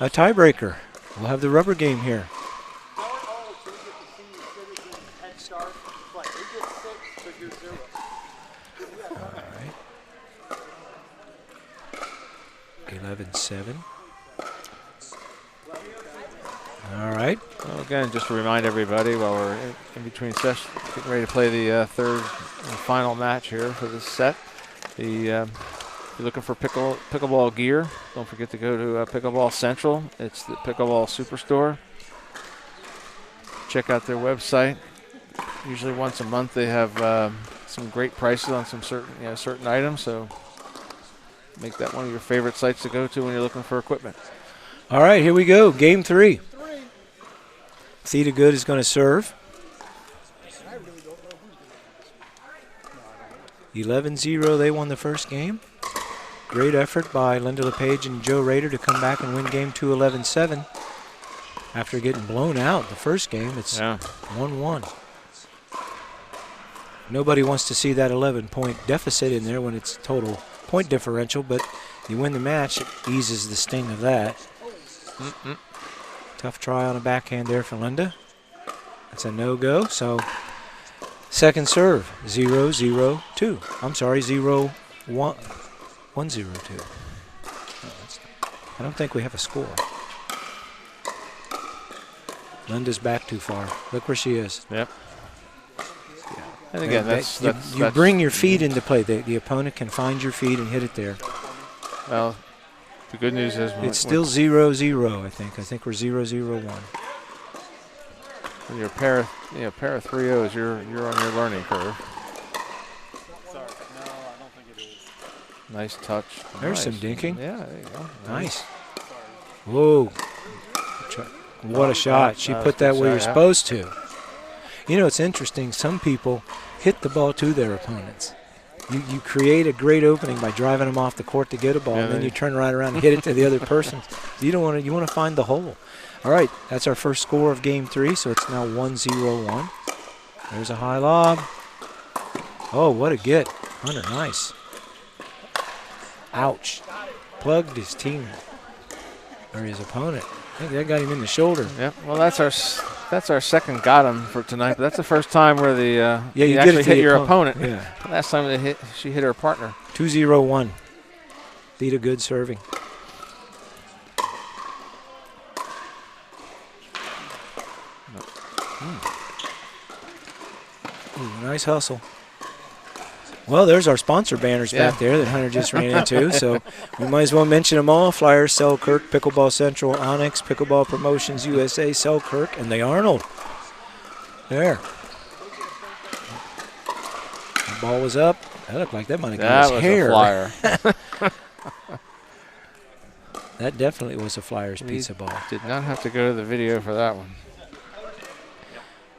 a tiebreaker. We'll have the rubber game here. All right. 11-7. All right. Well, again, just to remind everybody while we're in between sessions, getting ready to play the third and final match here for this set. If you're looking for pickleball gear, don't forget to go to Pickleball Central. It's the Pickleball Superstore. Check out their website. Usually once a month they have some great prices on some certain items. So make that one of your favorite sites to go to when you're looking for equipment. All right, here we go. Game 3. Theta Good is going to serve. 11-0, they won the first game. Great effort by Linda LePage and Joe Rader to come back and win game 2 11-7. After getting blown out the first game, it's 1-1. Nobody wants to see that 11-point deficit in there when it's total point differential, but you win the match, it eases the sting of that. Tough try on a backhand there for Linda. That's a no-go, so second serve, 0-0-2. I'm sorry, 0-1. 1-0-2. I don't think we have a score. Linda's back too far. Look where she is. Yep. And again, you bring your feet into play. The opponent can find your feet and hit it there. Well, the good news is it's still 0-0. I think we're 0-0-1. when you're pair of 3-0s, you're on your learning curve. Sorry. No, I don't think it is. Nice touch. There's nice. some dinking. Yeah, there you go. Nice. Whoa. What a shot. She put that where you're supposed to. You know, it's interesting. Some people hit the ball to their opponents. You create a great opening by driving them off the court to get a ball, and then you turn right around and hit it to the other person. You don't want to. You want to find the hole. All right, that's our first score of Game 3, so it's now 1-0-1. There's a high lob. Oh, what a get. Hunter, nice. Ouch. Plugged his team, or his opponent. I think that got him in the shoulder. Yep. Well, that's our second got him for tonight, but that's the first time where the you actually hit your opponent. Yeah. Last time she hit her partner. 2-0-1. Theta Good serving. Ooh, nice hustle. Well, there's our sponsor banners back there that Hunter just ran into, so we might as well mention them all. Flyers, Selkirk, Pickleball Central, Onyx, Pickleball Promotions USA, Selkirk, and the Arnold. There. The ball was up. That looked like that might have got his hair. That was a flyer. That definitely was a Flyers pizza ball. Did not have to go to the video for that one.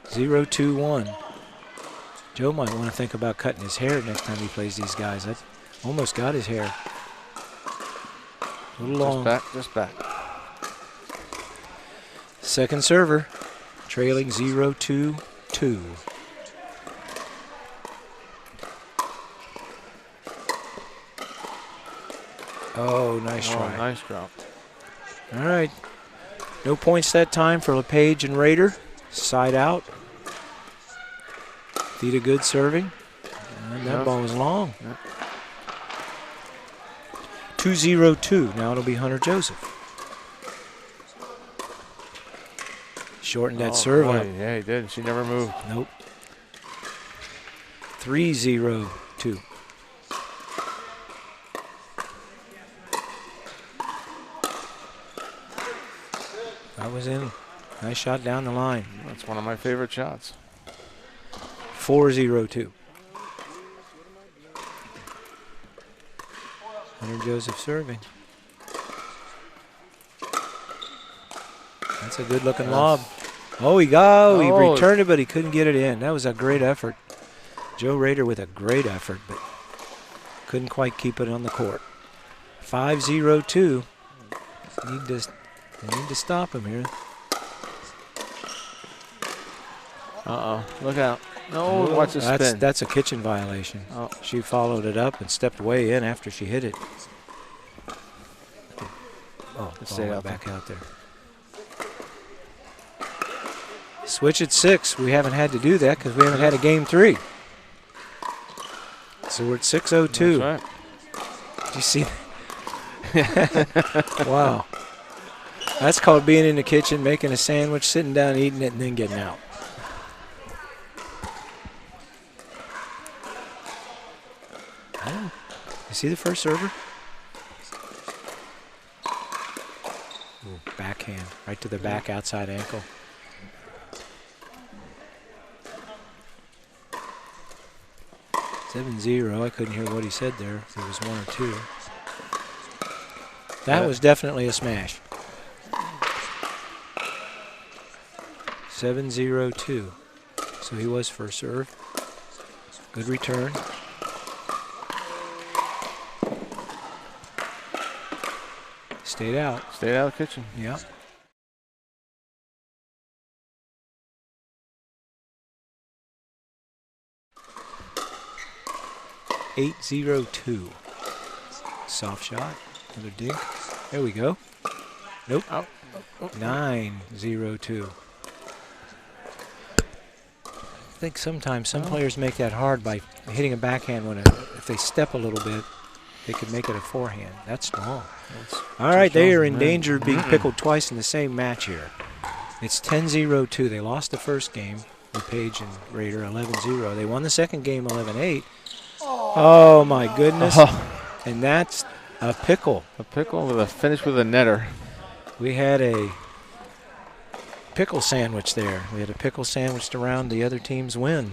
0-2-1. Joe might want to think about cutting his hair next time he plays these guys. I almost got his hair. A little long. Just back. Second server, trailing 0-2-2. Oh, nice try. Nice drop. All right. No points that time for LePage and Rader. Side out. Theta Good serving. And that ball was long. 2-0-2. Now it'll be Hunter Joseph. Shortened that serve up. Yeah, he did. She never moved. Nope. 3-0-2. That was in. Nice shot down the line. That's one of my favorite shots. 4-0-2. Hunter Joseph serving. That's a good looking lob. Oh, he returned it, but he couldn't get it in. That was a great effort. Joe Rader with a great effort, but couldn't quite keep it on the court. 5-0-2. They need to stop him here. Uh-oh. Look out. No, watch the spin. That's a kitchen violation. Oh. She followed it up and stepped way in after she hit it. Oh, stay back out there. Switch at 6. We haven't had to do that because we haven't had a Game 3. So we're at 6-0-2. That's right. Did you see that? Wow. That's called being in the kitchen, making a sandwich, sitting down, eating it, and then getting out. You see the first server? Ooh, backhand, right to the back outside ankle. (7-0). I couldn't hear what he said there. If it was 1 or 2. That was definitely a smash. 7-0-2. So he was first serve. Good return. Stayed out. Stayed out of the kitchen. Yep. (8-0-2). Soft shot. Another dig. There we go. Nope. Oh. 9-0-2. I think sometimes some players make that hard by hitting a backhand when if they step a little bit, they could make it a forehand. That's strong. All right, they are in danger of being pickled twice in the same match here. It's 10-0-2. They lost the first game, LePage and Rader, 11-0. They won the second game, 11-8. Oh, my goodness. And that's a pickle. A pickle with a finish with a netter. We had a pickle sandwich there. We had a pickle sandwiched around the other team's win.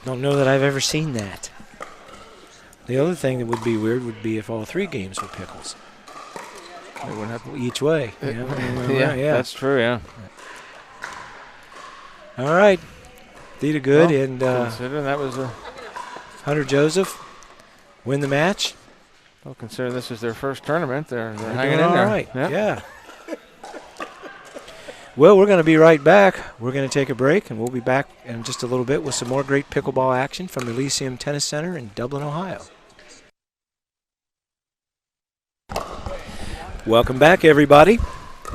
Don't know that I've ever seen that. The other thing that would be weird would be if all 3 games were pickles. They would have each way. Yeah, that's true, yeah. All right. Theta Good Well, and considering that was a Hunter Joseph win the match. Well, considering this is their first tournament, they're hanging doing in there. All right, yeah. Well, we're going to be right back. We're going to take a break, and we'll be back in just a little bit with some more great pickleball action from Elysium Tennis Center in Dublin, Ohio. Welcome back, everybody.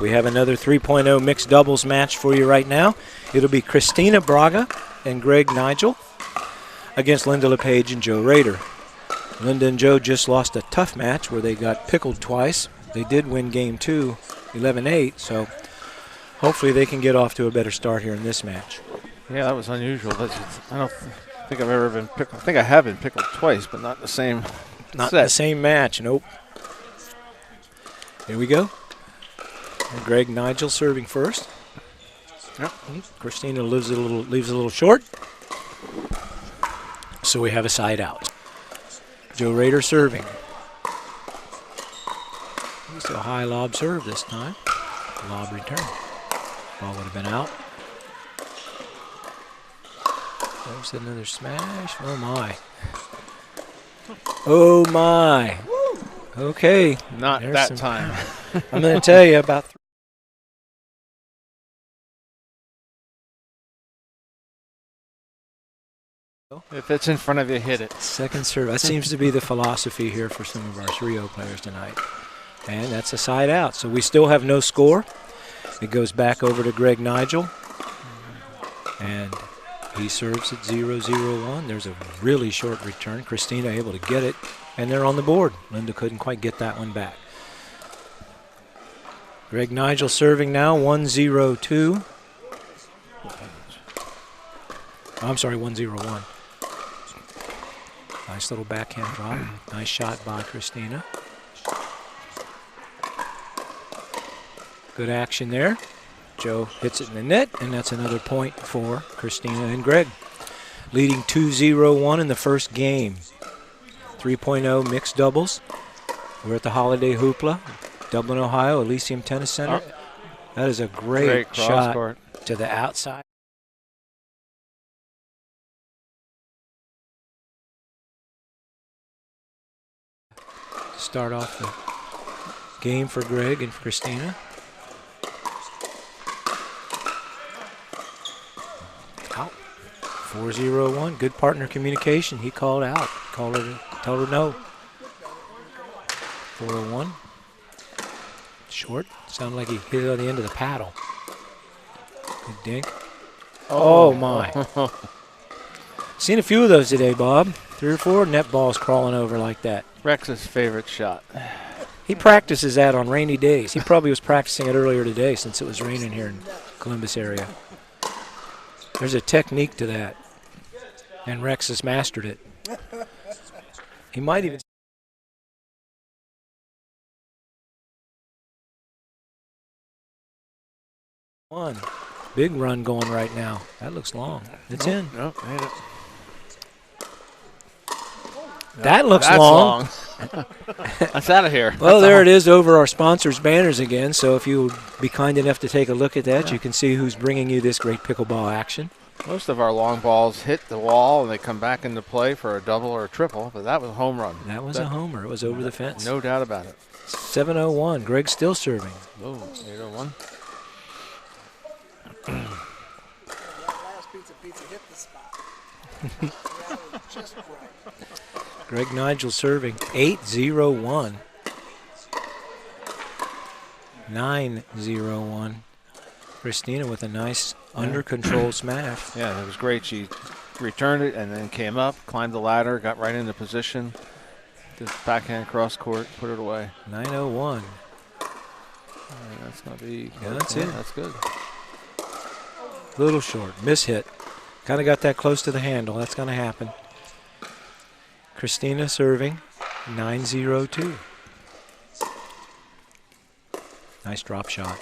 We have another 3.0 mixed doubles match for you right now. It'll be Christina Braga and Greg Nigel against Linda LePage and Joe Rader. Linda and Joe just lost a tough match where they got pickled twice. They did win game 2, 11-8, so hopefully they can get off to a better start here in this match. Yeah, that was unusual. I don't think I've ever been pickled. I think I have been pickled twice, but not the same Not set. the same match, nope. Here we go. And Greg Nigel serving first. Yep. Christina leaves a little short. So we have a side out. Joe Rader serving. It's a high lob serve this time. Lob return. Ball would have been out. There's another smash. Oh my. Oh my. Okay. Not that time. I'm going to tell you about If it's in front of you, hit it. second serve. That seems to be the philosophy here for some of our 3-0 players tonight. And that's a side out. So we still have no score. It goes back over to Greg Nigel. And he serves at 0-0-1. There's a really short return. Christina able to get it. And they're on the board. Linda couldn't quite get that one back. Greg Nigel serving now, 1-0-2. I'm sorry, 1-0-1. Nice little backhand drop. Nice shot by Christina. Good action there. Joe hits it in the net, and that's another point for Christina and Greg. Leading 2-0-1 in the first game. 3.0 mixed doubles. We're at the Holiday Hoopla, Dublin, Ohio, Elysium Tennis Center. Oh. That is a great shot court. to the outside. Start off the game for Greg and for Christina. Out. 4-0-1. Good partner communication. He called out. Told her no. 4-1. Short. Sounded like he hit it on the end of the paddle. Good dink. Oh my. Seen a few of those today, Bob. 3 or 4 net balls crawling over like that. Rex's favorite shot. He practices that on rainy days. He probably was practicing it earlier today since it was raining here in Columbus area. There's a technique to that. And Rex has mastered it. He might even... One. Big run going right now. That looks long. It's in. Nope, hit it. That looks That's long. That's out of here. Well, there it is over our sponsors' banners again. So if you would be kind enough to take a look at that, you can see who's bringing you this great pickleball action. Most of our long balls hit the wall and they come back into play for a double or a triple, but that was a home run. That was a homer. It was over the fence. No doubt about it. 7-0-1. Greg still serving. Oh, 8-0-1. That last pizza hit the spot. That was just right. Greg Nigel serving 8-0-1. 9-0-1. Christina with a nice under control smash. Yeah, that was great. She returned it and then came up, climbed the ladder, got right into position. Just backhand cross court, put it away. 9-0-1. That's going to be. Yeah, that's it. That's good. Little short. Miss hit. Kind of got that close to the handle. That's going to happen. Christina serving 9-0-2. Nice drop shot.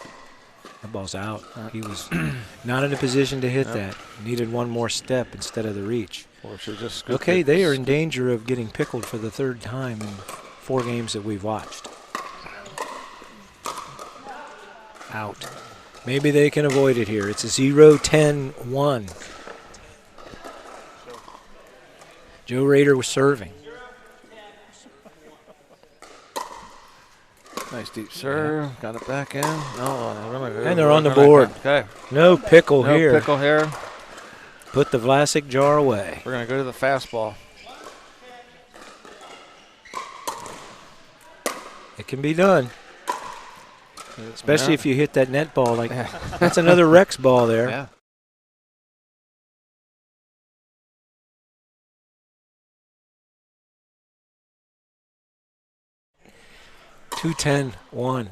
That ball's out. He was not in a position to hit that. Needed one more step instead of the reach. Or should just Okay, they are in danger of getting pickled for the third time in 4 games that we've watched. Out. Maybe they can avoid it here. It's a 0-10-1. Joe Rader was serving. Nice deep serve. Got it back in. And they're on the board. Okay. No pickle here. No pickle here. Put the Vlasic jar away. We're going to go to the fastball. It can be done. Especially if you hit that net ball. Like that's another Rex ball there. Yeah. (2-10-1).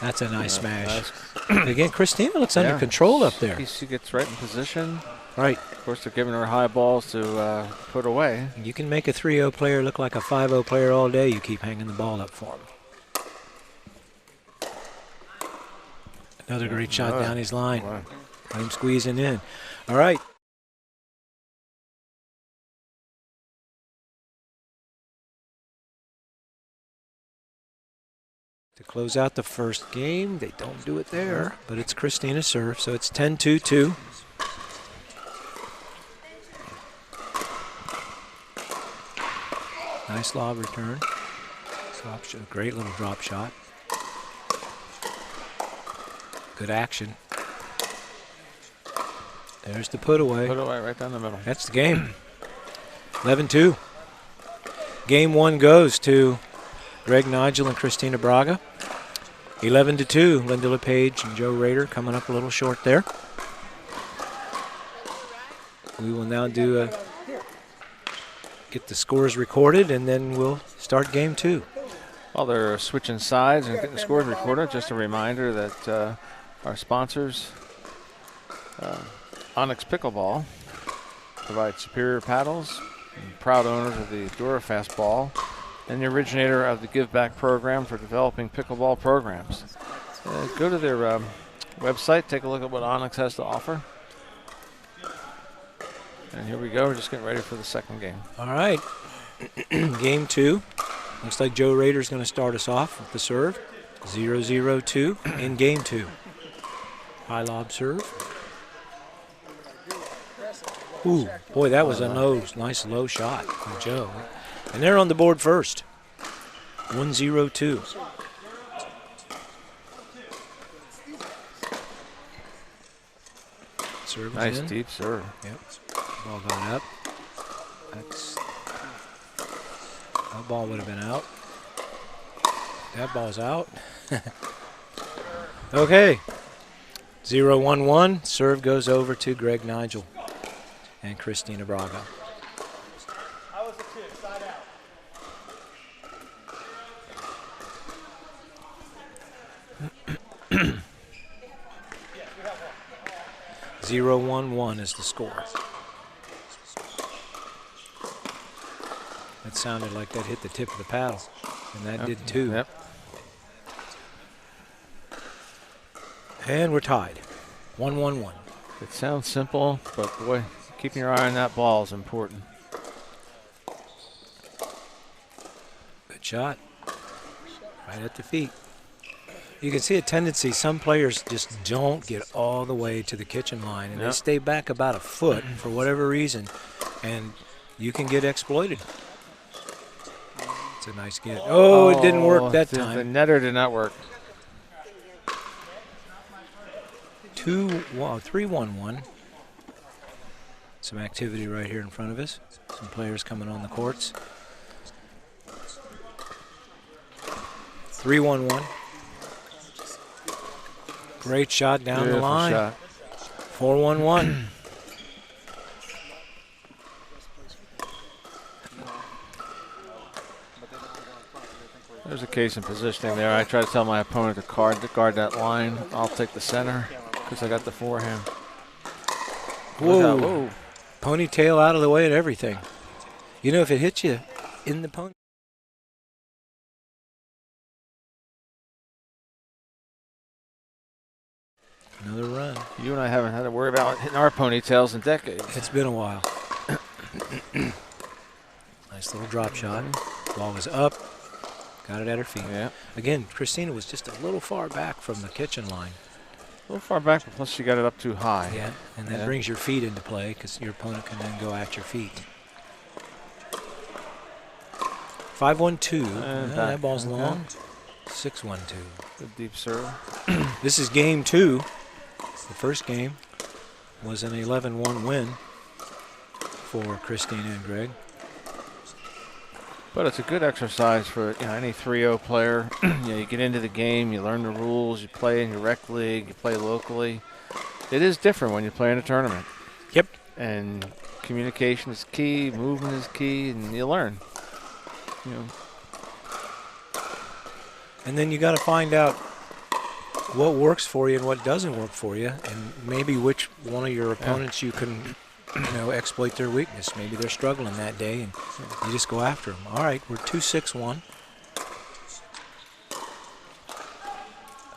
That's a nice smash. Again, Christina looks under control up there. She gets right in position. Right. Of course, they're giving her high balls to put away. You can make a 3-0 player look like a 5-0 player all day. You keep hanging the ball up for him. Another great shot down his line. Let him squeezing in. All right. To close out the first game, they don't do it there, but it's Christina's serve, so it's 10-2-2. Nice lob return. Great little drop shot. Good action. There's the put away. Put away right down the middle. That's the game. 11-2. Game 1 goes to Greg Nigel and Christina Braga. 11-2. Linda LePage and Joe Rader coming up a little short there. We will now get the scores recorded, and then we'll start game 2. While they're switching sides and getting the scores recorded, just a reminder that our sponsors, Onyx Pickleball, provide superior paddles, and proud owners of the DuraFast ball, and the originator of the Give Back program for developing pickleball programs. Go to their website, take a look at what Onyx has to offer. And here we go, we're just getting ready for the second game. All right, game 2. Looks like Joe Rader's going to start us off with the serve. 0-0-2 in game 2. High lob serve. Ooh, boy, that was a nice low shot from Joe. And they're on the board first. 1-0-2. Serve nice in. Deep serve. Yep. Ball going up. That ball would have been out. That ball's out. Okay. 0-1-1. Serve goes over to Greg Nigel and Christina Braga. I was a 2, side out. 0-1-1 is the score. That sounded like that hit the tip of the paddle, and that did too. Yep. And we're tied. 1-1-1. It sounds simple, but boy, keeping your eye on that ball is important. Good shot. Right at the feet. You can see a tendency, some players just don't get all the way to the kitchen line, and they stay back about a foot for whatever reason, and you can get exploited. It's a nice get. Oh, it didn't work that time. The netter did not work. 3-1-1. Some activity right here in front of us. Some players coming on the courts. 3-1-1. Great shot down the line. 4-1-1. There's a case in positioning there. I try to tell my opponent to guard that line. I'll take the center because I got the forehand. Whoa. Whoa. Ponytail out of the way and everything. You know, if it hits you in the pony. Another run. You and I haven't had to worry about hitting our ponytails in decades. It's been a while. Nice little drop shot. Ball was up. Got it at her feet. Yeah. Again, Christina was just a little far back from the kitchen line. A little far back, but plus she got it up too high. Yeah, and that brings your feet into play because your opponent can then go at your feet. 5-1-2. That ball's long. 6-1-2. Good deep serve. This is game 2. The first game was an 11-1 win for Christina and Greg. But it's a good exercise for any 3-0 player. You get into the game, you learn the rules, you play in your rec league, you play locally. It is different when you play in a tournament. Yep. And communication is key, movement is key, and you learn. And then you got to find out what works for you and what doesn't work for you, and maybe which one of your opponents you can exploit their weakness. Maybe they're struggling that day, and you just go after them. All right, we're 2-6-1.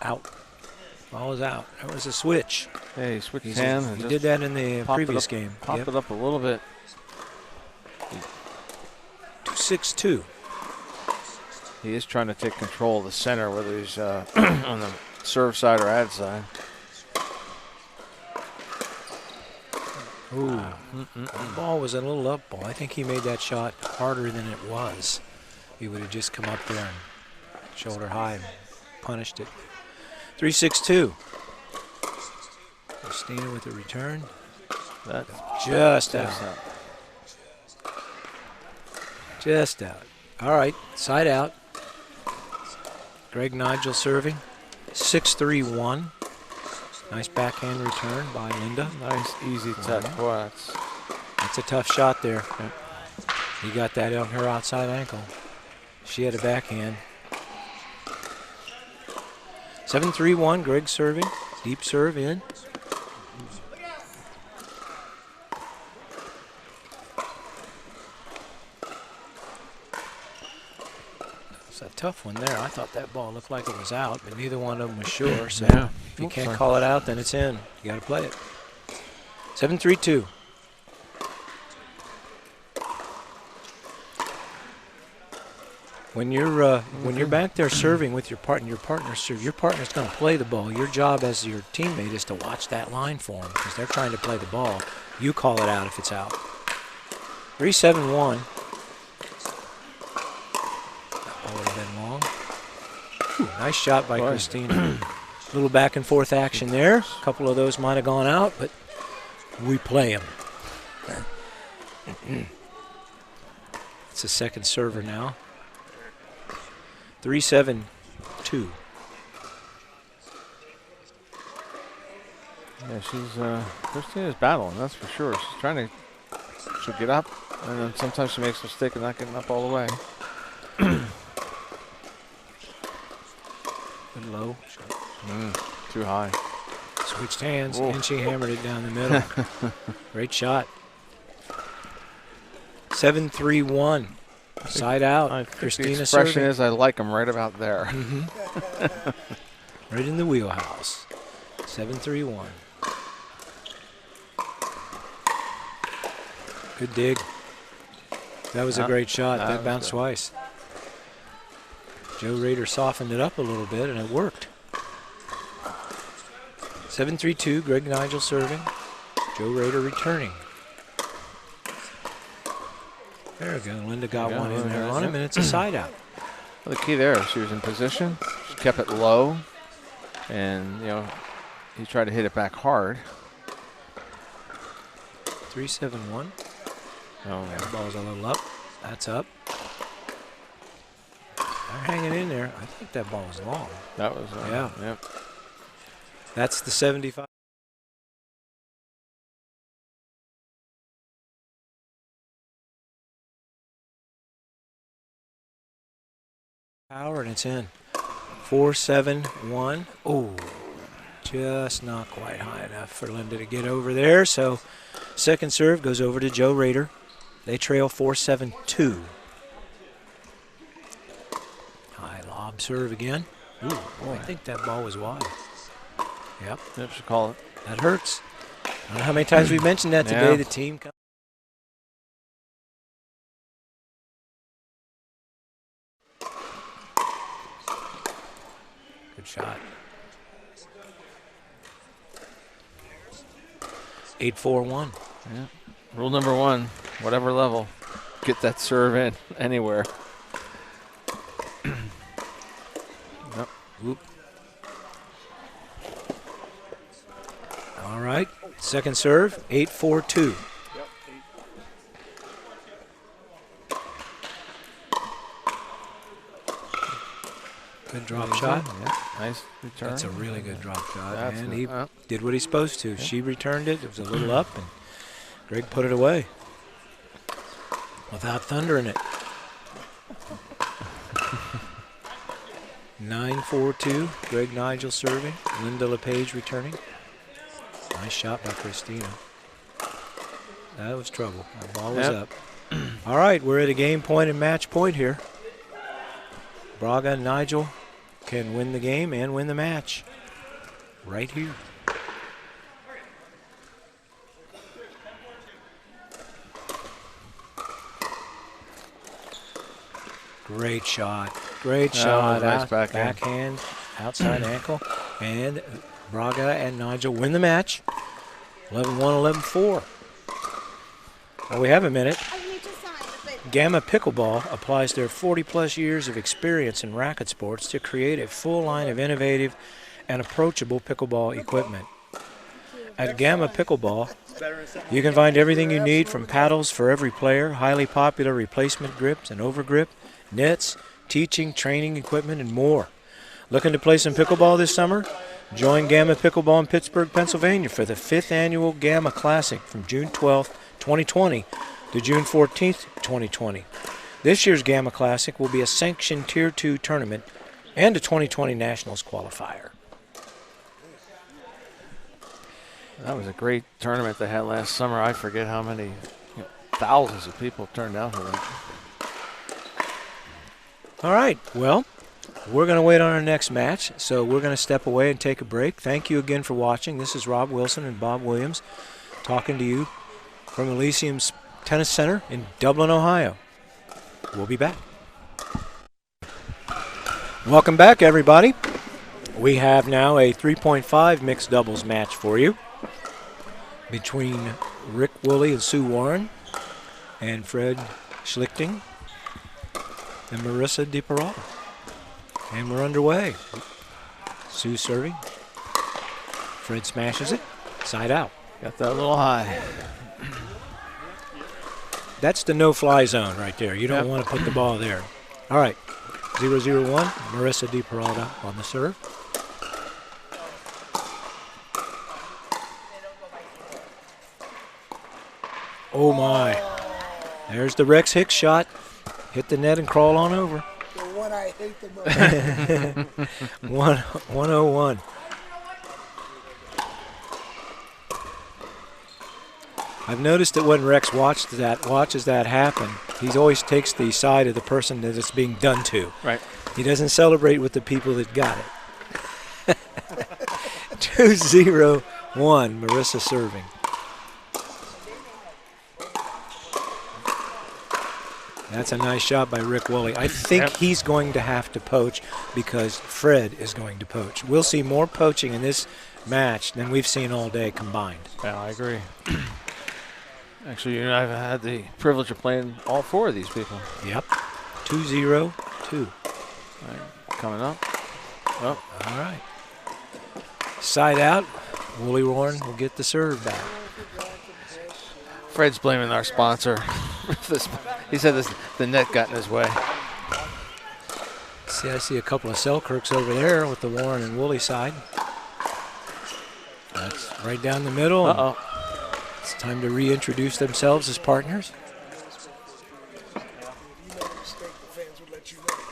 Out. Ball is out. That was a switch. Yeah, he switched hands. He did that in the previous game. Popped it up a little bit. 2-6-2. He is trying to take control of the center, whether he's on the serve side or ad side. Ooh, the ball was a little up ball. I think he made that shot harder than it was. He would have just come up there and shoulder high and punished it. 3-6-2. Christina with the return. That's just out. Just out. All right, side out. Greg Nigel serving. 6-3-1. Nice backhand return by Linda. Nice, easy touch. Boy, that's a tough shot there. Yep. He got that on her outside ankle. She had a backhand. 7-3-1, Greg serving. Deep serve in. It's a tough one there. I thought that ball looked like it was out, but neither one of them was sure. So if you can't call it out, then it's in. You got to play it. 7-3-2. When you're back there serving with your partner, your partner's going to play the ball. Your job as your teammate is to watch that line for them because they're trying to play the ball. You call it out if it's out. 3-7-1. That would have been long. Ooh, nice shot by Christina. A little back and forth action there. A couple of those might have gone out, but we play them. It's a second server now. 3-7-2. Yeah, Christina's battling, that's for sure. She'll get up, and then sometimes she makes a mistake of not getting up all the way. Good low. Too high. Switched hands, and she hammered it down the middle. Great shot. 7-3-1. Side out. I think Christina the expression serving. is I like them right about there. Right in the wheelhouse. 7-3-1. Good dig. That was a great shot. That bounced twice. Joe Rader softened it up a little bit, and it worked. 7-3-2. Greg Nigel serving. Joe Rader returning. There we go. Linda got one in there on him, and it's a side out. Well, the key there, she was in position. She kept it low, and he tried to hit it back hard. 3-7-1. Oh, that ball's a little up. That's up. They're hanging in there. I think that ball was long. That was Yep. That's the 75. Power, and it's in. 4-7-1. Oh, just not quite high enough for Linda to get over there. So second serve goes over to Joe Rader. They trail 4-7-2. High lob serve again. Ooh, boy, I think that ball was wide. Yep. Yep, should call it. That hurts. I don't know how many times we've mentioned that today. The team. Good shot. 8-4-1. Yeah. Rule number 1, whatever level, get that serve in anywhere. Yep. Whoop. All right. Second serve, 8-4-2. Yep. Good drop shot. Yeah. Nice return. That's a really good drop shot. That's And he good. did what he's supposed to. Yeah. She returned it. It was a little up, and Greg put it away without thundering it. 9-4-2. Greg Nigel serving. Linda LePage returning. Nice shot by Christina. That was trouble. The ball was up. All right, we're at a game point and match point here. Braga and Nigel can win the game and win the match right here. Great shot. Great shot. Nice backhand, outside ankle. And Braga and Nigel win the match. 11-1, 11-4. Well, we have a minute. Gamma Pickleball applies their 40-plus years of experience in racket sports to create a full line of innovative and approachable pickleball equipment. At Gamma Pickleball, you can find everything you need from paddles for every player, highly popular replacement grips and overgrip, nets, teaching, training equipment, and more. Looking to play some pickleball this summer? Join Gamma Pickleball in Pittsburgh, Pennsylvania for the 5th Annual Gamma Classic from June 12th, 2020 to June 14th, 2020. This year's Gamma Classic will be a sanctioned Tier 2 tournament and a 2020 Nationals qualifier. That was a great tournament they had last summer. I forget how many thousands of people turned out for that. All right, well, we're going to wait on our next match, so we're going to step away and take a break. Thank you again for watching. This is Rob Wilson and Bob Williams talking to you from Elysium Tennis Center in Dublin, Ohio. We'll be back. Welcome back, everybody. We have now a 3.5 mixed doubles match for you between Rick Woolley and Sue Warren and Fred Schlichting and Marissa Di Peralta. And we're underway. Sue serving. Fred smashes it. Side out. Got that a little high. That's the no-fly zone right there. You don't want to put the ball there. All right. 0-0-1. Marissa Di Peralta on the serve. Oh, my. There's the Rex Hicks shot. Hit the net and crawl on over. The one I hate the most. 101. I've noticed that when Rex watches that happen, he always takes the side of the person that it's being done to. Right. He doesn't celebrate with the people that got it. 2-0-1, Marissa serving. That's a nice shot by Rick Woolley. I think he's going to have to poach because Fred is going to poach. We'll see more poaching in this match than we've seen all day combined. Yeah, I agree. Actually, I've had the privilege of playing all 4 of these people. Yep. 2-0-2. All right, coming up. Oh. All right. Side out. Woolley Warren will get the serve back. Fred's blaming our sponsor. He said the net got in his way. See, I see a couple of Selkirks over there with the Warren and Woolley side. That's right down the middle. Uh-oh. It's time to reintroduce themselves as partners.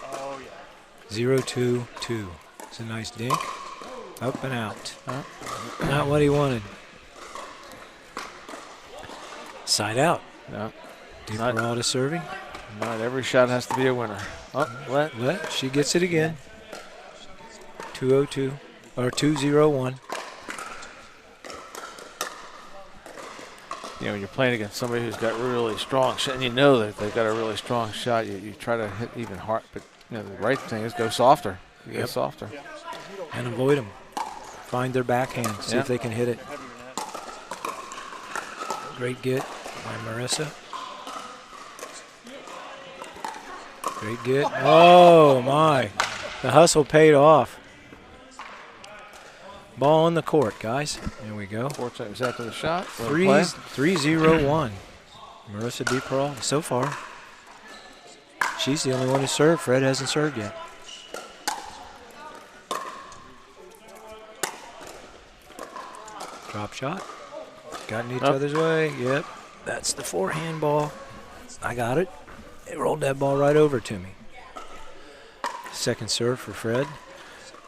Oh, yeah. 0-2-2. It's a nice dink. Up and out. Not what he wanted. Side out. No. Di Peralta serving. Not every shot has to be a winner. Oh, let. She gets it again. 2-0-2. Or 2-0-1. you know, when you're playing against somebody who's got really strong shot, and you know that they've got a really strong shot, you try to hit even hard. But you know, the right thing is go softer. Go softer. And avoid them. Find their backhand. See if they can hit it. Great get by Marissa. Great get. Oh, my. The hustle paid off. Ball on the court, guys. There we go. 4 times after the shot. 3-0-1. Marissa D. Peralta so far. She's the only one who served. Fred hasn't served yet. Drop shot. Got in each other's way. Yep. That's the forehand ball. I got it. They rolled that ball right over to me. Second serve for Fred.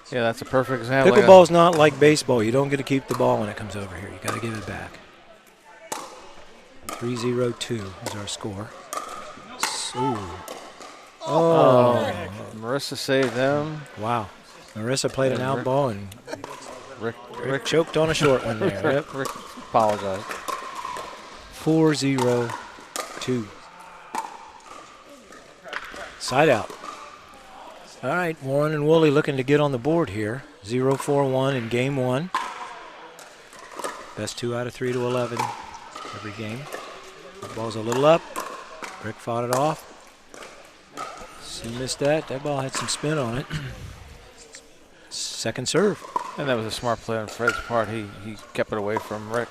Yeah, that's a perfect example. Pickleball's not like baseball. You don't get to keep the ball when it comes over here. You got to give it back. 3-0-2 is our score. Oh. Marissa saved them. Wow. Marissa played an out ball, and Rick choked on a short one there. Yep. Rick apologized. 4-0-2. Side out. All right, Warren and Woolley looking to get on the board here. 0-4-1 in game 1. Best 2 out of 3 to 11 every game. The ball's a little up. Rick fought it off. He missed that. That ball had some spin on it. Second serve. And that was a smart play on Fred's part. He kept it away from Rick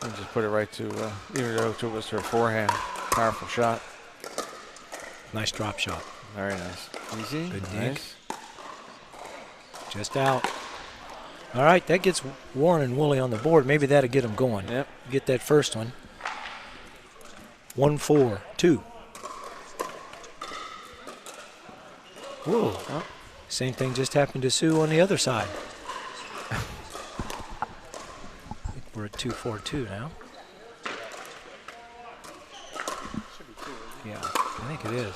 and just put it right to, even though it was her forehand. Powerful shot. Nice drop shot. Very nice. Easy. Good nice. dink. Just out. All right, that gets Warren and Woolley on the board. Maybe that'll get them going. Yep. Get that first one. 1-4-2. Whoa. Oh. Same thing just happened to Sue on the other side. We're at 2-4-2 now. Yeah, I think it is.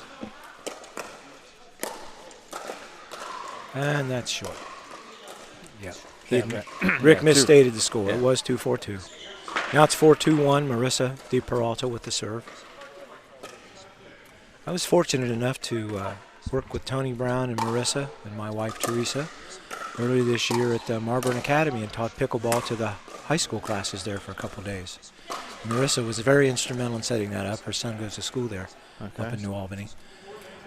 And that's short. Yeah. Rick misstated the score. It was 2-4-2. Now it's 4-2-1. Marissa D. Peralta with the serve. I was fortunate enough to work with Tony Brown and Marissa and my wife Teresa earlier this year at the Marburn Academy and taught pickleball to the high school classes there for a couple of days. Marissa was very instrumental in setting that up. Her son goes to school there up in New Albany.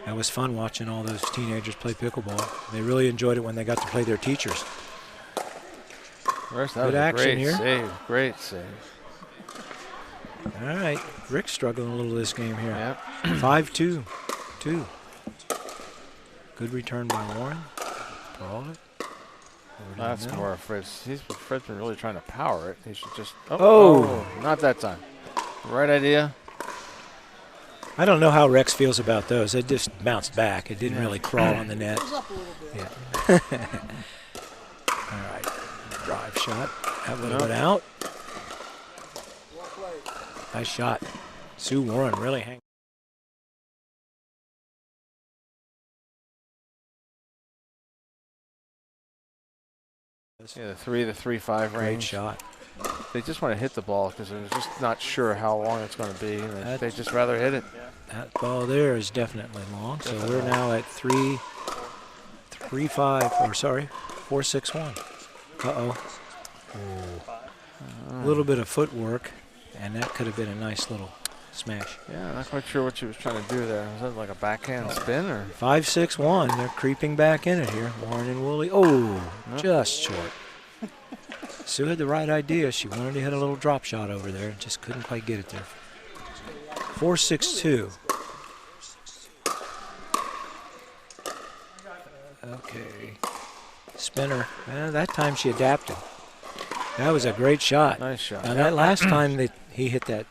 That was fun watching all those teenagers play pickleball. They really enjoyed it when they got to play their teachers. Good action here. Save. Great save. All right. Rick's struggling a little this game here. Yep. 5-2. Good return by Warren. Peralta. That's more Fred's. Fred's been really trying to power it. He should just. Oh, not that time. Right idea. I don't know how Rex feels about those. It just bounced back. It didn't really crawl on the net. Yeah. All right. Drive shot. That would have been out. Nice shot. Sue Warren really hanging. Yeah, the 3-5 range. Great shot. They just want to hit the ball because they're just not sure how long it's going to be. And they just rather hit it. That ball there is definitely long. So we're now at 4-6-1. Uh-oh. A little bit of footwork, and that could have been a nice little smash. Yeah, I'm not quite sure what she was trying to do there. Was that like a backhand spin or? 5-6-1. They're creeping back in it here. Warren and Woolley. Oh, just short. Sue had the right idea. She wanted to hit a little drop shot over there and just couldn't quite get it there. 4-6-2. Okay. Spinner. That time she adapted. That was a great shot. Nice shot. Now that last time that he hit that.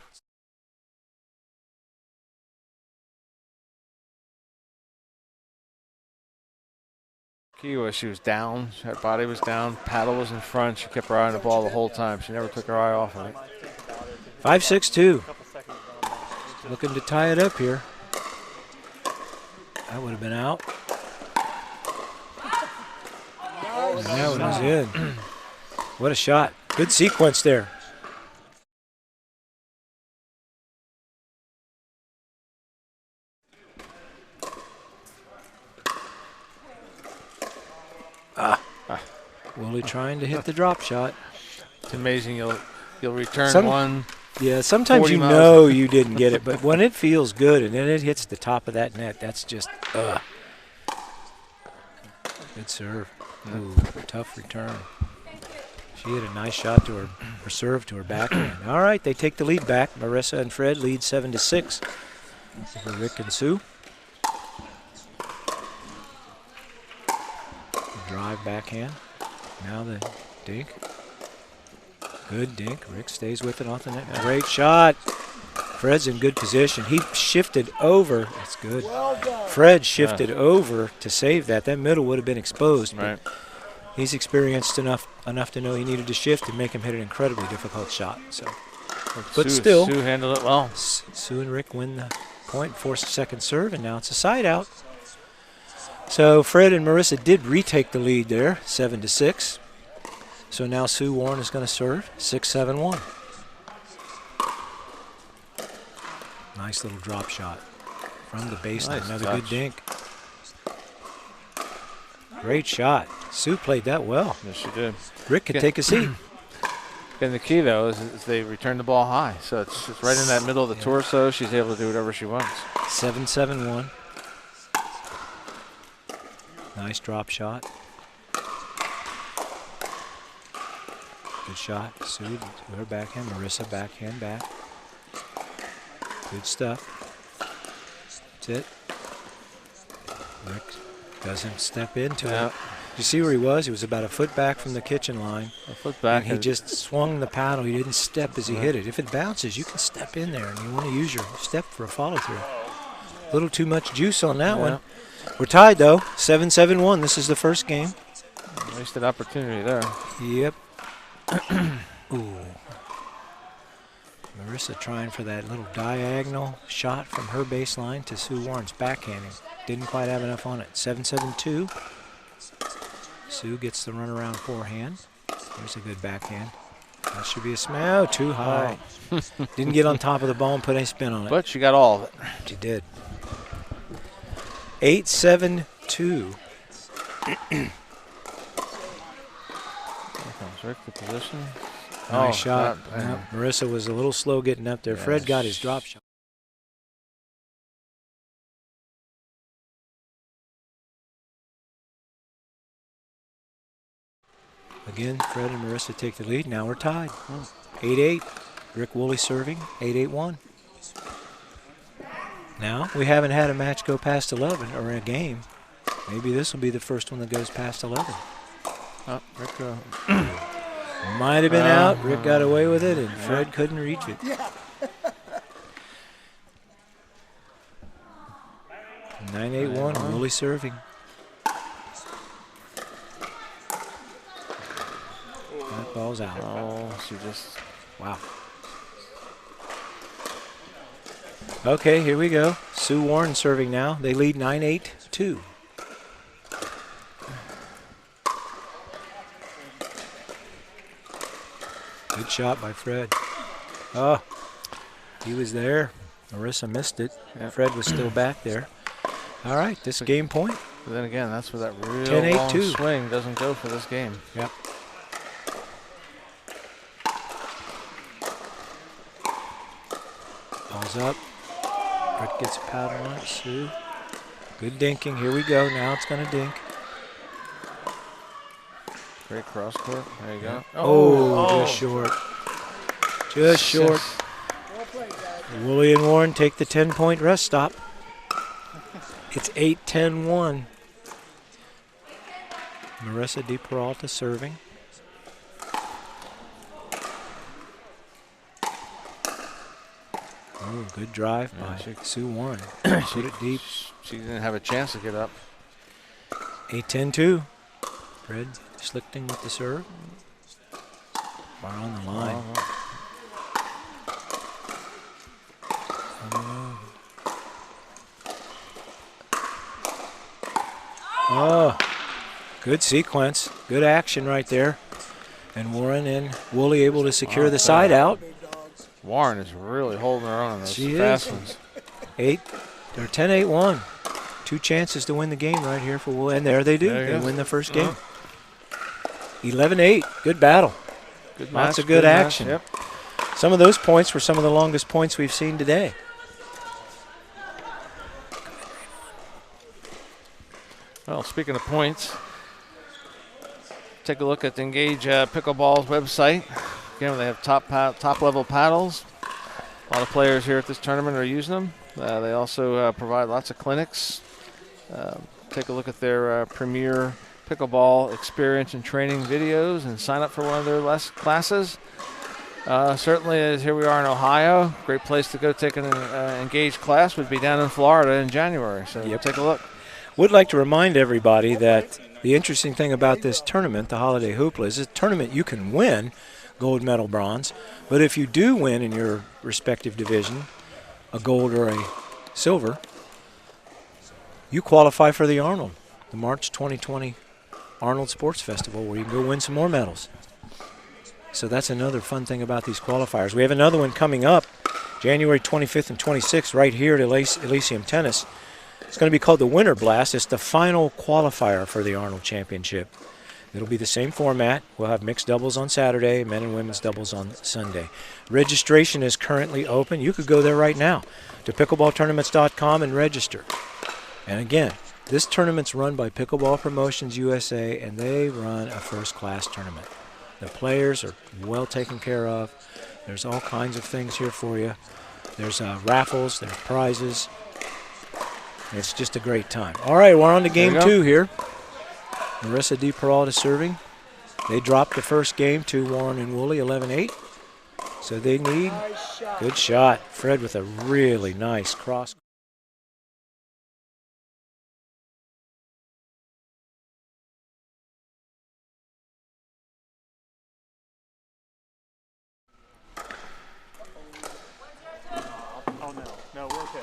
Key was she was down. Her body was down. Paddle was in front. She kept her eye on the ball the whole time. She never took her eye off of it. 5-6-2. Looking to tie it up here. That would have been out. And that one was in. What a shot. Good sequence there. Woolley trying to hit the drop shot. It's amazing you'll return one. Yeah, sometimes 40 you miles. know you didn't get it, but when it feels good and then it hits the top of that net, that's just, ugh. Good serve. Ooh, tough return. She hit a nice shot to her serve to her backhand. All right, they take the lead back. Marissa and Fred lead 7-6 over Rick and Sue. Drive backhand. Now the dink. Good dink. Rick stays with it off the net. Great shot. Fred's in good position. He shifted over. That's good. Fred shifted over to save that. That middle would have been exposed. Right. He's experienced enough to know he needed to shift and make him hit an incredibly difficult shot. So, but still, Sue handled it well. Sue and Rick win the point, force a second serve, and now it's a side out. So Fred and Marissa did retake the lead there, 7-6. So now Sue Warren is going to serve 6-7-1. Nice little drop shot from the baseline. Nice Another touch. good dink. Great shot. Sue played that well. Yes, she did. Rick could take a seat. And the key, though, is they return the ball high. So it's right in that middle of the torso. She's able to do whatever she wants. 7-7-1. Nice drop shot. Good shot. Sue to her backhand. Marissa backhand back. Good stuff. That's it. Rick doesn't step into it. You see where he was? He was about a foot back from the kitchen line. A foot back. And he just swung the paddle. He didn't step as he hit it. If it bounces, you can step in there, and you want to use your step for a follow-through. A little too much juice on that one. We're tied, though. 7-7-1. This is the first game. Wasted opportunity there. Yep. Ooh. Marissa trying for that little diagonal shot from her baseline to Sue Warren's backhanding. Didn't quite have enough on it. 7-7-2. Sue gets the runaround forehand. There's a good backhand. That should be a smash. Too high. Didn't get on top of the ball and put any spin on it. But she got all of it. She did. 8-7-2. Here comes Rick, the position. Nice shot. Yep. Marissa was a little slow getting up there. Yeah, Fred got his drop shot. Again, Fred and Marissa take the lead. Now we're tied. 8-8. Rick Woolley serving. 8-8-1. Now, we haven't had a match go past 11, or a game. Maybe this will be the first one that goes past 11. Oh, Rick, might have been out. Rick got away with it, and Fred couldn't reach it. 9-8-1, Woolley serving. That ball's out. Oh, she just... Wow. Okay, here we go. Sue Warren serving now. They lead 9-8-2. Good shot by Fred. Oh, he was there. Marissa missed it. Yep. Fred was still back there. All right, this game point. But then again, that's where that real 10-8-2. long swing doesn't go for this game. Yep. Ball's up. Rick gets a paddle on it. Sue. Good dinking. Here we go. Now it's going to dink. Great cross court. There you go. Oh, just short. Just short. Woolley and Warren take the 10-point rest stop. It's 8-10-1. Marissa Di Peralta serving. Oh, good drive by Sue Warren. Put it deep. She didn't have a chance to get up. 8-10-2. Fred Schlichting with the serve. Bar on the line. Oh, good sequence. Good action right there. And Warren and Woolley able to secure the side out. Warren is really holding her own on those She fast is. ones. 10-8-1. 2 chances to win the game right here for Woolley. And there they do. There you They go. win the first game. 11-8. Good battle. Good Lots match, of good match, action. Yep. Some of those points were some of the longest points we've seen today. Well, speaking of points, take a look at the Engage Pickleball's website. Again, they have top level paddles. A lot of players here at this tournament are using them. They also provide lots of clinics. Take a look at their premier pickleball experience and training videos and sign up for one of their classes. Certainly, as here we are in Ohio, great place to go take an engaged class would be down in Florida in January. So take a look. Would like to remind everybody that the interesting thing about this tournament, the Holiday Hoopla, is a tournament you can win gold medal, bronze. But if you do win in your respective division, a gold or a silver, you qualify for the Arnold, the March 2020 Arnold Sports Festival, where you can go win some more medals. So that's another fun thing about these qualifiers. We have another one coming up January 25th and 26th right here at Elysium Tennis. It's going to be called the Winter Blast. It's the final qualifier for the Arnold Championship. It'll be the same format. We'll have mixed doubles on Saturday, men and women's doubles on Sunday. Registration is currently open. You could go there right now to pickleballtournaments.com and register. And again, this tournament's run by Pickleball Promotions USA, and they run a first-class tournament. The players are well taken care of. There's all kinds of things here for you. There's raffles, there's prizes. It's just a great time. All right, we're on to game 2 here. Marissa D. Peralta serving. They dropped the first game to Warren and Woolley, 11-8. So they need good shot. Fred with a really nice cross. Oh, no, we're okay.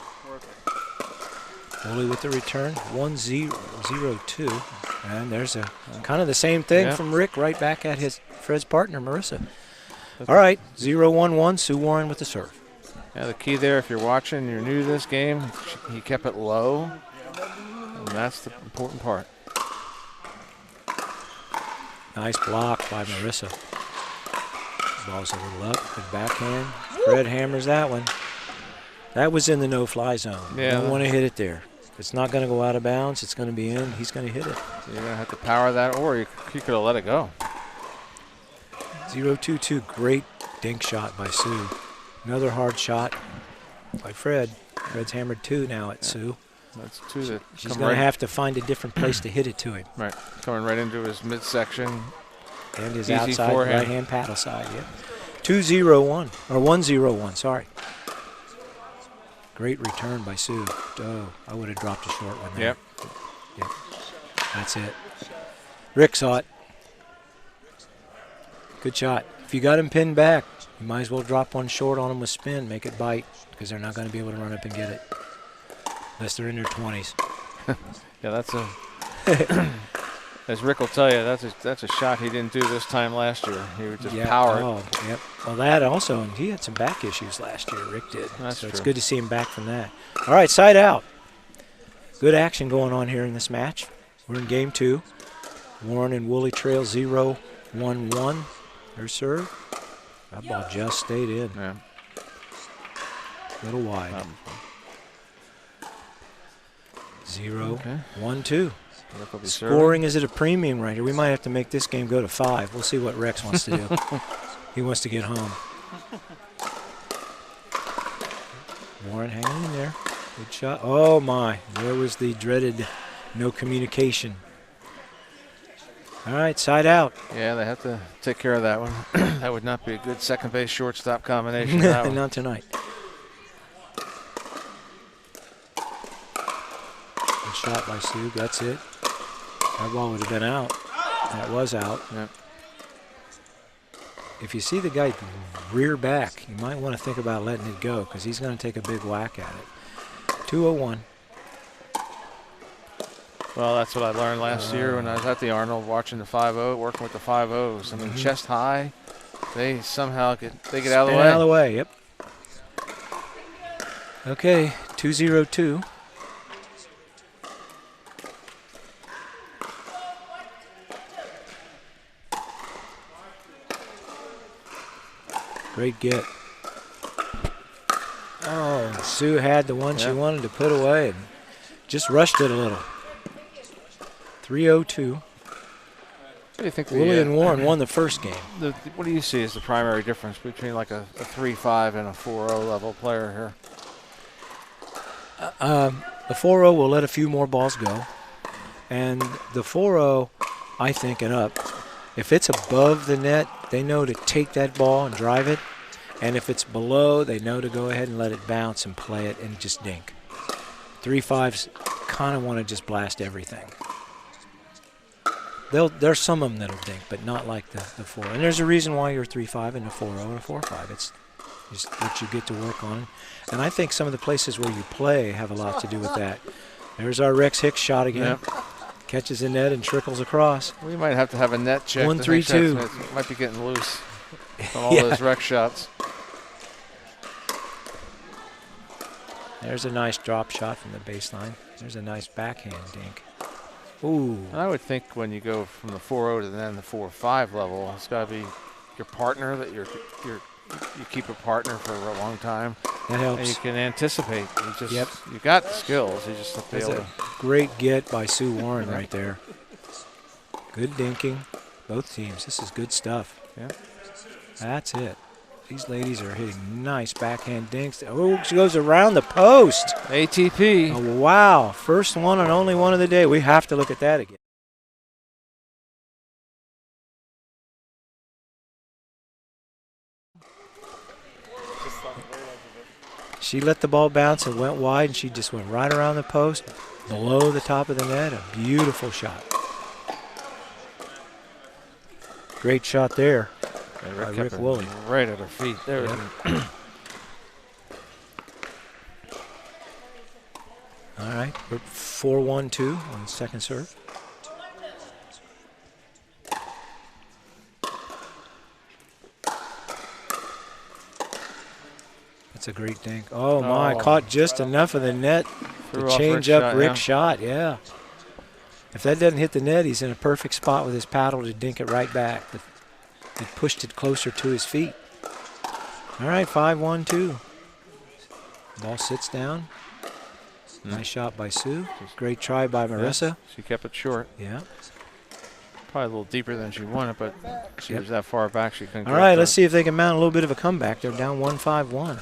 Woolley with the return, 1-0-2. And there's a kind of the same thing from Rick right back at Fred's partner, Marissa. All right, 0-1-1, Sue Warren with the serve. Yeah, the key there, if you're watching, you're new to this game, he kept it low, and that's the important part. Nice block by Marissa. Ball's a little up, good backhand. Fred hammers that one. That was in the no-fly zone. Yeah. Don't want to hit it there. If it's not going to go out of bounds, it's going to be in. He's going to hit it. You're going to have to power that, or you could have let it go. 0-2-2, great dink shot by Sue. Another hard shot by Fred. Fred's hammered 2 now at Sue. That's 2 that she's going to have to find a different place to hit it to him. Right, coming right into his midsection. And his easy outside forehand. right-hand paddle side, 2-0-1, or 1-0-1, sorry. Great return by Sue. Oh, I would have dropped a short one there. Yep. That's it. Rick saw it. Good shot. If you got him pinned back, you might as well drop one short on him with spin, make it bite, because they're not going to be able to run up and get it. Unless they're in their 20s. Yeah, that's a... As Rick will tell you, that's a shot he didn't do this time last year. He would just power it. Oh, yep. Well, that also, and he had some back issues last year, Rick did. That's so true. It's good to see him back from that. All right, side out. Good action going on here in this match. We're in game 2. Warren and Woolley trail 0-1-1. Their serve. That ball just stayed in. Yeah. A little wide. 0-1-2. Scoring is at a premium right here. We might have to make this game go to 5. We'll see what Rex wants to do. He wants to get home. Warren hanging in there. Good shot. Oh, my. There was the dreaded no communication. All right, side out. Yeah, they have to take care of that one. That would not be a good second base shortstop combination. That one. Not tonight. Good shot by Sue. That's it. That ball would have been out. That was out. Yep. If you see the guy rear back, you might want to think about letting it go because he's going to take a big whack at it. 2-0-1. Well, that's what I learned last year when I was at the Arnold watching the 5-0, working with the 5-0s. I mean, chest high, they somehow get out of the way. Out of the way, yep. Okay, 2-0-2. Great get. Oh, Sue had the one she wanted to put away and just rushed it a little. 3:02. What do you think? Willie and Warren won the first game. What do you see as the primary difference between like a 3-5 and a 4-0 level player here? The 4-0 will let a few more balls go. And the 4-0, I think, and up, if it's above the net, they know to take that ball and drive it. And if it's below, they know to go ahead and let it bounce and play it and just dink. 3-5s kind of want to just blast everything. There's some of them that'll dink, but not like the 4. And there's a reason why you're 3-5 and a 4-0 and a 4-5. It's just what you get to work on. And I think some of the places where you play have a lot to do with that. There's our Rex Hicks shot again. Yep. Catches the net and trickles across. We might have to have a net check. 1-3-2. It might be getting loose on all those Rex shots. There's a nice drop shot from the baseline. There's a nice backhand dink. Ooh. And I would think when you go from the 4-0 to then the 4-5 level, it's got to be your partner that you keep a partner for a long time. That helps. And you can anticipate. You got the skills. You just have to be able to. Great get by Sue Warren right there. Good dinking, both teams. This is good stuff. Yeah. That's it. These ladies are hitting nice backhand dinks. Oh, she goes around the post. ATP. Oh, wow. First one and only one of the day. We have to look at that again. She let the ball bounce and went wide, and she just went right around the post, below the top of the net. A beautiful shot. Great shot there. By Rick Woolley. Right at her feet. There. Yep. All right, we're 4-1-2 on the second serve. That's a great dink. Oh my, caught just enough of the net to change up Rick's shot, yeah. If that doesn't hit the net, he's in a perfect spot with his paddle to dink it right back. But he pushed it closer to his feet. All right, 5-1-2. Ball sits down. Nice shot by Sue. Great try by Marissa. Yeah, she kept it short. Yeah. Probably a little deeper than she wanted, but she was that far back she couldn't. All right, let's see if they can mount a little bit of a comeback. They're down 1-5-1.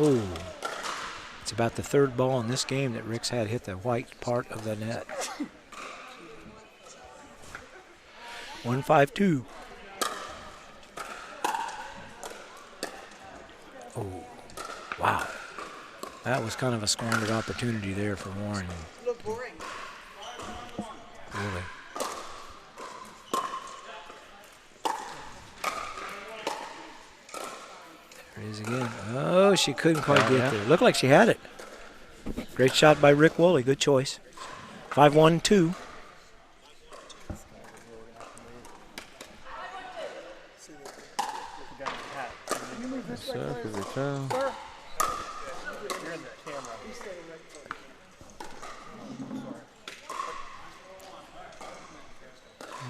Oh, it's about the third ball in this game that Rick's had hit the white part of the net. 1-5-2. Oh, wow. That was kind of a squandered opportunity there for Warren. Look boring. Really. There it is again. Oh, she couldn't quite get there. Looked like she had it. Great shot by Rick Woolley. Good choice. 5-1-2.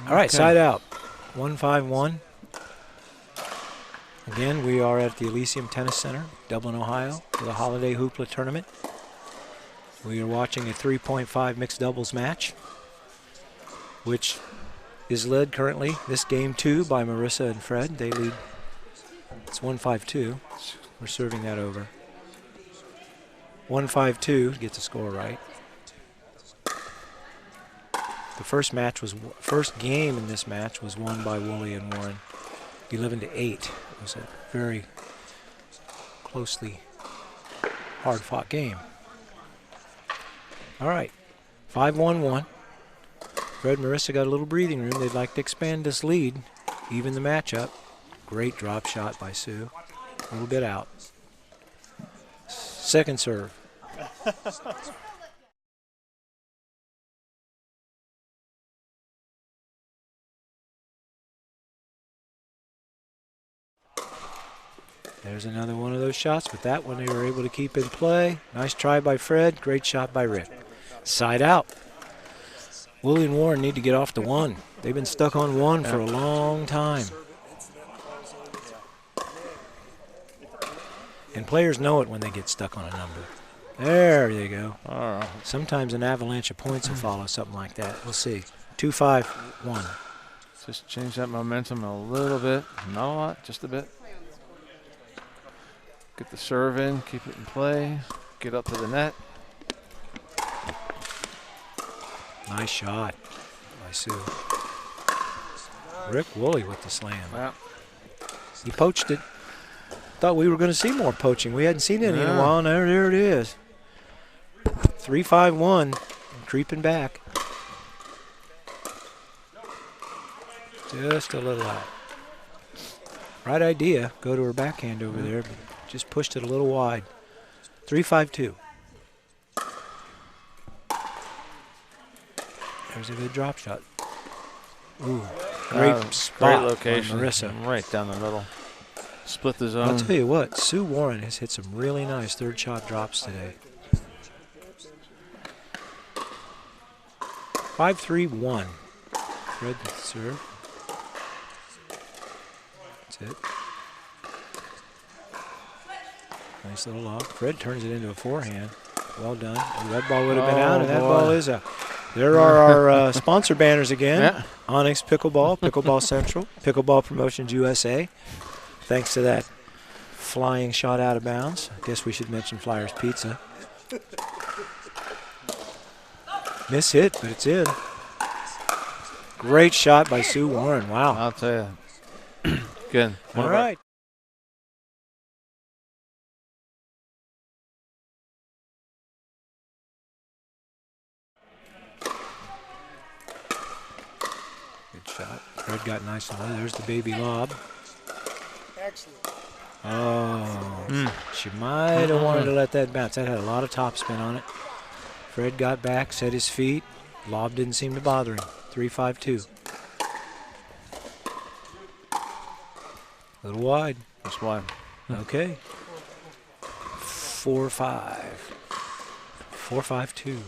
All right, side out. 1-5-1. Again, we are at the Elysium Tennis Center, Dublin, Ohio, for the Holiday Hoopla Tournament. We are watching a 3.5 mixed doubles match, which is led currently, this game 2, by Marissa and Fred. They lead. It's 1-5-2. We're serving that over. 1-5-2 to get the score right. The first game in this match was won by Woolley and Warren, 11-8. It was a very closely hard-fought game. All right, 5-1-1. Fred and Marissa got a little breathing room. They'd like to expand this lead, even the matchup. Great drop shot by Sue. A little bit out. Second serve. There's another one of those shots, but that one they were able to keep in play. Nice try by Fred. Great shot by Rick. Side out. Woolley and Warren need to get off the 1. They've been stuck on 1 for a long time. And players know it when they get stuck on a number. There you go. All right. Sometimes an avalanche of points will follow something like that. We'll see. 2-5-1. Just change that momentum a little bit. Not a lot, just a bit. Get the serve in, keep it in play, get up to the net. Nice shot by Sue. Rick Woolley with the slam. Yeah. He poached it. Thought we were going to see more poaching. We hadn't seen any in a while. There it is. 3-5-1, creeping back. Just a little out. Right idea. Go to her backhand over there, but just pushed it a little wide. 3-5-2. There's a good drop shot. Ooh, great spot. Great location. Marissa. Right down the middle. Split the zone. I'll tell you what, Sue Warren has hit some really nice third shot drops today. 5-3-1. Fred with the serve. That's it. Nice little lob. Fred turns it into a forehand. Well done. Ooh, that ball would have been out, and that ball is out. There are our sponsor banners again. Yeah. Onyx Pickleball, Pickleball Central, Pickleball Promotions USA. Thanks to that flying shot out of bounds. I guess we should mention Flyers Pizza. Miss hit, but it's in. Great shot by Sue Warren. Wow. I'll tell you. Good. All right. Good shot. Fred got nice on that. There's the baby lob. Excellent. Oh, she might have wanted to let that bounce. That had a lot of topspin on it. Fred got back, set his feet. Lob didn't seem to bother him. 3-5-2. A little wide. That's wide. Okay. 4-5. 4-5-2.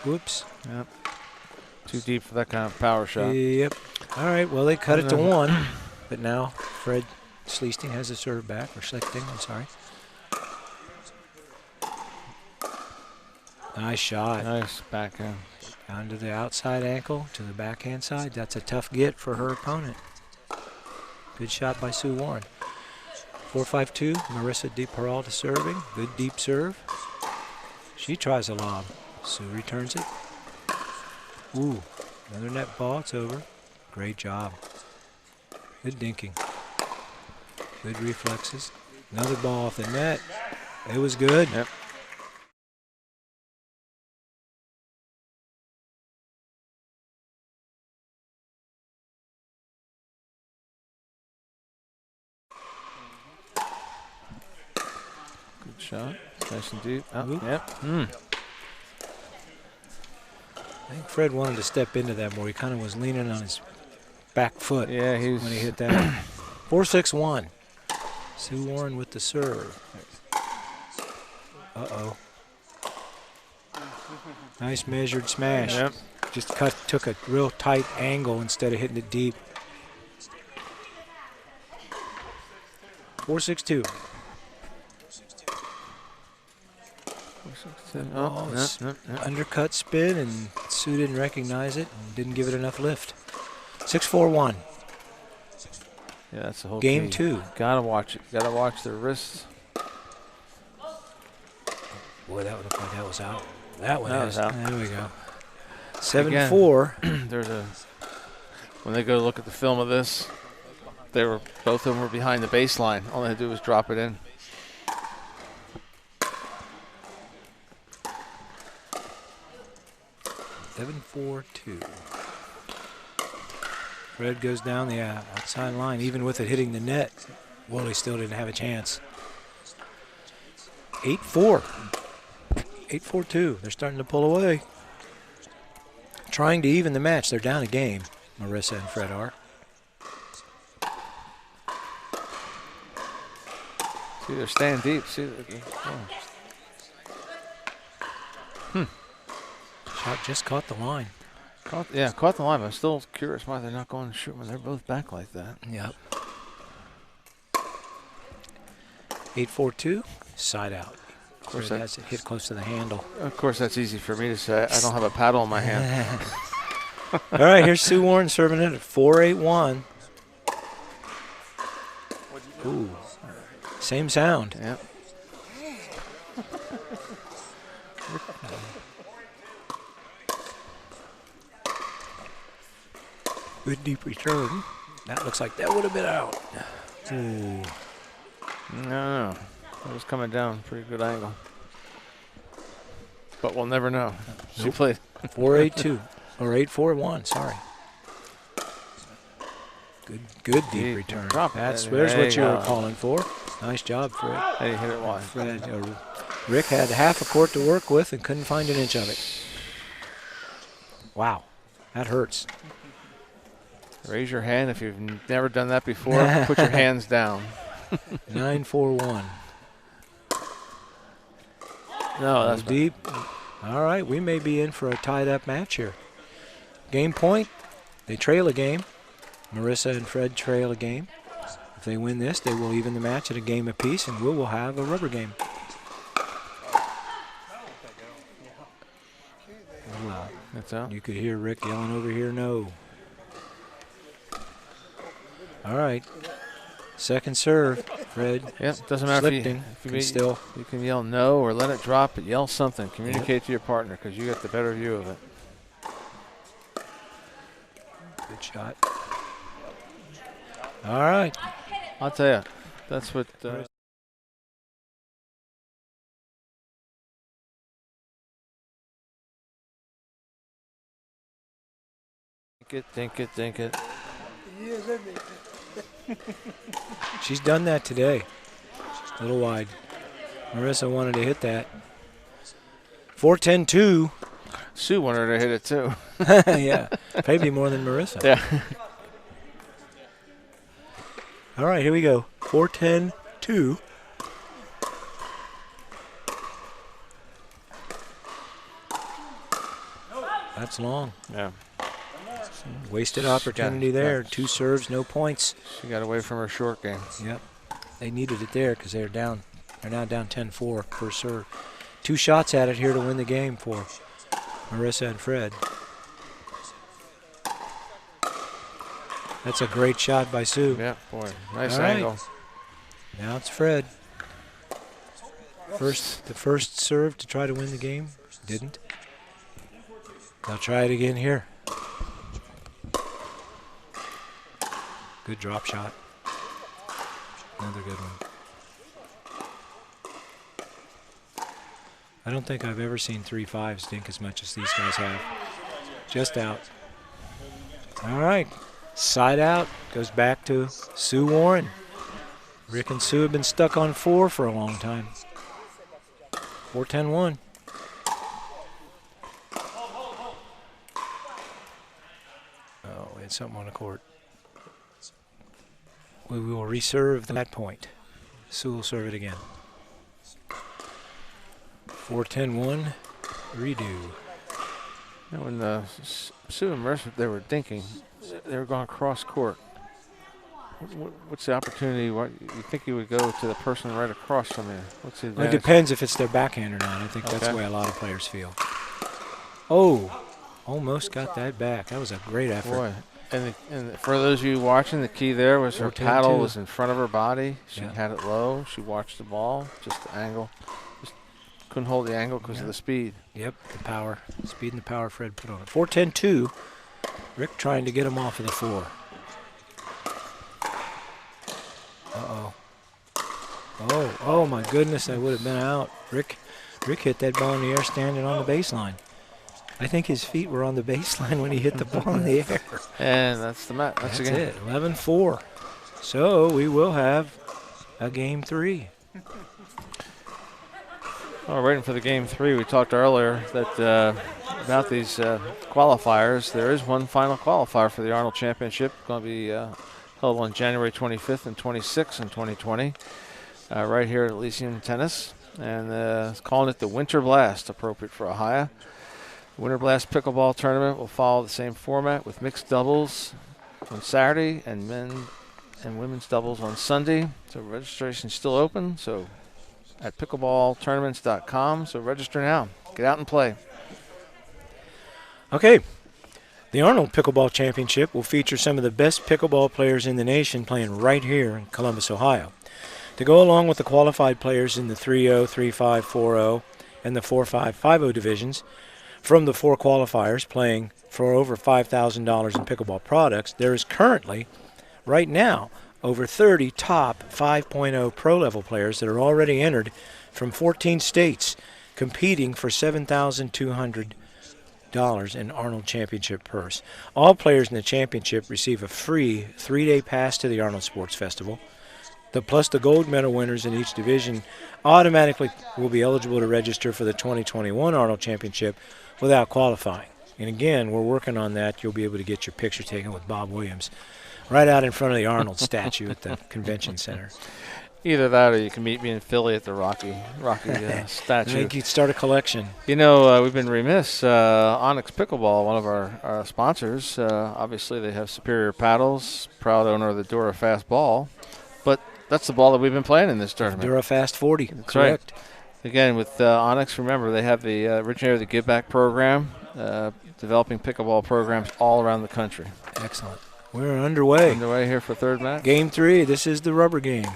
Whoops. Yep. Too deep for that kind of power shot. Yep. All right, well, they cut it to 1. But now Fred Schlichting has a serve back. Or Schlichting, I'm sorry. Nice shot. Nice backhand. Down to the outside ankle, to the backhand side. That's a tough get for her opponent. Good shot by Sue Warren. 4-5-2. Marissa Di Peralta serving. Good deep serve. She tries a lob. Sue returns it. Ooh, another net ball. It's over. Great job. Good dinking. Good reflexes. Another ball off the net. It was good. Yep. Good shot. Nice and deep. Oh, yep. I think Fred wanted to step into that more. He kind of was leaning on his back foot when he hit that. 4-6-1. Sue Warren with the serve. Uh-oh. Nice measured smash. Yep. Just took a real tight angle instead of hitting it deep. 4-6-2. Undercut spin, and Sue didn't recognize it and didn't give it enough lift. 6-4-1. Yeah, that's the whole Game key. 2. Gotta watch it. Gotta watch their wrists. Boy, that looked like that was out. That one was out. There we go. 7-4. There's a. When they go look at the film of this, both of them were behind the baseline. All they had to do was drop it in. Seven, 4-2. Fred goes down the outside line. Even with it hitting the net, Woolley still didn't have a chance. 8-4. 8-4-2. They're starting to pull away. Trying to even the match. They're down a game, Marissa and Fred are. See, they're staying deep. See, Shot just caught the line. caught the line. But I'm still curious why they're not going to shoot when they're both back like that. Yep. 8-4-2, side out. Of course, that's hit close to the handle. Of course, that's easy for me to say. I don't have a paddle in my hand. All right, here's Sue Warren serving it at 4-8-1. Ooh, same sound. Yep. Good deep return. That looks like that would have been out. Ooh. No, it was coming down, pretty good angle. But we'll never know. She played 4-8-2 or 8-4-1. Sorry. Good deep return. There's what you were calling for. Nice job, Fred. Hey, you hit it wide. Rick had half a court to work with and couldn't find an inch of it. Wow, that hurts. Raise your hand if you've never done that before. Put your hands down. 9-4-1. No, that's deep. All right, we may be in for a tied-up match here. Game point. They trail a game. Marissa and Fred trail a game. If they win this, they will even the match at a game apiece, and we will have a rubber game. That's out. You could hear Rick yelling over here, no. All right. Second serve, Fred. Yep, doesn't matter Schlichting you can yell no or let it drop, but yell something. Communicate to your partner because you get the better view of it. Good shot. All right. I'll tell you, that's what. Dink it. She's done that today. A little wide. Marissa wanted to hit that. 4-10-2. Sue wanted her to hit it too. Yeah, maybe more than Marissa. Yeah. All right, here we go. 4-10-2. That's long. Yeah. Wasted opportunity there. 2 serves, no points. She got away from her short game. Yep. They needed it there because they're down. They're now down 10-4 per serve. 2 shots at it here to win the game for Marissa and Fred. That's a great shot by Sue. Yeah, boy. Nice All angle. Right. Now it's Fred. The first serve to try to win the game. Didn't. They'll try it again here. Good drop shot. Another good one. I don't think I've ever seen 3-5s dink as much as these guys have. Just out. All right. Side out. Goes back to Sue Warren. Rick and Sue have been stuck on 4 for a long time. 4-10-1. Oh, we had something on the court. We will reserve that point. Sue will serve it again. 4-10-1. Redo. You know, when Sue and Marissa, they were dinking, they were going cross court. What's the opportunity? What you think you would go to the person right across from you? What's the advantage? Well, it depends if it's their backhand or not. I think that's the way a lot of players feel. Oh, almost got that back. That was a great effort. Boy. And for those of you watching, the key there was her paddle was in front of her body. She had it low. She watched the ball, just the angle. Just couldn't hold the angle because of the speed. Yep, the power. Speed and the power Fred put on it. 4-10-2. Rick trying to get him off of the 4. Uh-oh. Oh, my goodness, that would have been out. Rick hit that ball in the air standing on the baseline. I think his feet were on the baseline when he hit the ball in the air. And that's the match. That's it, 11-4. So we will have a game 3. Well, waiting for the game 3. We talked earlier that about these qualifiers. There is one final qualifier for the Arnold Championship. Going to be held on January 25th and 26th in 2020. right here at Elysium Tennis. And calling it the Winter Blast, appropriate for Ohio. Winter Blast Pickleball Tournament will follow the same format with mixed doubles on Saturday and men and women's doubles on Sunday. So registration is still open. So at pickleballtournaments.com. So register now. Get out and play. Okay. The Arnold Pickleball Championship will feature some of the best pickleball players in the nation playing right here in Columbus, Ohio. To go along with the qualified players in the 3-0, 3-5, 4-0, and the 4-5, 5-0 divisions, from the 4 qualifiers playing for over $5,000 in pickleball products, there is currently, right now, over 30 top 5.0 pro-level players that are already entered from 14 states, competing for $7,200 in Arnold Championship purse. All players in the championship receive a free 3-day pass to the Arnold Sports Festival. Plus the gold medal winners in each division automatically will be eligible to register for the 2021 Arnold Championship without qualifying. And again, we're working on that. You'll be able to get your picture taken with Bob Williams right out in front of the Arnold statue at the convention center. Either that or you can meet me in Philly at the Rocky statue. I think you'd start a collection. You know, we've been remiss. Onyx Pickleball, one of our sponsors, obviously they have superior paddles, proud owner of the Dura Fast Ball. But that's the ball that we've been playing in this tournament. Dura Fast 40, that's correct. Right. Again, with Onyx, remember, they have the originator of the Give Back program, developing pickleball programs all around the country. Excellent. We're underway. Underway here for third match. Game 3. This is the rubber game.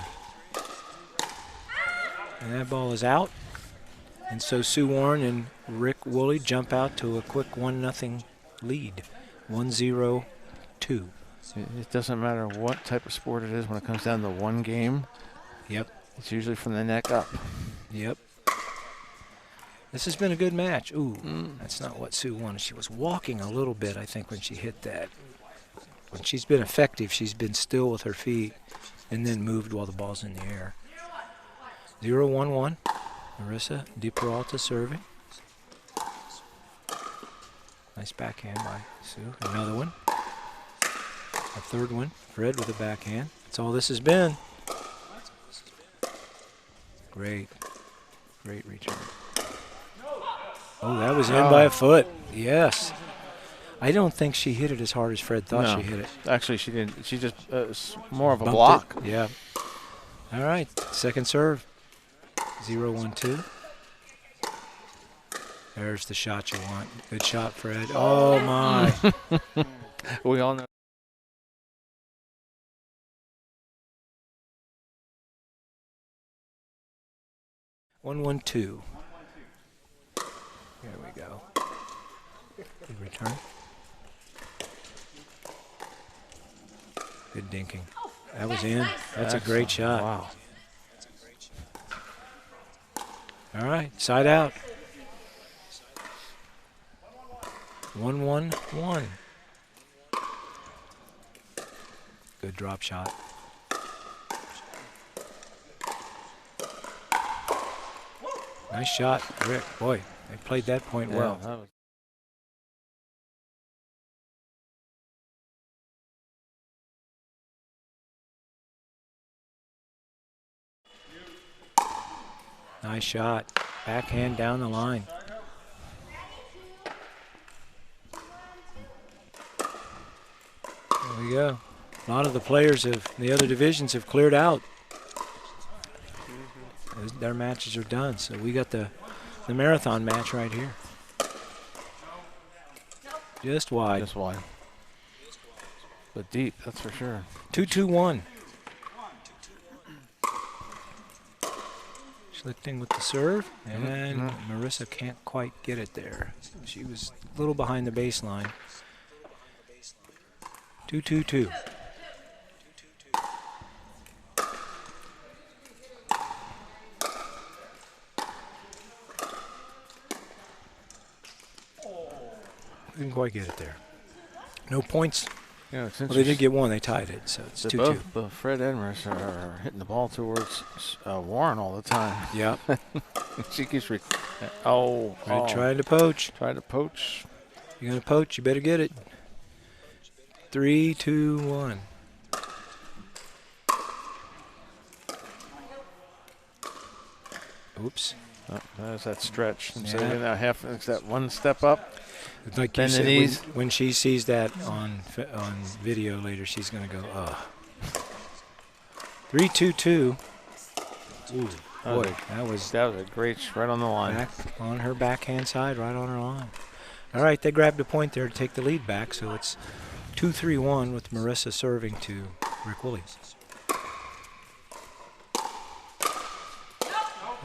And that ball is out. And so Sue Warren and Rick Woolley jump out to a quick 1-0 lead. 1-0-2. It doesn't matter what type of sport it is when it comes down to one game. Yep. It's usually from the neck up. Yep. This has been a good match. Ooh, that's not what Sue wanted. She was walking a little bit, I think, when she hit that. When she's been effective, she's been still with her feet and then moved while the ball's in the air. 0-1-1. Marissa Di Peralta serving. Nice backhand by Sue. Another one. A third one. Fred with a backhand. That's all this has been. Great. Great return. Oh, that was in by a foot. Yes. I don't think she hit it as hard as Fred thought she hit it. Actually, she didn't. She just more of a Bumped block. It. Yeah. All right. Second serve. 0-1-2. There's the shot you want. Good shot, Fred. Oh, my. We all know. One, 2. There we go. Good return. Good dinking. That was in. That's a great shot. Wow. All right, side out. 1-1-1. Good drop shot. Nice shot, Rick. Boy, they played that point well. That was nice shot. Backhand down the line. There we go. A lot of the players of the other divisions have cleared out. Their matches are done, so we got the marathon match right here. Just wide. Just wide. But deep, that's for sure. 2-2-1. Schlichting with the serve, and Marissa can't quite get it there. She was a little behind the baseline. 2-2-2. Didn't quite get it there. No points. Yeah, well, they did get one. They tied it, so it's 2-2. Both Fred and Marissa are hitting the ball towards Warren all the time. Yeah. She keeps trying to poach. Trying to poach. You're going to poach, you better get it. 3-2-1. Oops. Oh, there's that stretch. And so Yeah. now half that one step up. Like you Bend the said, knees. when she sees that on video later, she's going to go, 3-2-2. Ooh, boy, that was a great right on the line. back on her backhand side, right on her line. All right, they grabbed a point there to take the lead back, so it's 2-3-1 with Marissa serving to Rick Woolley.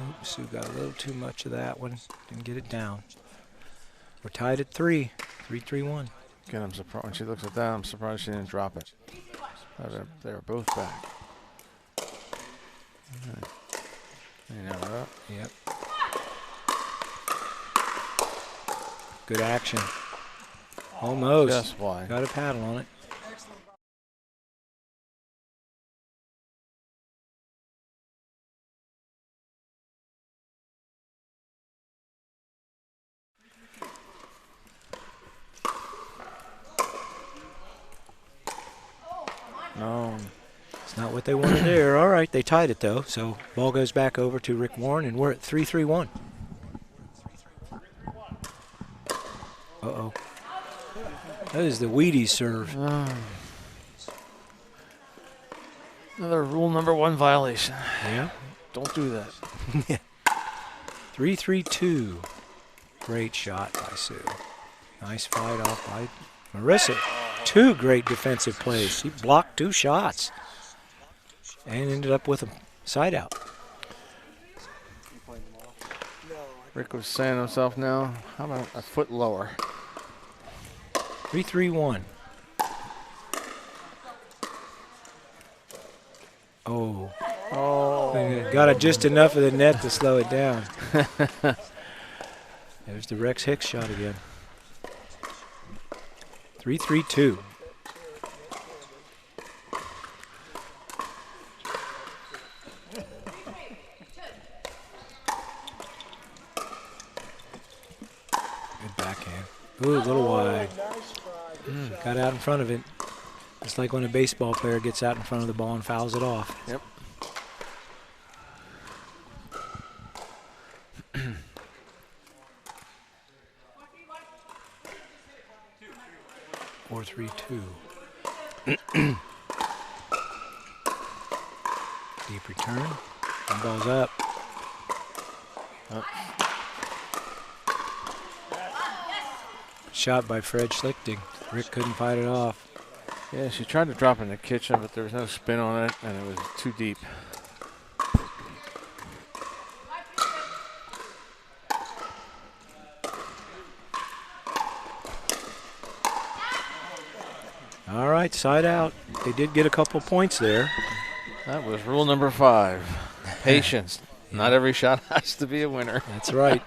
Oops, Sue got a little too much of that one. Didn't get it down. We're tied at 3-3-1. Again, I'm surprised when she looks at that. I'm surprised she didn't drop it. They were both back. Yep. Good action. Almost. Just wide. Got a paddle on it. No. It's not what they wanted there. All right, they tied it though. So ball goes back over to Rick Warren, and we're at 3-3-1. Uh-oh. That is the Wheaties serve. Another rule number 1 violation. Yeah. Don't do that. 3-3-2. Great shot by Sue. Nice fight off by Marissa. 2 great defensive plays. She blocked 2 shots and ended up with a side out. Rick was saying to himself now, how about a foot lower? 3-3-1. Oh. Got it just enough of the net to slow it down. There's the Rex Hicks shot again. 3-3-2. Good backhand. Ooh, a little wide. Got out in front of it. It's like when a baseball player gets out in front of the ball and fouls it off. Yep. 4-3-2. Deep return. One ball's up. Shot by Fred Schlichting. Rick couldn't fight it off. Yeah, she tried to drop in the kitchen, but there was no spin on it, and it was too deep. All right, side out. They did get a couple points there. That was rule number 5. Patience. Not every shot has to be a winner. That's right.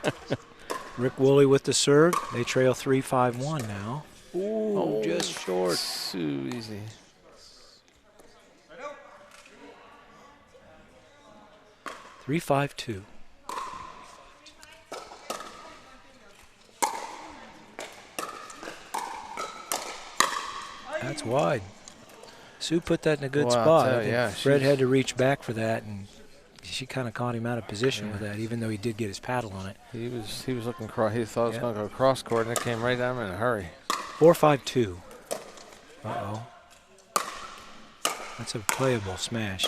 Rick Woolley with the serve. They trail 3-5-1 now. Ooh, just short. Too easy. Three, 5-2. That's wide. Sue put that in a good spot. I think Fred had to reach back for that, and she kind of caught him out of position with that, even though he did get his paddle on it. He was looking cross. He thought it was going to go cross court, and it came right down in a hurry. 4-5-2. Uh-oh. That's a playable smash.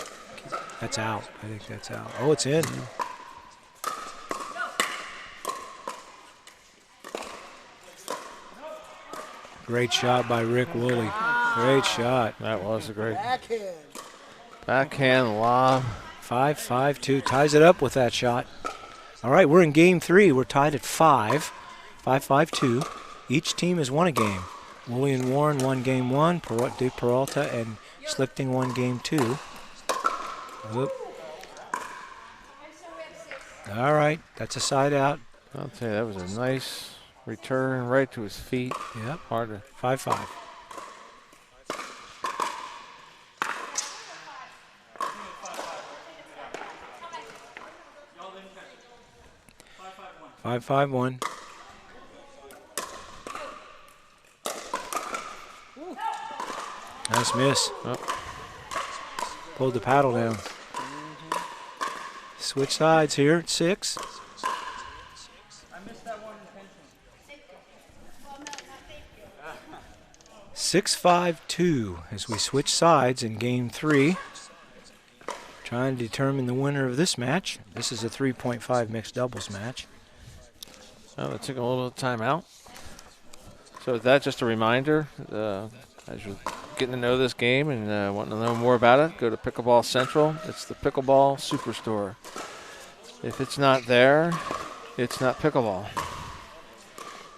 That's out. I think that's out. Oh, it's in. Great shot by Rick Woolley. Great shot. That was a great Backhand. backhand lob. 5-5-2. Ties it up with that shot. All right, we're in game 3. We're tied at 5. 5-5-2. Each team has won a game. Woolley and Warren won game 1. Peralta and Schlichting won game 2. Whoop. All right, that's a side out. I'll tell you, that was a nice return right to his feet. Yep. Harder. 5-5. Five, 5-1. Nice miss. Oh. Pulled the paddle down. switch sides here at 6. I missed that one intentionally. 6-5-2 as we switch sides in game 3. Trying to determine the winner of this match. This is a 3.5 mixed doubles match. Well, let's take a little timeout. So with that, just a reminder, as you're getting to know this game and wanting to know more about it, go to Pickleball Central. It's the Pickleball Superstore. If it's not there, it's not pickleball.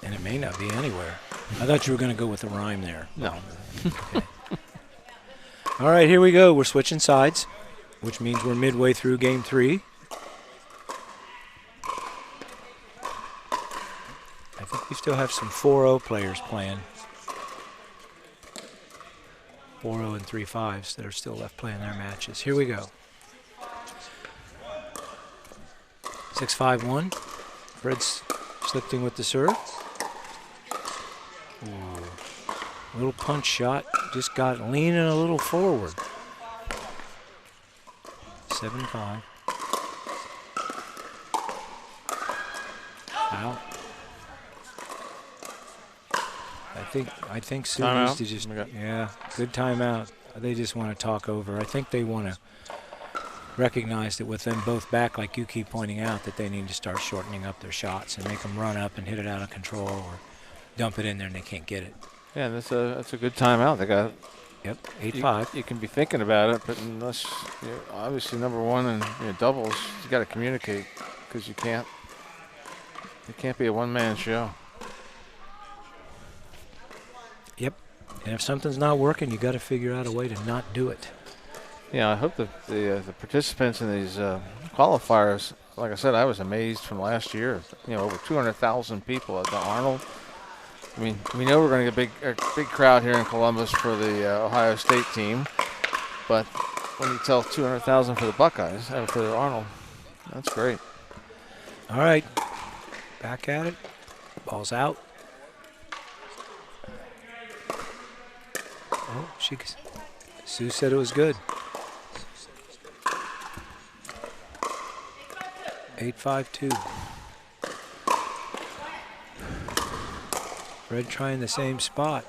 And it may not be anywhere. I thought you were going to go with a rhyme there. No. Okay. All right, here we go. We're switching sides, which means we're midway through game 3. I think we still have some 4-0 players playing. 4-0 and 3-5s that are still left playing their matches. Here we go. 6-5-1. Fred's Schlichting with the serve. Ooh. Little punch shot. Just got leaning a little forward. 7-5. Out. I think Sue needs to just, yeah, good timeout. They just want to talk over. I think they want to recognize that with them both back, like you keep pointing out, that they need to start shortening up their shots and make them run up and hit it out of control or dump it in there and they can't get it. Yeah, that's a good timeout. They got. Yep, 8-5. You can be thinking about it, but unless you're obviously number one in doubles, you got to communicate because you can't. It can't be a one-man show. Yep, and if something's not working, you got to figure out a way to not do it. Yeah, I hope that the participants in these qualifiers, like I said, I was amazed from last year. Over 200,000 people at the Arnold. I mean, we know we're going to get a big crowd here in Columbus for the Ohio State team, but when you tell 200,000 for the Buckeyes, for the Arnold, that's great. All right, back at it. Ball's out. Oh, Sue said it was good. 8-5-2. Fred trying the same spot.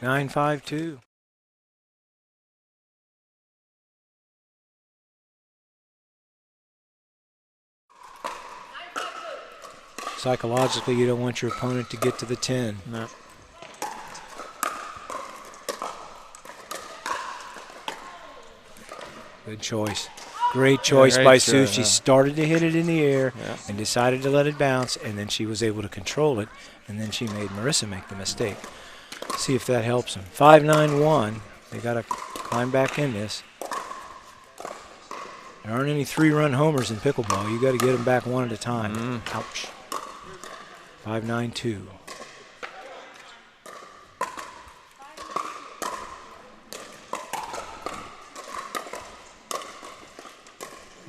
9-5-2. Psychologically, you don't want your opponent to get to the 10. No. Good choice. Great choice by Sue. She yeah. started to hit it in the air Yeah. and decided to let it bounce, and then she was able to control it, and then she made Marissa make the mistake. See if that helps them. 5-9-1. They got to climb back in this. There aren't any 3-run homers in pickleball. You got to get them back one at a time. Ouch. 5-9-2.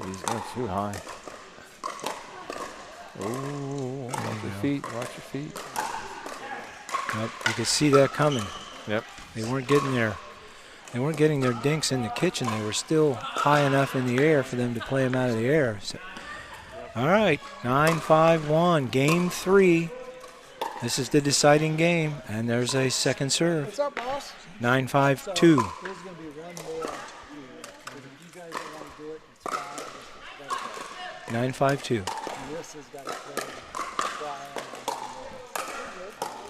He's going too high. Oh, watch your feet. Watch your feet. Yep, you could see that coming. Yep. They weren't getting their dinks in the kitchen. They were still high enough in the air for them to play them out of the air. So, all right, 9-5-1, game 3. This is the deciding game, and there's a second serve. What's up, boss? 9-5-2. There's going to be one more. If you guys don't want to do it, it's fine. 9-5-2. Melissa's got to play.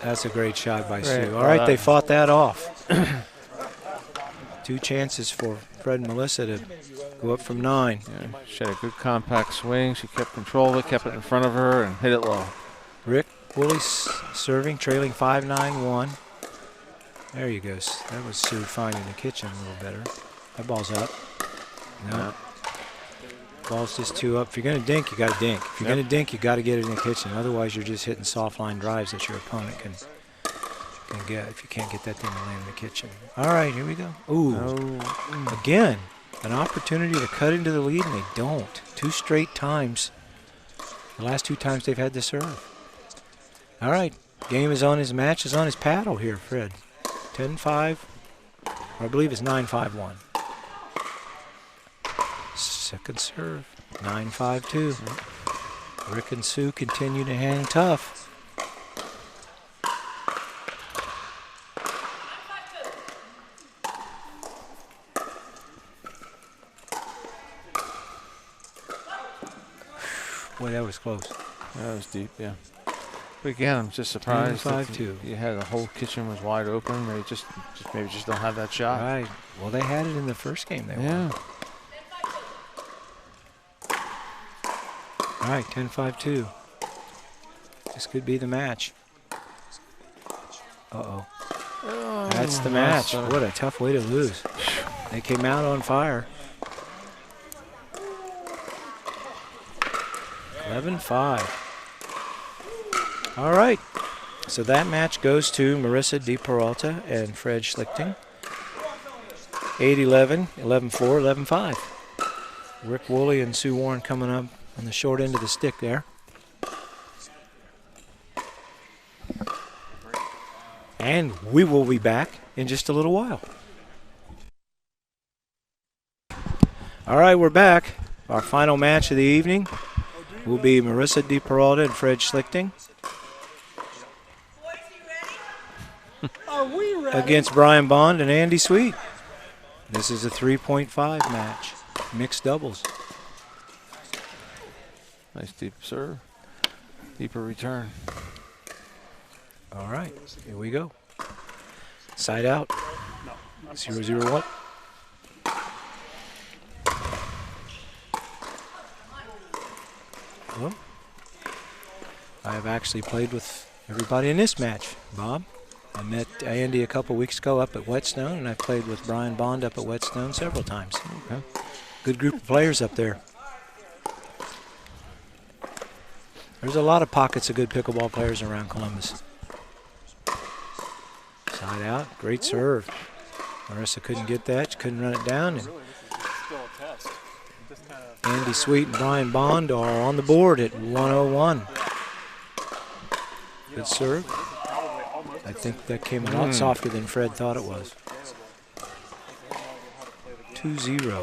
That's a great shot by Great. Sue. All right, they fought that off. 2 chances for Fred and Melissa to go up from 9. Yeah, she had a good compact swing. She kept control of it, kept it in front of her, and hit it low. Rick Woolley serving, trailing 5-9-1. There you go. That was Sue finding the kitchen a little better. That ball's up. No. Yeah. Ball's just 2 up. If you're going to dink, you got to dink. If you're going to dink, you got to get it in the kitchen. Otherwise, you're just hitting soft line drives that your opponent can get if you can't get that thing to land in the kitchen. All right, here we go. Ooh. Again, an opportunity to cut into the lead, and they don't. 2 straight times. The last 2 times they've had to serve. All right, game is on. His match is on his paddle here, Fred. 10-5, or I believe it's 9-5-1. Second serve. 9-5-2. Rick and Sue continue to hang tough. Boy, that was close. That was deep, yeah. But again, I'm just surprised that 5-2. you had the whole kitchen was wide open. They just maybe just don't have that shot. Right. Well, they had it in the first game. They won. All right, 10-5-2. This could be the match. Uh-oh. That's the match. What a tough way to lose. They came out on fire. 11-5. All right. So that match goes to Marissa Di Peralta and Fred Schlichting. 8-11, 11-4, 11-5. Rick Woolley and Sue Warren coming up on the short end of the stick there. And we will be back in just a little while. All right, we're back. Our final match of the evening will be Marissa Di Peralta and Fred Schlichting Are we ready? against Brian Bond and Andy Sweet. This is a 3.5 match, mixed doubles. Nice deep serve. Deeper return. All right, here we go. Side out. 0-0-1. Well, I have actually played with everybody in this match, Bob. I met Andy a couple weeks ago up at Whetstone, and I've played with Brian Bond up at Whetstone several times. Okay. Good group of players up there. There's a lot of pockets of good pickleball players around Columbus. Side out, great serve. Marissa couldn't get that, she couldn't run it down. And Andy Sweet and Brian Bond are on the board at 101. Good serve. I think that came a lot softer than Fred thought it was. 2-0.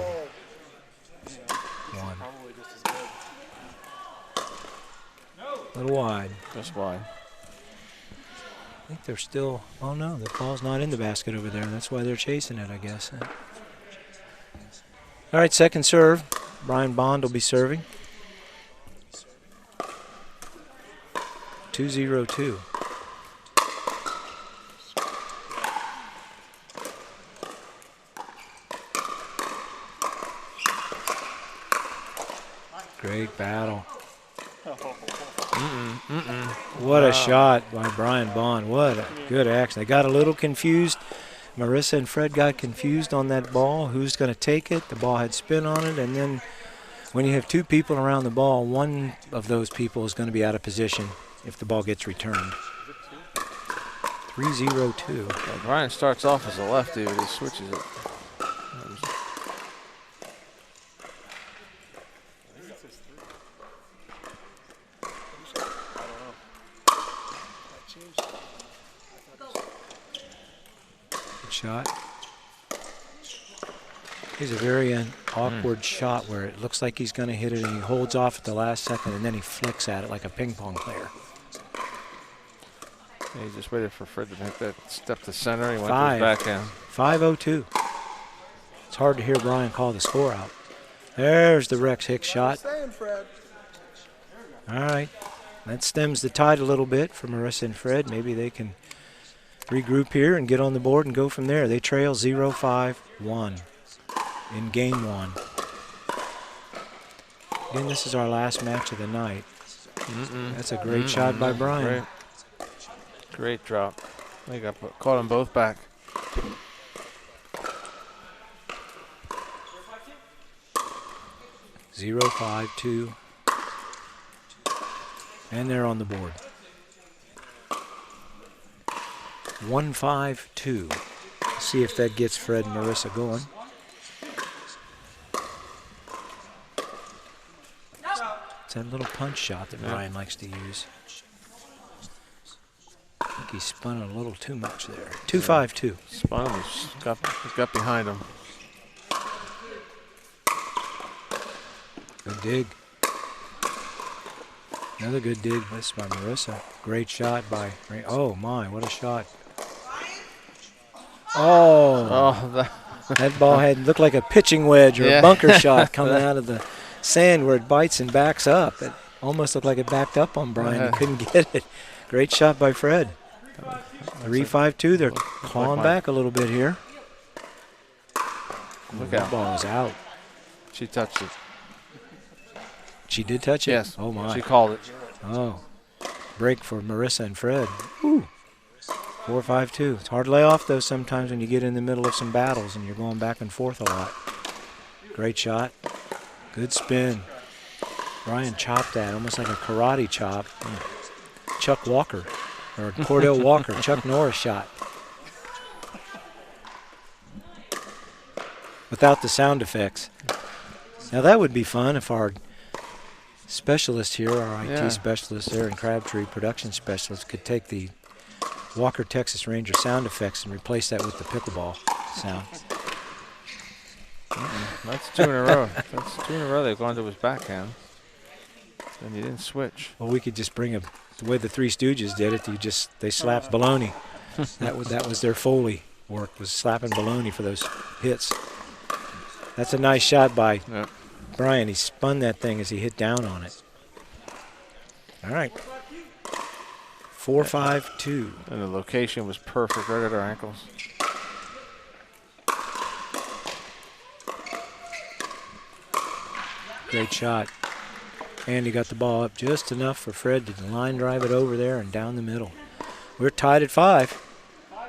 1. A little wide. Just wide. I think they're still, oh no, the ball's not in the basket over there. That's why they're chasing it, I guess. All right, second serve. Brian Bond will be serving. 2-0-2. Great battle. What a shot by Brian Bond. What a good action. They got a little confused. Marissa and Fred got confused on that ball. Who's going to take it? The ball had spin on it. And then when you have two people around the ball, one of those people is going to be out of position if the ball gets returned. 3-0-2. Well, Brian starts off as a lefty, but he switches it. Shot. He's a very awkward shot where it looks like he's going to hit it and he holds off at the last second and then he flicks at it like a ping pong player. Yeah, he just waited for Fred to make that step to center. He went Five. to his backhand. 5-0-2. It's hard to hear Brian call the score out. There's the Rex Hicks shot. All right. That stems the tide a little bit for Marissa and Fred. Maybe they can regroup here and get on the board and go from there. They trail 0-5-1 in game one. Again, this is our last match of the night. That's a great shot by Brian. Great drop. They caught them both back. Zero, 5-2. And they're on the board. 1-5-2. See if that gets Fred and Marissa going. It's that little punch shot that Brian likes to use. I think he spun a little too much there. 2-5-2. Spun him. He got behind him. dig. Another good dig. This by Marissa. Great shot by. Oh my! What a shot! Oh, that ball had looked like a pitching wedge or a bunker shot coming out of the sand where it bites and backs up. It almost looked like it backed up on Brian. He couldn't get it. Great shot by Fred. 3-5-2. They're clawing back a little bit here. Look that out. ball was out. She touched it. She did touch it? Yes. Oh, my. She called it. Oh. Break for Marissa and Fred. Ooh. 4-5-2. It's hard to lay off, though, sometimes when you get in the middle of some battles and you're going back and forth a lot. Great shot. Good spin. Brian chopped that, almost like a karate chop. Chuck Walker, or Cordell Walker, Chuck Norris shot. Without the sound effects. Now that would be fun if our specialist here, our IT specialist there in Crabtree, production specialist, could take the Walker Texas Ranger sound effects and replace that with the pickleball sound. That's 2 in a row. That's 2 in a row they've gone to his backhand. And you didn't switch. Well, we could just bring the way the Three Stooges did it. They slapped baloney. that was their Foley work, was slapping baloney for those hits. That's a nice shot by Brian. He spun that thing as he hit down on it. All right. 4-5-2. And the location was perfect right at our ankles. Great shot. And he got the ball up just enough for Fred to line drive it over there and down the middle. We're tied at 5.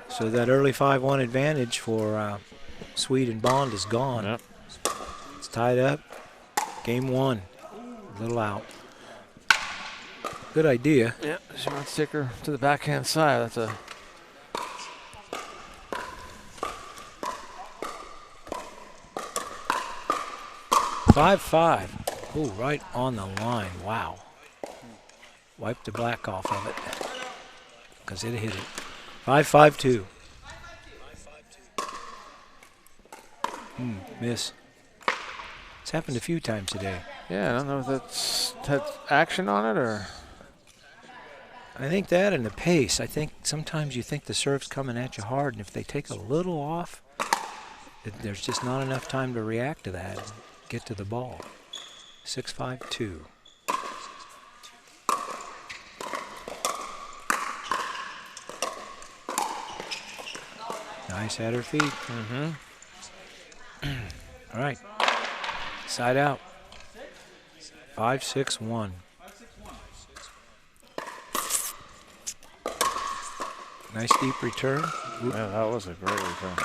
So that early 5-1 advantage for Sweet and Bond is gone. Yep. It's tied up. Game 1. A little out. Good idea. Yeah, she wants to take her to the backhand side. That's a 5-5. Ooh, right on the line. Wow. Wiped the black off of it because it hit it. 5-5-2. Miss. It's happened a few times today. Yeah, I don't know if that's had action on it or. I think that and the pace. I think sometimes you think the serve's coming at you hard, and if they take a little off, there's just not enough time to react to that and get to the ball. 6-5-2. Nice at her feet. All right. Side out. 5-6-1. Nice deep return. Oop. Yeah, that was a great return.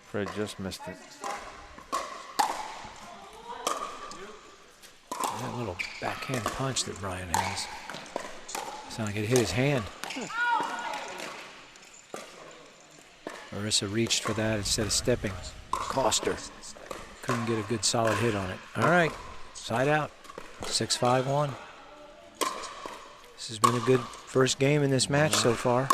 Fred just missed it. That little backhand punch that Brian has. Sounded like it hit his hand. Marissa reached for that instead of stepping. Cost her. Couldn't get a good solid hit on it. All right. Side out. 6-5-1. This has been a good first game in this match so far.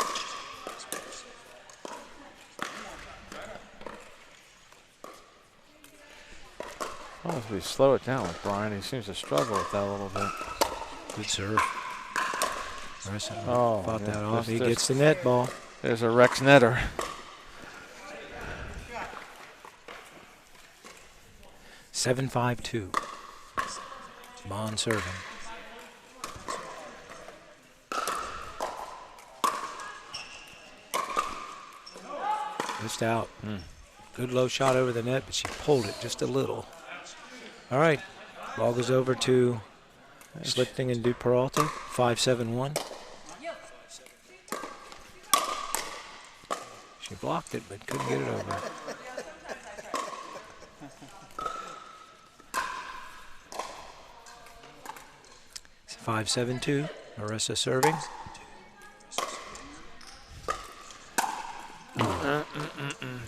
Oh, if we slow it down with Brian, he seems to struggle with that a little bit. Good serve. Marissa fought that yeah, off. He gets the net ball. There's a Rex netter. 7-5-2. Bond serving. Just out. Good low shot over the net, but she pulled it just a little. All right. Ball goes over to Schlichting and Peralta. 5-7-1. She blocked it, but couldn't get it over. It's 5-7-2. Marissa serving.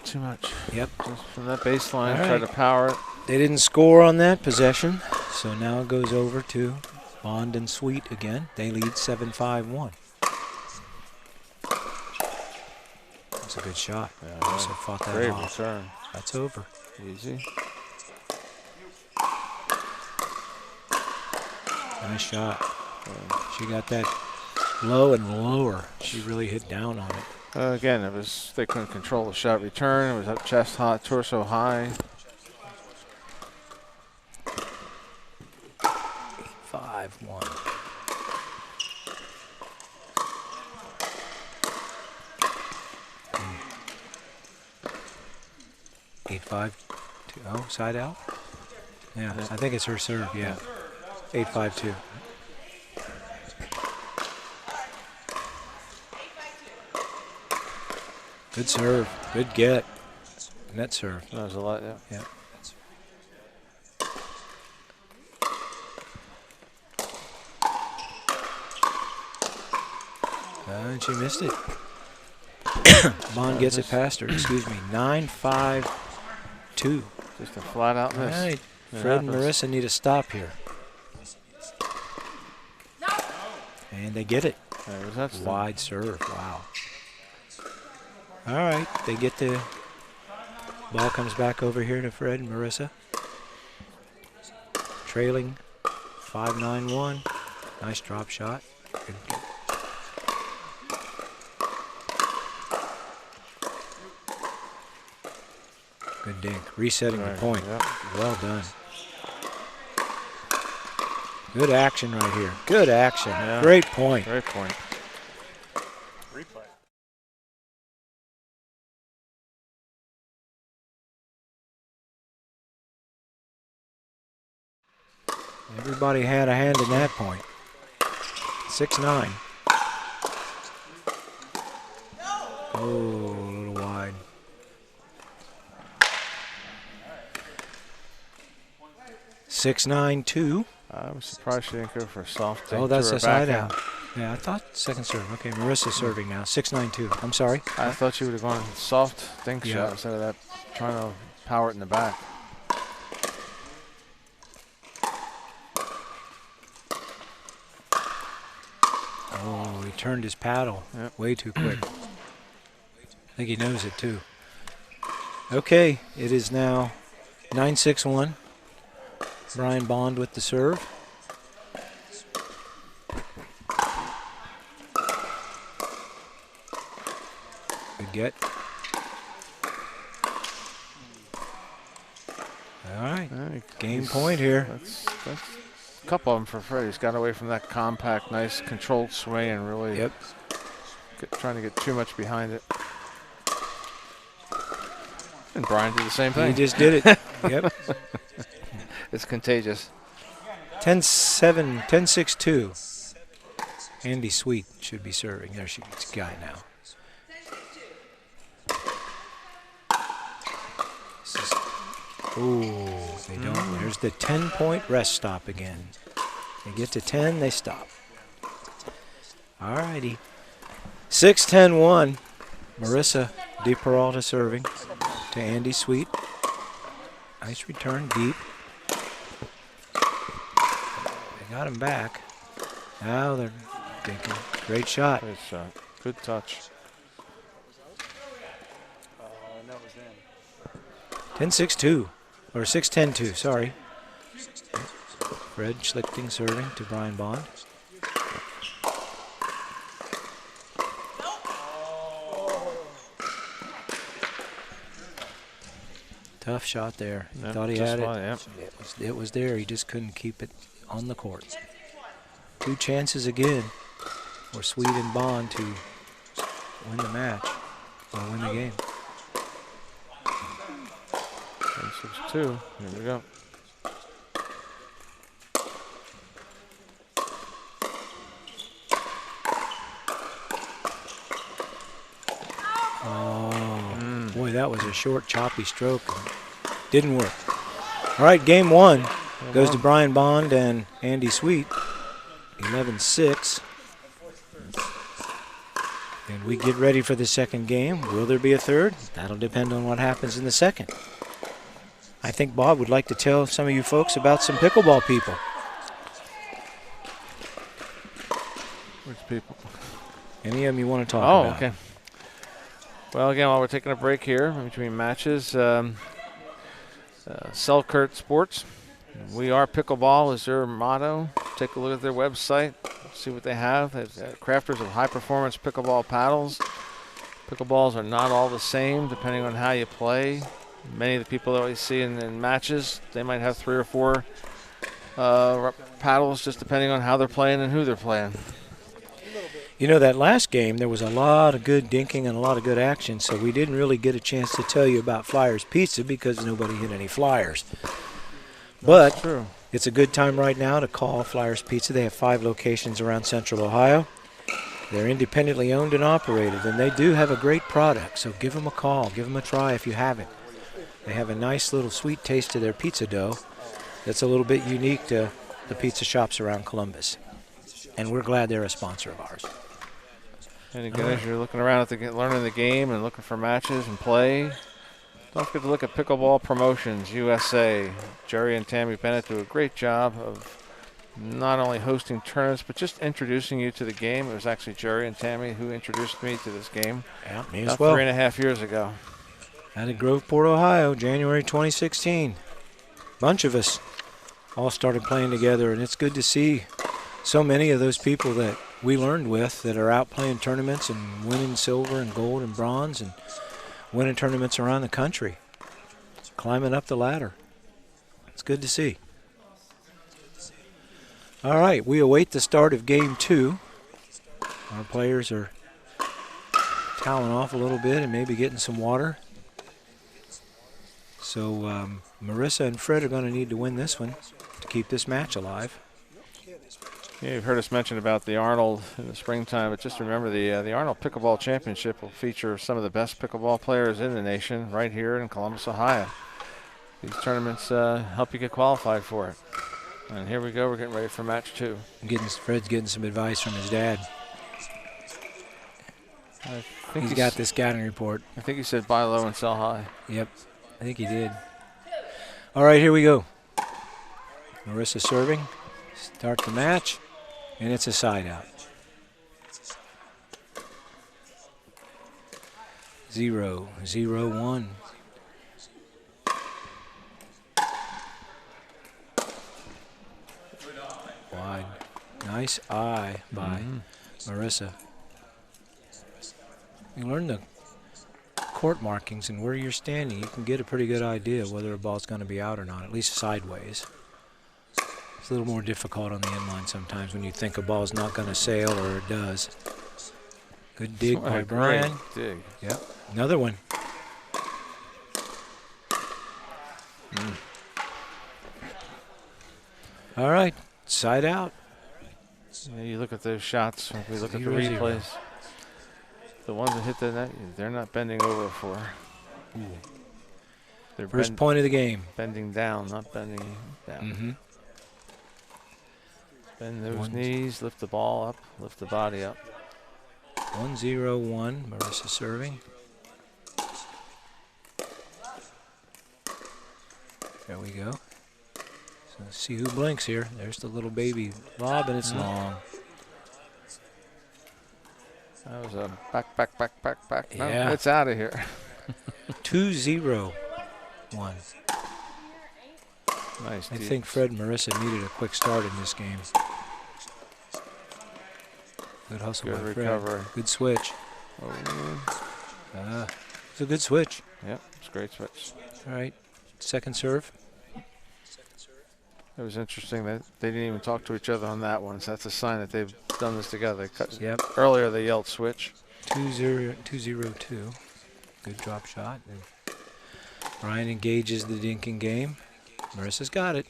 Too much. Yep. Just from that baseline, All try right. to power it. They didn't score on that possession, so now it goes over to Bond and Sweet again. They lead 7-5-1. That's a good shot. Yeah, Marissa fought that great off. return. That's over. Easy. Nice shot. She got that low and lower. She really hit down on it. Again, they couldn't control the shot return. It was up chest high, torso high. 5-1. Eight, 5, 2. Oh, side out. Yeah, I think it's her serve. Yeah, 8-5-2. Good serve. Good get. Net serve. That was a lot. Yeah. And she missed it. Bond gets it past her. Excuse me. 9-5-2. Just a flat out miss. All right. Fred and Marissa need a stop here. And they get it. Wide serve. Wow. All right. They get the ball, comes back over here to Fred and Marissa. Trailing 5-9-1. Nice drop shot. Good. Good dink. Resetting the point. Yep. Well done. Good action right here. Good action. Yeah. Great point. Great point. Replay. Everybody had a hand in that point. 6-9. Oh, a little wide. Six, 9-2. I was surprised she didn't go for a soft. Oh, that's a side out. Yeah, I thought second serve. Okay, Marissa's serving now. 6-9-2. I'm sorry. I thought she would have gone soft dink shot instead of that trying to power it in the back. Oh, he turned his paddle way too quick. I think he knows it too. Okay, it is now 9-6-1. Brian Bond with the serve. Good get. All right, game point here. That's a couple of them for Freddie. He's got away from that compact, nice controlled swing and really trying to get too much behind it. And Brian did the same thing. He just did it. Yep. It's contagious. 10-7, 10-6-2. Andy Sweet should be serving. There she's got it now. Oh, they don't. There's the 10-point rest stop again. They get to 10, they stop. All righty. 6-10-1. Marissa Di Peralta serving to Andy Sweet. Nice return, deep. They got him back. Now they're thinking. Great shot. Great shot. Good touch. That was in. 10-6-2. Or 6-10-2, sorry. Fred Schlichting serving to Brian Bond. Tough shot there. He thought he had it. It was there. He just couldn't keep it on the court. Two chances again for Sweet and Bond to win the match or win the game. 6-2. Here we go. Oh, boy, that was a short, choppy stroke. Didn't work. All right, game one goes to Brian Bond and Andy Sweet. 11-6. And we get ready for the second game. Will there be a third? That'll depend on what happens in the second. I think Bob would like to tell some of you folks about some pickleball people. Which people? Any of them you want to talk about? Oh, okay. Well, again, while we're taking a break here in between matches, Selkirk Sports. We are Pickleball is their motto. Take a look at their website, see what they have. Crafters of high-performance pickleball paddles. Pickleballs are not all the same depending on how you play. Many of the people that we see in matches, they might have 3 or 4 paddles just depending on how they're playing and who they're playing. You know, that last game, there was a lot of good dinking and a lot of good action, so we didn't really get a chance to tell you about Flyers Pizza because nobody hit any flyers. But it's a good time right now to call Flyers Pizza. They have 5 locations around Central Ohio. They're independently owned and operated, and they do have a great product, so give them a call. Give them a try if you haven't. They have a nice little sweet taste to their pizza dough that's a little bit unique to the pizza shops around Columbus. And we're glad they're a sponsor of ours. And again, as you're looking around at learning the game and looking for matches and play, don't forget to look at Pickleball Promotions USA. Jerry and Tammy Bennett do a great job of not only hosting tournaments, but just introducing you to the game. It was actually Jerry and Tammy who introduced me to this game. Yeah, me as well. 3.5 years ago. Out of Groveport, Ohio, January 2016. Bunch of us all started playing together, and it's good to see so many of those people that we learned with that are out playing tournaments and winning silver and gold and bronze and winning tournaments around the country, climbing up the ladder. It's good to see. All right, we await the start of Game 2. Our players are toweling off a little bit and maybe getting some water. So Marissa and Fred are going to need to win this one to keep this match alive. Yeah, you've heard us mention about the Arnold in the springtime, but just remember the Arnold Pickleball Championship will feature some of the best pickleball players in the nation right here in Columbus, Ohio. These tournaments help you get qualified for it. And here we go. We're getting ready for match 2. Fred's getting some advice from his dad. I think He's got this scouting report. I think he said buy low and sell high. Yep, I think he did. All right, here we go. Marissa serving. Start the match, and it's a side out. 0-0-1. Wide. Nice eye by Marissa. You learn the court markings and where you're standing. You can get a pretty good idea whether a ball's going to be out or not, at least sideways. It's a little more difficult on the inline sometimes when you think a ball's not going to sail or it does. Good dig by Brian. Dig. Yep. Another one. All right. Side out. Yeah, you look at those shots. If we look at the 0-0. replays. The ones that hit the net, they're not bending over for. They're First point of the game. Bending down, not bending down. Mm-hmm. Bend those knees, lift the ball up, lift the body up. 1-0-1. Marissa serving. There we go. So let's see who blinks here. There's the little baby lob, and it's long. That was a back. No, Yeah. it's out of here. 2-0-1. Nice. I think Fred and Marissa needed a quick start in this game. Good hustle by Fred. recovery. Good switch. It's a good switch. Yep, it's a great switch. All right, second serve. It was interesting that they didn't even talk to each other on that one, so that's a sign that they've done this together. They cut. Yep. Earlier they yelled switch. 2-0-2. Good drop shot. And Brian engages the dinking game. Marissa's got it.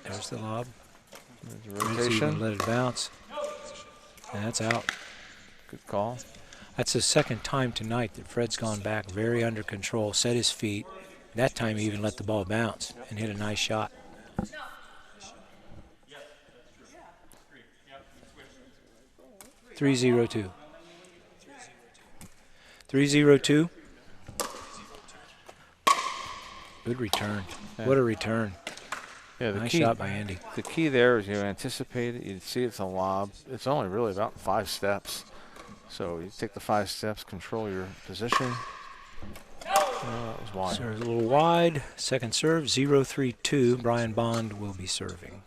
There's the lob. There's a rotation. Let it bounce. And that's out. Good call. That's the second time tonight that Fred's gone back very under control, set his feet. That time he even let the ball bounce and hit a nice shot. 3-0-2. 3-0-2. Good return. Yeah. What a return. Yeah, nice shot by Andy. The key there is you anticipate it. You see it's a lob. It's only really about 5 steps. So you take the 5 steps, control your position. It was wide. Serves a little wide. Second serve, 0-3-2. Brian Bond will be serving.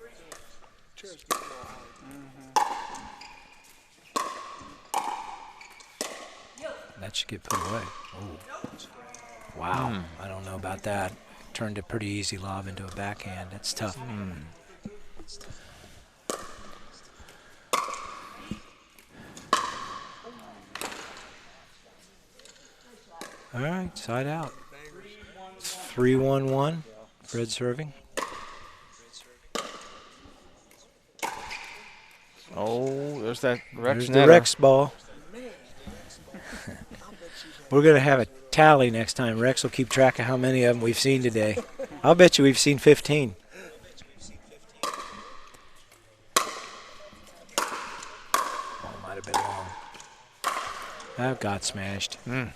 That should get put away. Oh. Wow. I don't know about that. Turned a pretty easy lob into a backhand. That's tough. All right, side out. 3-1-1. Fred serving. Oh, there's that Rex There's netter. the Rex ball. We're going to have a tally next time. Rex will keep track of how many of them we've seen today. I'll bet you we've seen 15. Oh, might have been long. That got smashed. I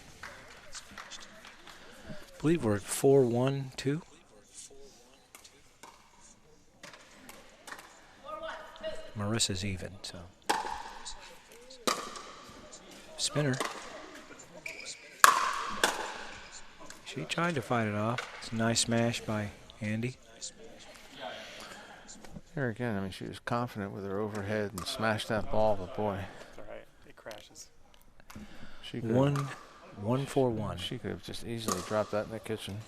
believe we're at 4-1-2. Marissa's even, so. Spinner. She tried to fight it off. It's a nice smash by Andy. Here again, I mean, she was confident with her overhead and smashed that ball, but boy. It's all right. It crashes. She could 1-4-1. She could have just easily dropped that in the kitchen.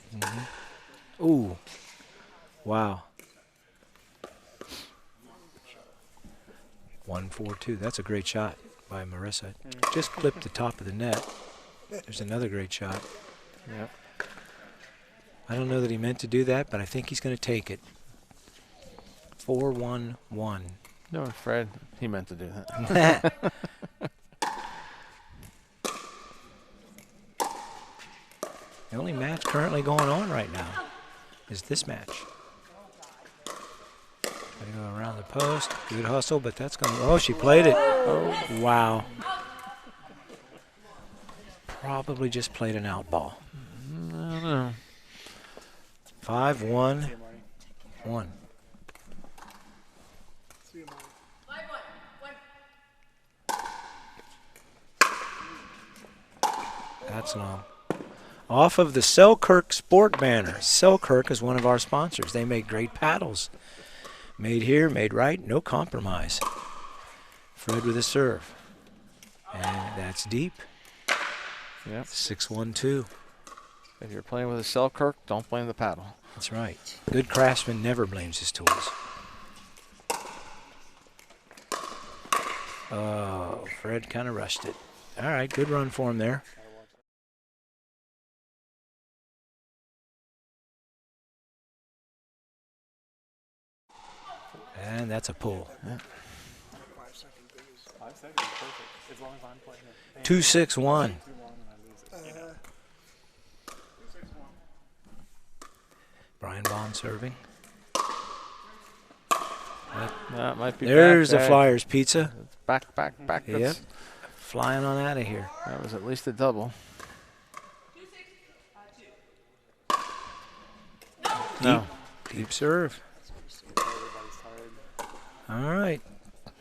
Ooh. Wow. 1-4-2. That's a great shot by Marissa. Just clipped the top of the net. There's another great shot. Yep. I don't know that he meant to do that, but I think he's going to take it. 4-1-1. No, Fred, he meant to do that. The only match currently going on right now is this match. Gotta go around the post. Good hustle, but that's going to... Oh, she played it. Oh, wow. Probably just played an out ball. I don't know. 5-1-1. That's long. Off of the Selkirk Sport banner. Selkirk is one of our sponsors. They make great paddles. Made here, made right, no compromise. Fred with a serve. And that's deep. Yep. 6-1-2. If you're playing with a Selkirk, don't blame the paddle. That's right. Good craftsman never blames his tools. Oh, Fred kind of rushed it. All right, good run for him there. And that's a pull. Yeah. 5 seconds, perfect. As long as I'm playing it. 2-6-1. Too long and I lose it, you know. Brian Bond serving. That might be There's back, the Flyers pizza. It's back. Yep. That's- Flying on out of here. That was at least a double. No. Deep serve. All right.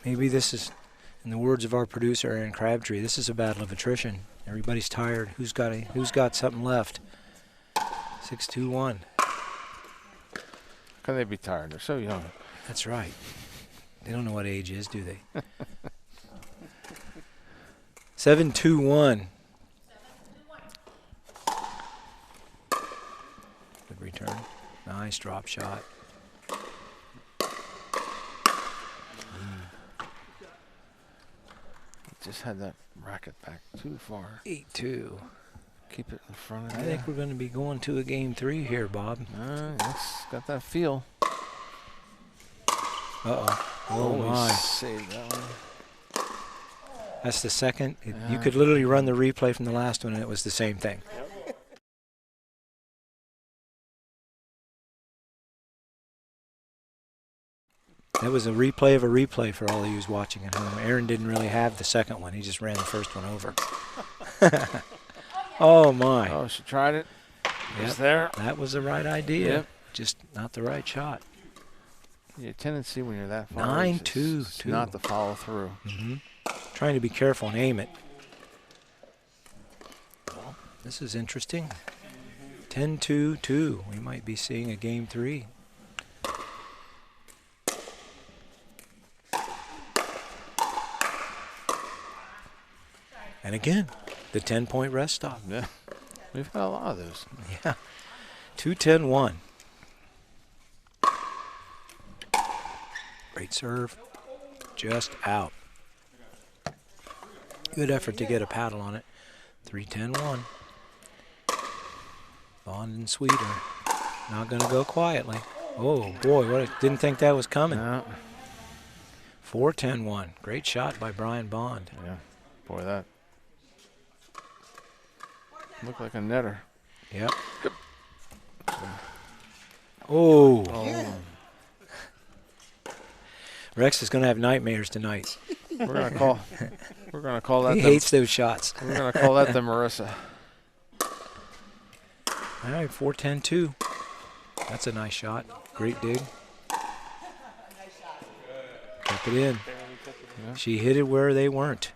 Maybe this is, in the words of our producer, Aaron Crabtree, this is a battle of attrition. Everybody's tired. Who's got something left? 6-2-1. How can they be tired? They're so young. That's right. They don't know what age is, do they? 7-2-1. Good return. Nice drop shot. Just had that racket back too far. 8-2. Keep it in front of I you. think we're going to be going to a game 3 here, Bob. It's got that feel. Uh-oh. Oh, Holy my. save that one. That's the second. You could literally run the replay from the last one, and it was the same thing. That was a replay of a replay for all of you watching at home. Aaron didn't really have the second one. He just ran the first one over. Oh, my. Oh, she tried it. Yep. It's there. That was the right idea. Yep. Just not the right shot. Your tendency when you're that far 9-2-2. is not to follow through. Trying to be careful and aim it. Well, this is interesting. 10-2-2. We might be seeing a game 3. And again, the 10-point rest stop. Yeah, we've got a lot of those. Yeah, 2-10-1. Great serve, just out. Good effort to get a paddle on it. 3-10-1. Bond and Sweeter, not going to go quietly. Oh boy, didn't think that was coming. No. 4-10-1. Great shot by Brian Bond. Yeah, boy, that looked like a netter. Yep. Oh. Rex is going to have nightmares tonight. We're going to call. We're going to call that. He hates those shots. We're going to call that the Marissa. All right, 4-10-2. That's a nice shot. Great dig. Kept it in. Yeah. She hit it where they weren't.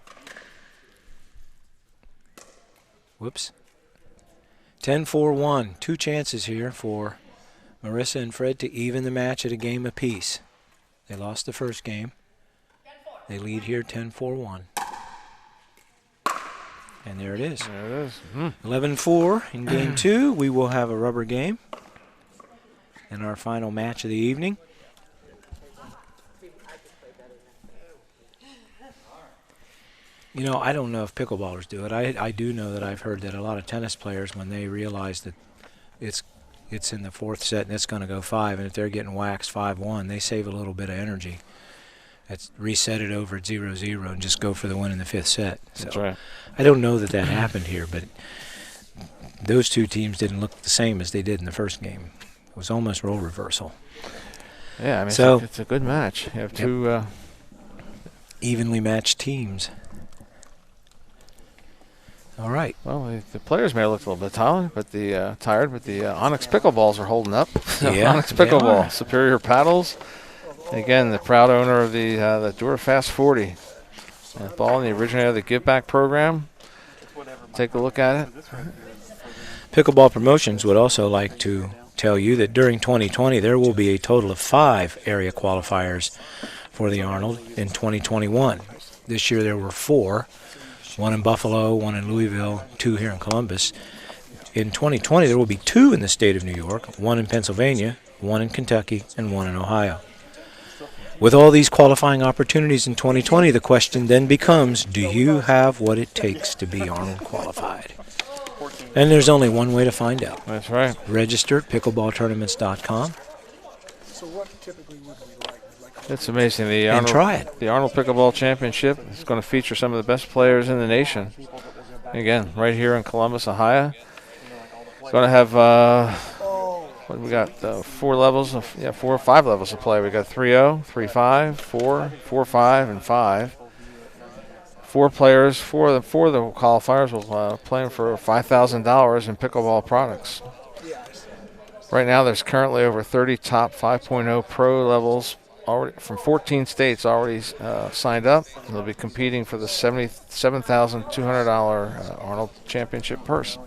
Whoops. 10-4-1. 2 chances here for Marissa and Fred to even the match at a game apiece. They lost the first game. They lead here 10-4-1. And there it is. There it is. 11-4 in game 2. We will have a rubber game in our final match of the evening. You know, I don't know if pickleballers do it. I do know that I've heard that a lot of tennis players, when they realize that it's in the 4th set and it's going to go 5, and if they're getting waxed 5-1, they save a little bit of energy. That's reset it over at 0-0 and just go for the win in the 5th set. So That's right. I don't know that happened here, but those 2 teams didn't look the same as they did in the first game. It was almost role reversal. Yeah, I mean, so it's a good match. You have 2 evenly matched teams. All right. Well, the players may have looked a little bit tired, but the Onyx pickleballs are holding up. Yeah, Onyx pickleball, superior paddles. Again, the proud owner of the Durafast 40. That ball in the originator of the Give Back program. Take a look at it. Pickleball Promotions would also like to tell you that during 2020 there will be a total of 5 area qualifiers for the Arnold in 2021. This year there were 4. 1 in Buffalo, 1 in Louisville, 2 here in Columbus. In 2020, there will be 2 in the state of New York, 1 in Pennsylvania, 1 in Kentucky, and 1 in Ohio. With all these qualifying opportunities in 2020, the question then becomes, do you have what it takes to be Arnold qualified? And there's only one way to find out. That's right. Register at pickleballtournaments.com. So what typically would we like? It's amazing. The And Arnold, try it. The Arnold Pickleball Championship is going to feature some of the best players in the nation. Again, right here in Columbus, Ohio. It's going to have, what we got? 4 levels of, 4 or 5 levels of play. We got 3-0, 3-5, 4, 4-5, and 5. 4 players, 4 of the qualifiers will play for $5,000 in pickleball products. Right now, there's currently over 30 top 5.0 pro levels already from 14 states already signed up. They'll be competing for the $77,200 Arnold Championship purse.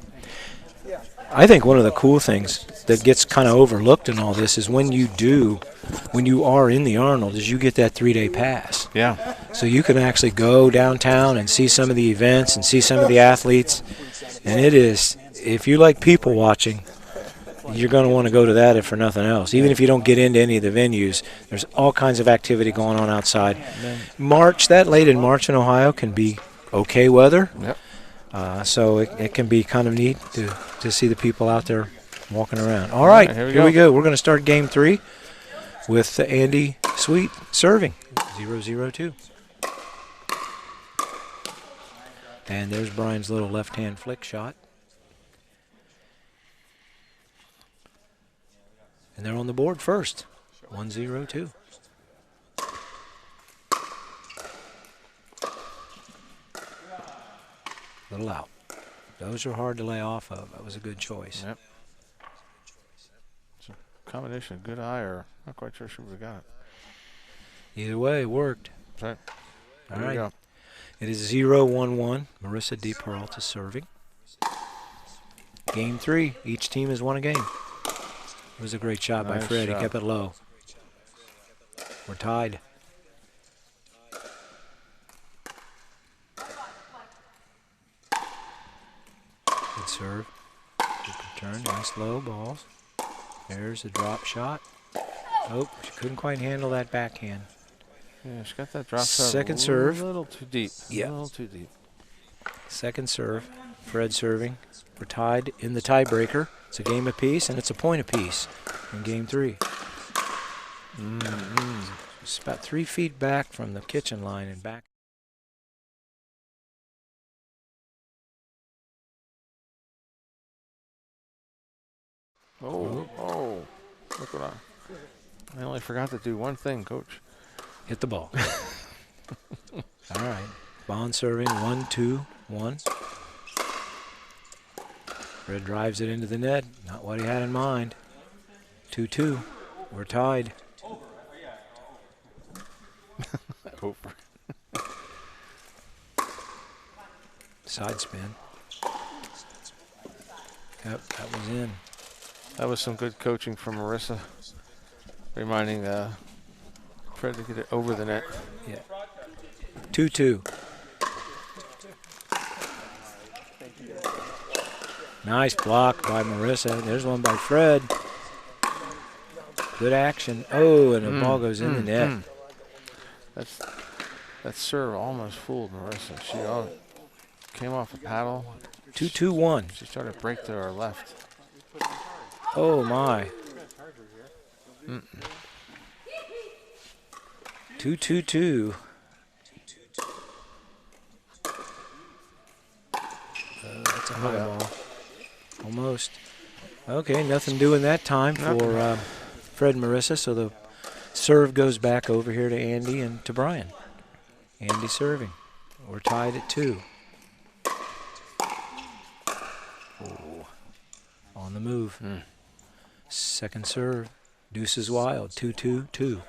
I think one of the cool things that gets kind of overlooked in all this is when you are in the Arnold, is you get that 3-day pass. Yeah. So you can actually go downtown and see some of the events and see some of the athletes. And it is, if you like people watching, you're going to want to go to that if for nothing else. Even if you don't get into any of the venues, there's all kinds of activity going on outside. That late in March in Ohio can be okay weather. Yep. So it can be kind of neat to see the people out there walking around. All right, here we go. We're going to start game 3 with Andy Sweet serving, 0-0-2. And there's Brian's little left-hand flick shot. And they're on the board first, 1-0-2. Little out. Those are hard to lay off of. That was a good choice. Yep. It's a combination of good eye, or not quite sure she would have got it. Either way, it worked. Right. All There right. we go. It is 0-1-1. Marissa D. Peralta serving. Game 3. Each team has won a game. It was a great shot by Fred. He kept it low. We're tied. Good serve. Good return. Nice low balls. There's a drop shot. Oh, she couldn't quite handle that backhand. Yeah, she got that drop shot Second serve. A little too deep. Yeah. A little too deep. Second serve. Fred serving. We're tied in the tiebreaker. It's a game apiece, and it's a point apiece in game 3. It's about 3 feet back from the kitchen line and back. Oh, look what I only forgot to do one thing, Coach. Hit the ball. All right. Bond serving, 1-2-1. Fred drives it into the net. Not what he had in mind. 2-2. We're tied. Over. Side spin. Yep, that was in. That was some good coaching from Marissa, reminding Fred to get it over the net. Yeah. 2-2. Nice block by Marissa. There's one by Fred. Good action. Oh, and the ball goes in the net. That serve almost fooled Marissa. She came off a paddle. 2-2-1. She started to break to her left. Oh, my. 2-2-2. That's a high ball. Almost. Okay, nothing doing that time for Fred and Marissa, so the serve goes back over here to Andy and to Brian. Andy serving. We're tied at 2. Oh, on the move. Second serve. Deuces wild. 2-2-2.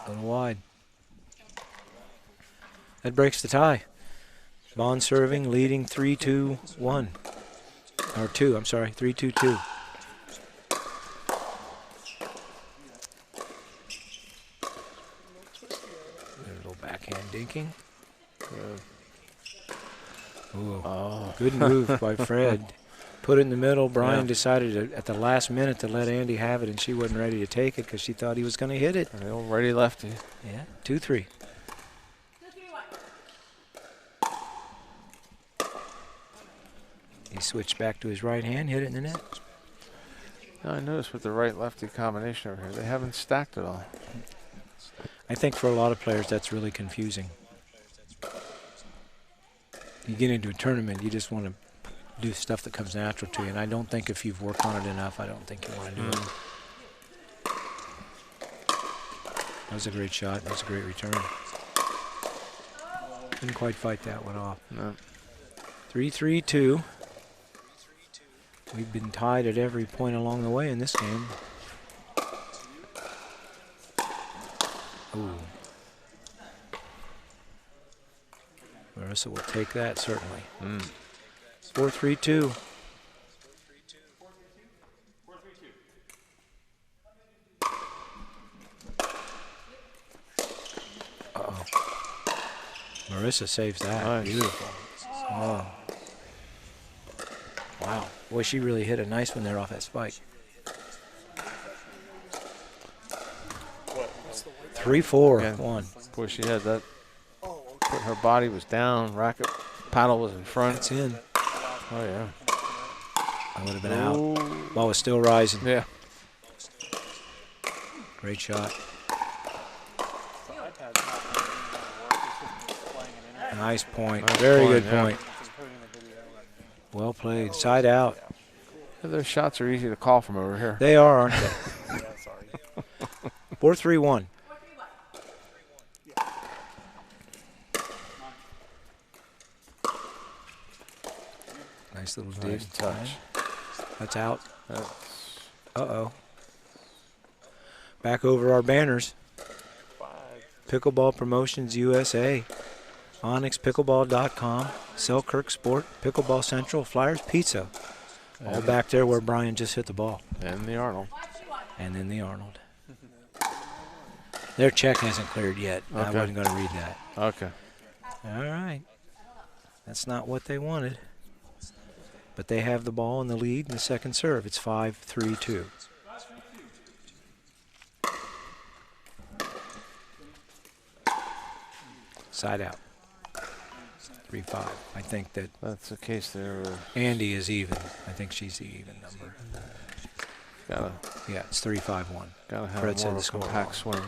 A little wide. That breaks the tie. Bond serving, leading 3-2-1. Or 2, I'm sorry, 3-2-2. A little backhand dinking. Ooh. Oh, good move by Fred. Put it in the middle. Brian decided at the last minute to let Andy have it, and she wasn't ready to take it because she thought he was going to hit it. The old righty lefty. Yeah, 2-3. He switched back to his right hand, hit it in the net. Now I noticed with the right-lefty combination over here, they haven't stacked it all. I think for a lot of players that's really confusing. You get into a tournament, you just want to do stuff that comes natural to you, and I don't think if you've worked on it enough, I don't think you want to do it. That was a great shot. That was a great return. Couldn't quite fight that one off. No. 3-3-2. We've been tied at every point along the way in this game. Ooh. Marissa will take that, certainly. 4-3-2. Uh-oh. Marissa saves that. Nice. Beautiful. Oh. Wow. Boy, she really hit a nice one there off that spike. 3-4-1. Boy, she had that. Her body was down. Racket paddle was in front. It's in. Oh, yeah. I would have been out. Ball was still rising. Yeah. Great shot. Nice point. Nice Very point, good point. Well played. Side out. Yeah, those shots are easy to call from over here. They are, aren't they? 4-3-1. Nice little dig. Nice touch. That's out. Uh-oh. Back over our banners. Pickleball Promotions USA. OnyxPickleball.com, Selkirk Sport, Pickleball Central, Flyers Pizza. All back there where Brian just hit the ball. And the Arnold. And then the Arnold. Their check hasn't cleared yet. Okay. I wasn't going to read that. Okay. All right. That's not what they wanted. But they have the ball in the lead in the second serve. It's 5-3-2. Side out. 3-5. I think that's the case there. Andy is even. I think she's the even number. Yeah, it's 3-5-1. Gotta have Fred more said of a compact swing.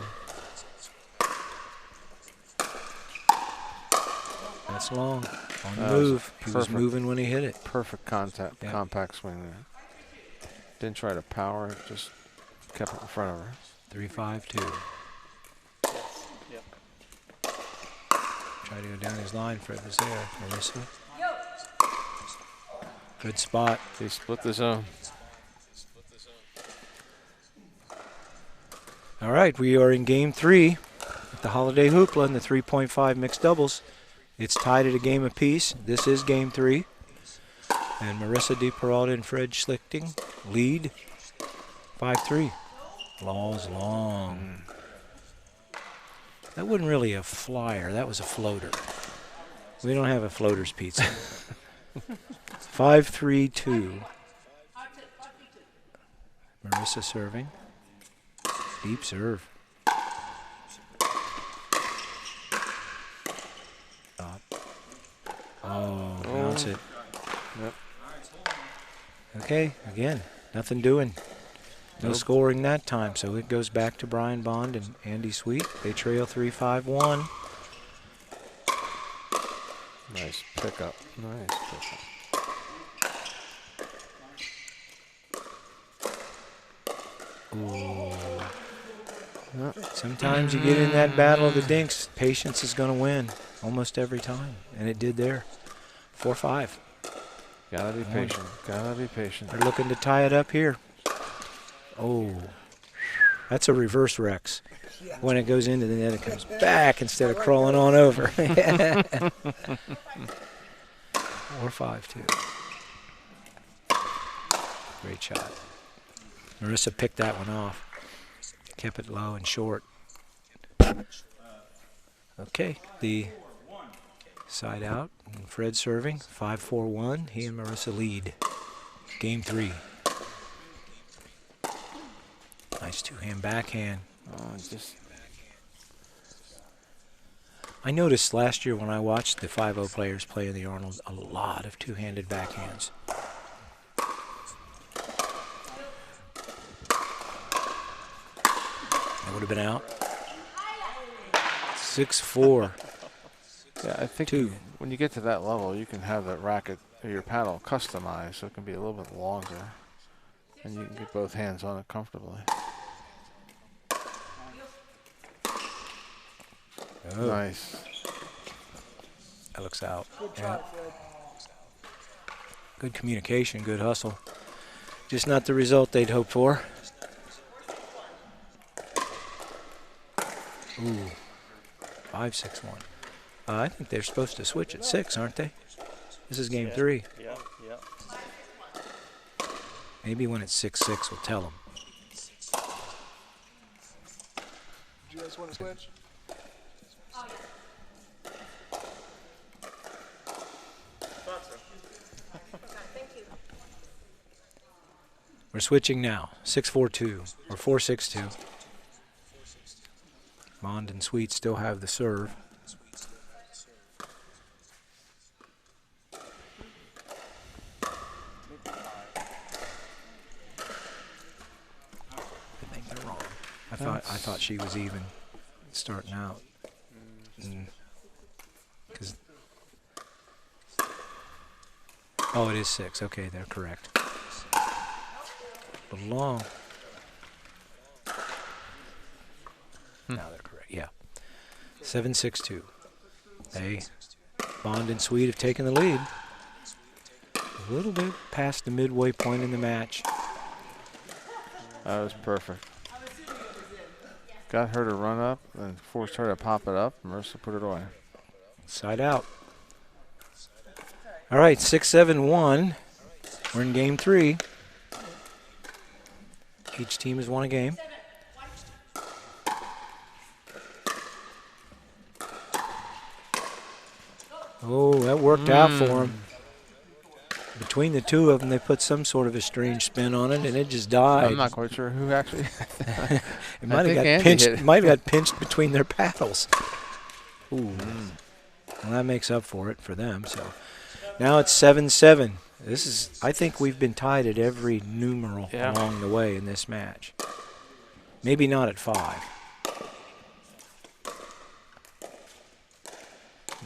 That's long. On the move. He was moving when he hit it. Perfect contact, compact swing there. Didn't try to power it, just kept it in front of her. 3-5-2. Yep. Try to go down his line. Fred was there. Marissa. Good spot. They split the zone. All right, we are in game 3 at the Holiday Hoopla in the 3.5 mixed doubles. It's tied at a game apiece. This is game 3. And Marissa D. Peralta and Fred Schlichting lead 5-3. Law's long. That wasn't really a flyer. That was a floater. We don't have a floater's pizza. 5-3-2. Marissa serving. Deep serve. Oh, bounce it. Yep. Okay, again, nothing doing. No scoring that time, so it goes back to Brian Bond and Andy Sweet. They trail 3-5-1. Nice pickup. Nice pickup. Ooh. Sometimes you get in that battle of the dinks, patience is going to win almost every time, and it did there. 4-5. Gotta be patient. Gotta be patient. They're looking to tie it up here. Oh, that's a reverse Rex. When it goes into the net, it comes back instead of crawling on over. 4-5-2. Great shot. Marissa picked that one off. Kept it low and short. Okay, the side out. And Fred serving. 5-4-1. He and Marissa lead. Game 3. Nice two-hand backhand. I noticed last year when I watched the 5-0 players play in the Arnold, a lot of two-handed backhands. That would have been out. 6-4. Yeah, I think when you get to that level, you can have that racket or your paddle customized, so it can be a little bit longer, and you can get both hands on it comfortably. Oh. Nice. That looks out. Good try, Fred. Good communication, good hustle. Just not the result they'd hoped for. Ooh, 5-6-1. I think they're supposed to switch at 6, aren't they? This is game 3. Yeah, yeah. Maybe when it's 6-6, we'll tell them. Do you guys want to switch? We're switching now. 6-4-2 or 4-6-2. Bond and Sweet still have the serve. I think they're wrong. I thought she was even starting out. Oh, it is 6. Okay, they're correct. A little long. Now they're correct. Yeah. 7-6-2. They, Bond and Sweet, have taken the lead. A little bit past the midway point in the match. That was perfect. Got her to run up and forced her to pop it up. Marissa put it away. Side out. All right, 6-7-1. We're in game 3. Each team has won a game. Oh, that worked out for them. Between the two of them, they put some sort of a strange spin on it, and it just died. I'm not quite sure who actually. It might have got pinched. Might have got pinched between their paddles. Ooh. Well, that makes up for it for them. So now it's 7-7. This is. I think we've been tied at every numeral along the way in this match. Maybe not at 5.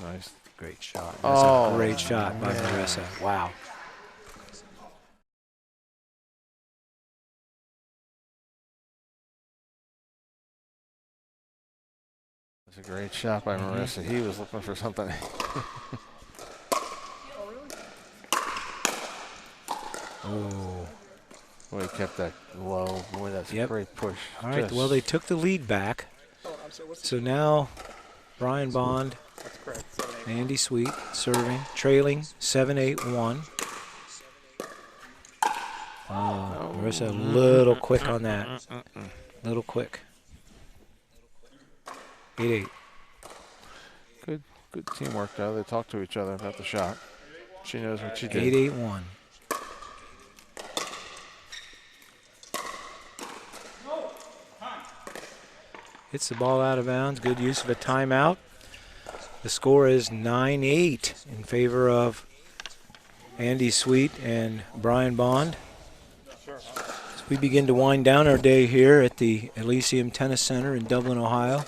Nice. Great shot. That's a great shot by Marissa. Wow. That's a great shot by Marissa. He was looking for something. Oh. Boy, he kept that low. Boy, that's a great push. All right, well, they took the lead back. So now Brian Bond, Andy Sweet serving, trailing 7-8-1. Oh, Marissa a little quick on that. Little quick. 8-8. Good teamwork, though. They talked to each other about the shot. She knows what she did. 8-8-1. Hits the ball out of bounds. Good use of a timeout. The score is 9-8 in favor of Andy Sweet and Brian Bond. As we begin to wind down our day here at the Elysium Tennis Center in Dublin, Ohio,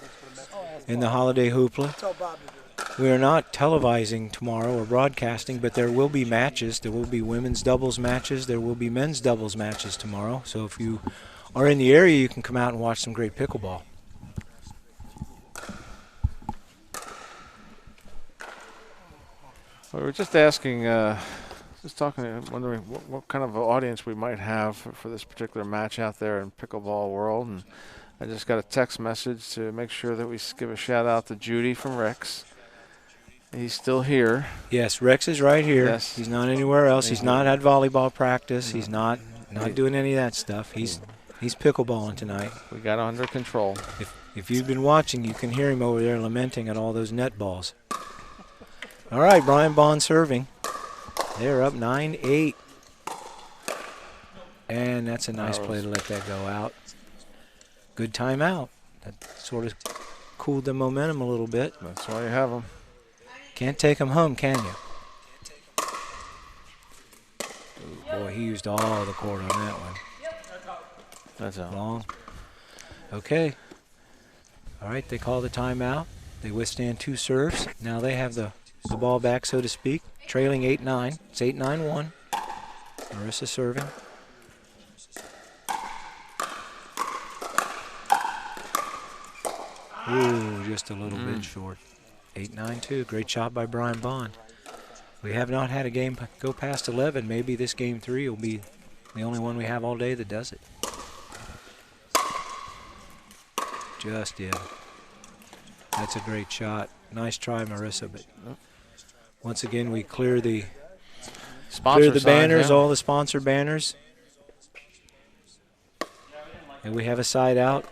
in the Holiday Hoopla. We are not televising tomorrow or broadcasting, but there will be matches. There will be women's doubles matches. There will be men's doubles matches tomorrow. So if you are in the area, you can come out and watch some great pickleball. We were just asking, wondering what kind of audience we might have for this particular match out there in pickleball world. And I just got a text message to make sure that we give a shout out to Judy from Rex. He's still here. Yes, Rex is right here. Yes. He's not anywhere else. He's not had volleyball practice. He's not doing any of that stuff. He's pickleballing tonight. We got it under control. If you've been watching, you can hear him over there lamenting at all those net balls. All right, Brian Bond serving. They're up 9-8. And that's a nice play to let that go out. Good timeout. That sort of cooled the momentum a little bit. That's why you have them. Can't take them home, can you? Ooh, boy, he used all the court on that one. That's out. Long. Okay. All right, they call the timeout. They withstand 2 serves. Now they have the ball back, so to speak, trailing 8-9. It's 8-9-1. Marissa serving. Ooh, just a little bit short. 8-9-2. Great shot by Brian Bond. We have not had a game go past 11. Maybe this game 3 will be the only one we have all day that does it. Just did. That's a great shot. Nice try, Marissa, but once again we clear the banners, all the sponsor banners. And we have a side out.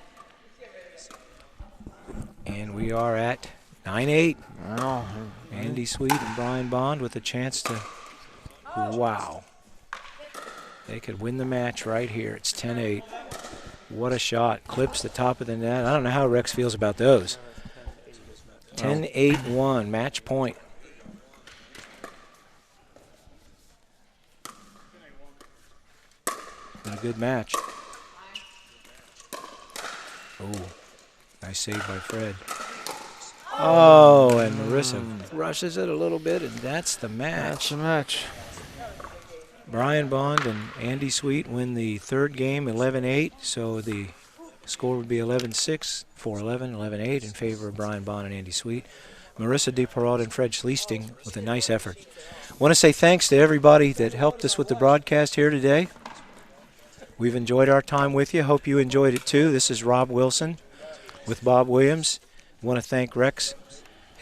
And we are at 9-8. Oh, Andy Sweet and Brian Bond with a chance to, wow. They could win the match right here. It's 10-8. What a shot. Clips the top of the net. I don't know how Rex feels about those. 10-8-1, match point. Been a good match. Oh, nice save by Fred. Oh, and Marissa rushes it a little bit, and that's the match. That's the match. Brian Bond and Andy Sweet win the third game 11-8, so the score would be 11-6, 4-11, 11-8 in favor of Brian Bond and Andy Sweet. Marissa Peralta and Fred Schlichting with a nice effort. I want to say thanks to everybody that helped us with the broadcast here today. We've enjoyed our time with you. Hope you enjoyed it too. This is Rob Wilson with Bob Williams. I want to thank Rex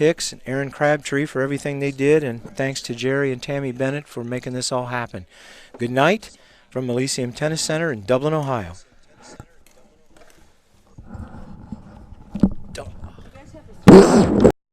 Hicks and Aaron Crabtree for everything they did, and thanks to Jerry and Tammy Bennett for making this all happen. Good night from Elysium Tennis Center in Dublin, Ohio.